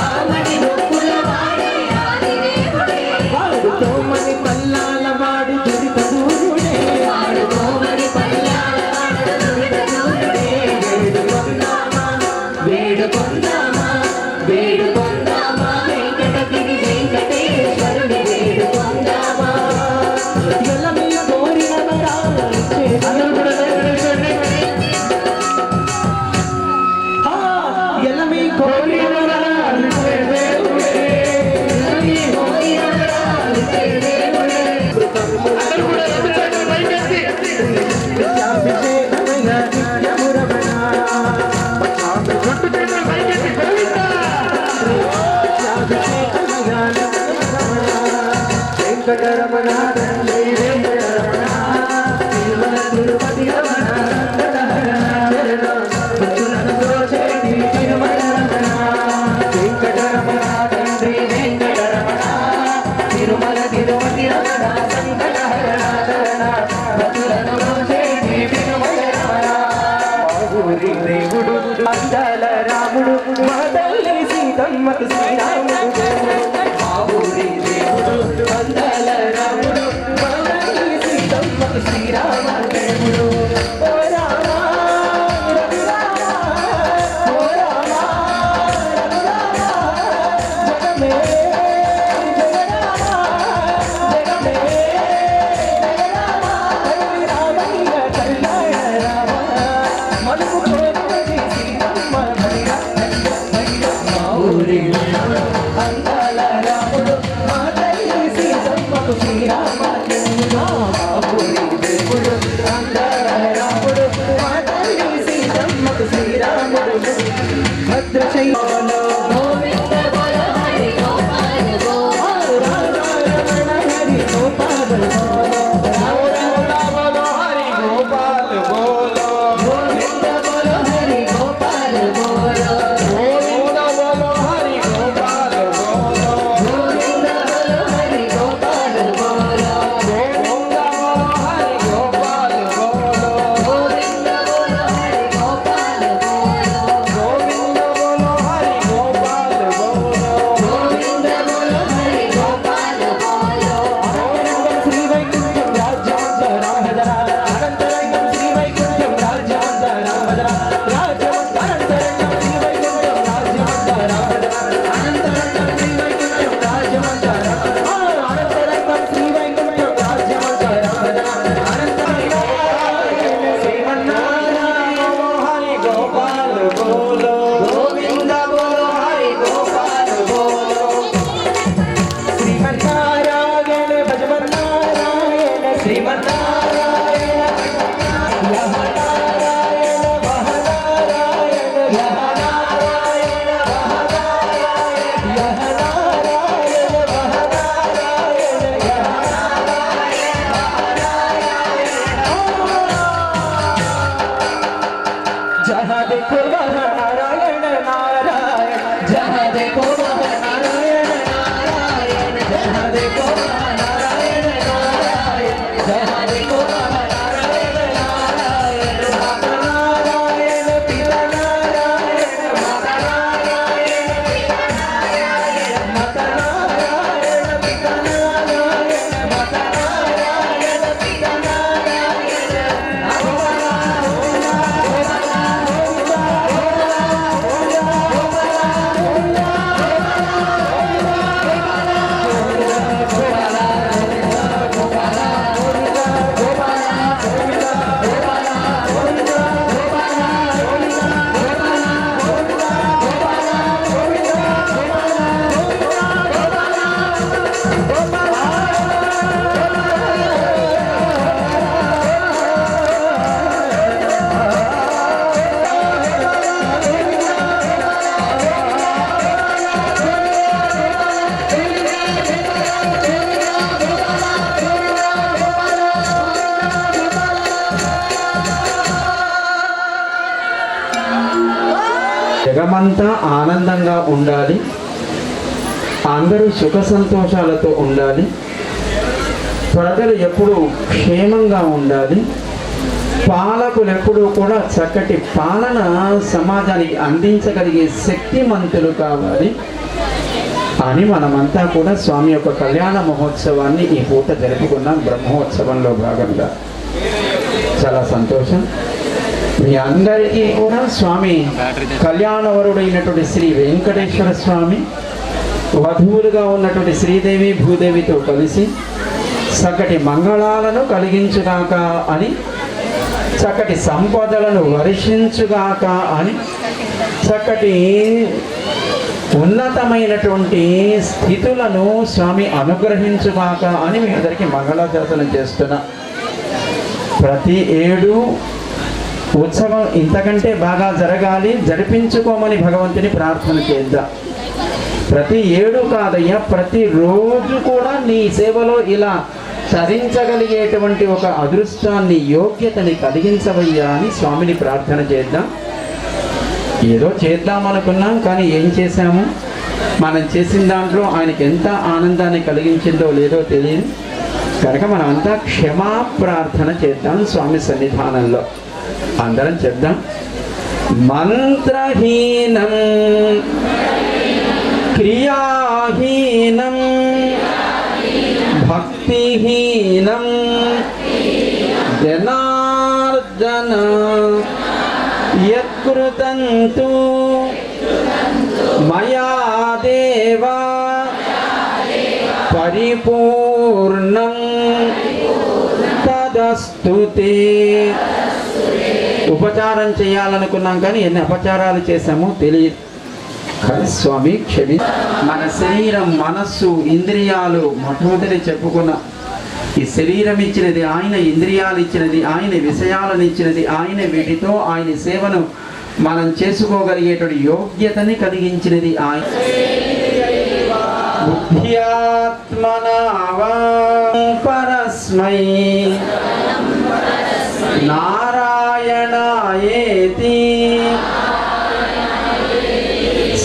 ఆమటి మొక్కుల వాడే ఆది దేవుడే వాడుతో మని పల్లాల వాడు దురిత దూరుడే వాడుతో మని పల్లాల వాడు దురిత దూరుడే వేడుకొందామా వేడుకొందామా వేడుకొందామా వెంకటగిరి వెంకటేశ్వరుని వేడుకొందామా ఎలమియ కోరిన వరాలు ఎలమి కోరిన వరాలు ఎలమి కోరిన వరాలు నిత్యాభిషేకమయ నిత్యమురమణ వెంకటరమణ తండ్రి వెంకటరమణ తిరుమల తిరుపతి రమణ భక్తులను దోచేటి తిరుమల రమణ వెంకటరమణ తండ్రి వెంకటరమణ తిరుమల తిరుపతి రమణ సంకటహరణ శరణ భక్తులను దోచేటి తిరుమల రమణ ఊరి దేవుడు అందాల రాముడు మా తల్లి సీతమ్మకు శ్రీరాముడు మా ఊరి దేవుడు అందాల రాముడు మా తల్లి సీతమ్మకు శ్రీరాముడు ఓ రామా రఘురామా ఓ రామా రఘురామా జగమే జగరామా జగమే జగరామా హరి రామయ్య కళ్యాణ రామ మలుపు కోరి సీతమ్మ భైర మా ఊరి తరమంతా ఆనందంగా ఉండాలి, అందరూ సుఖ సంతోషాలతో ఉండాలి, ప్రజలు ఎప్పుడూ క్షేమంగా ఉండాలి, పాలకులు ఎప్పుడూ కూడా చక్కటి పాలన సమాజానికి అందించగలిగే శక్తిమంతులు కావాలి అని మనమంతా కూడా స్వామి యొక్క కళ్యాణ మహోత్సవాన్ని ఈ పూట జరుపుకున్నాం. బ్రహ్మోత్సవంలో భాగంగా చాలా సంతోషం. మీ అందరికీ కూడా స్వామి కళ్యాణవరుడైనటువంటి శ్రీ వెంకటేశ్వర స్వామి వధువులుగా ఉన్నటువంటి శ్రీదేవి భూదేవితో కలిసి చక్కటి మంగళాలను కలిగించుగాక అని, చక్కటి సంపదలను వర్షించుగాక అని, చక్కటి ఉన్నతమైనటువంటి స్థితులను స్వామి అనుగ్రహించుగాక అని మీ అందరికీ మంగళాశాసనం చేస్తున్నా. ప్రతి ఏడు ఉత్సవం ఇంతకంటే బాగా జరగాలి, జరిపించుకోమని భగవంతుని ప్రార్థన చేద్దాం. ప్రతి ఏడు కాదయ్యా, ప్రతిరోజు కూడా నీ సేవలో ఇలా తరించగలిగేటువంటి ఒక అదృష్టాన్ని, యోగ్యతని కలిగించవయ్యా అని స్వామిని ప్రార్థన చేద్దాం. ఏదో చేద్దాం అనుకున్నాం, కానీ ఏం చేశాము, మనం చేసిన దాంట్లో ఆయనకి ఎంత ఆనందాన్ని కలిగించిందో లేదో తెలియదు. కనుక మనం అంతా క్షమా ప్రార్థన చేద్దాం స్వామి సన్నిధానంలో. అందరం చేద్దాం. మంత్రహీనం క్రియాహీనం భక్తిహీనం జనార్దన యత్కృతంతు మయా దేవా పరిపూర్ణం తదస్తుతే. ఉపచారం చేయాలనుకున్నాం కానీ ఎన్ని అపచారాలు చేశామో తెలియదు. కానీ స్వామి క్షమి. మన శరీరం, మనస్సు, ఇంద్రియాలు మొట్టమొదటి చెప్పుకున్న ఈ శరీరం ఇచ్చినది ఆయన, ఇంద్రియాలు ఇచ్చినది ఆయన, విషయాలను ఇచ్చినది ఆయన. వీటితో ఆయన సేవను మనం చేసుకోగలిగేటువంటి యోగ్యతని కలిగించినది ఆయన. బుద్ధ్యాత్మనా పరస్మై నారాయణాయేతి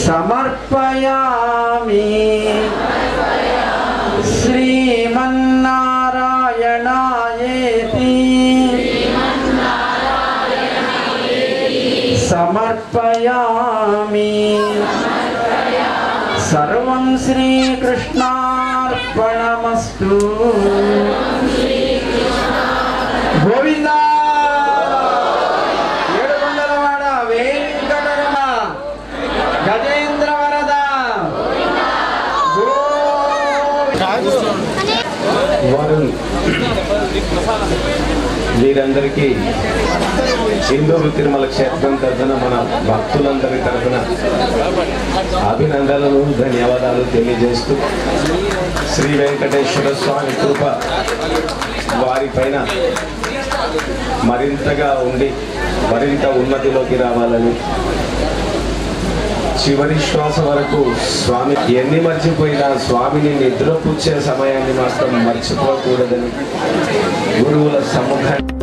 సమర్పయామి శ్రీమన్నారాయణాయేతి సమర్పయామి. సర్వం శ్రీకృష్ణార్పణమస్తు. గోవిందా ఏడుకొండలవాడ వెంకటరమ గజేంద్ర వరద వారు వీరందరికీ హిందూరు తిరుమల క్షేత్రం తరఫున, మన భక్తులందరి తరఫున అభినందనలు, ధన్యవాదాలు తెలియజేస్తూ శ్రీ వెంకటేశ్వర స్వామి కృప వారిపైన మరింతగా ఉండి మరింత ఉన్నతిలోకి రావాలని, చివరి శ్వాస వరకు స్వామి ఎన్ని మర్చిపోయినా స్వామిని నిద్రపుచ్చే సమయాన్ని మాత్రం మర్చిపోకూడదని గురువుల సముఖాన్ని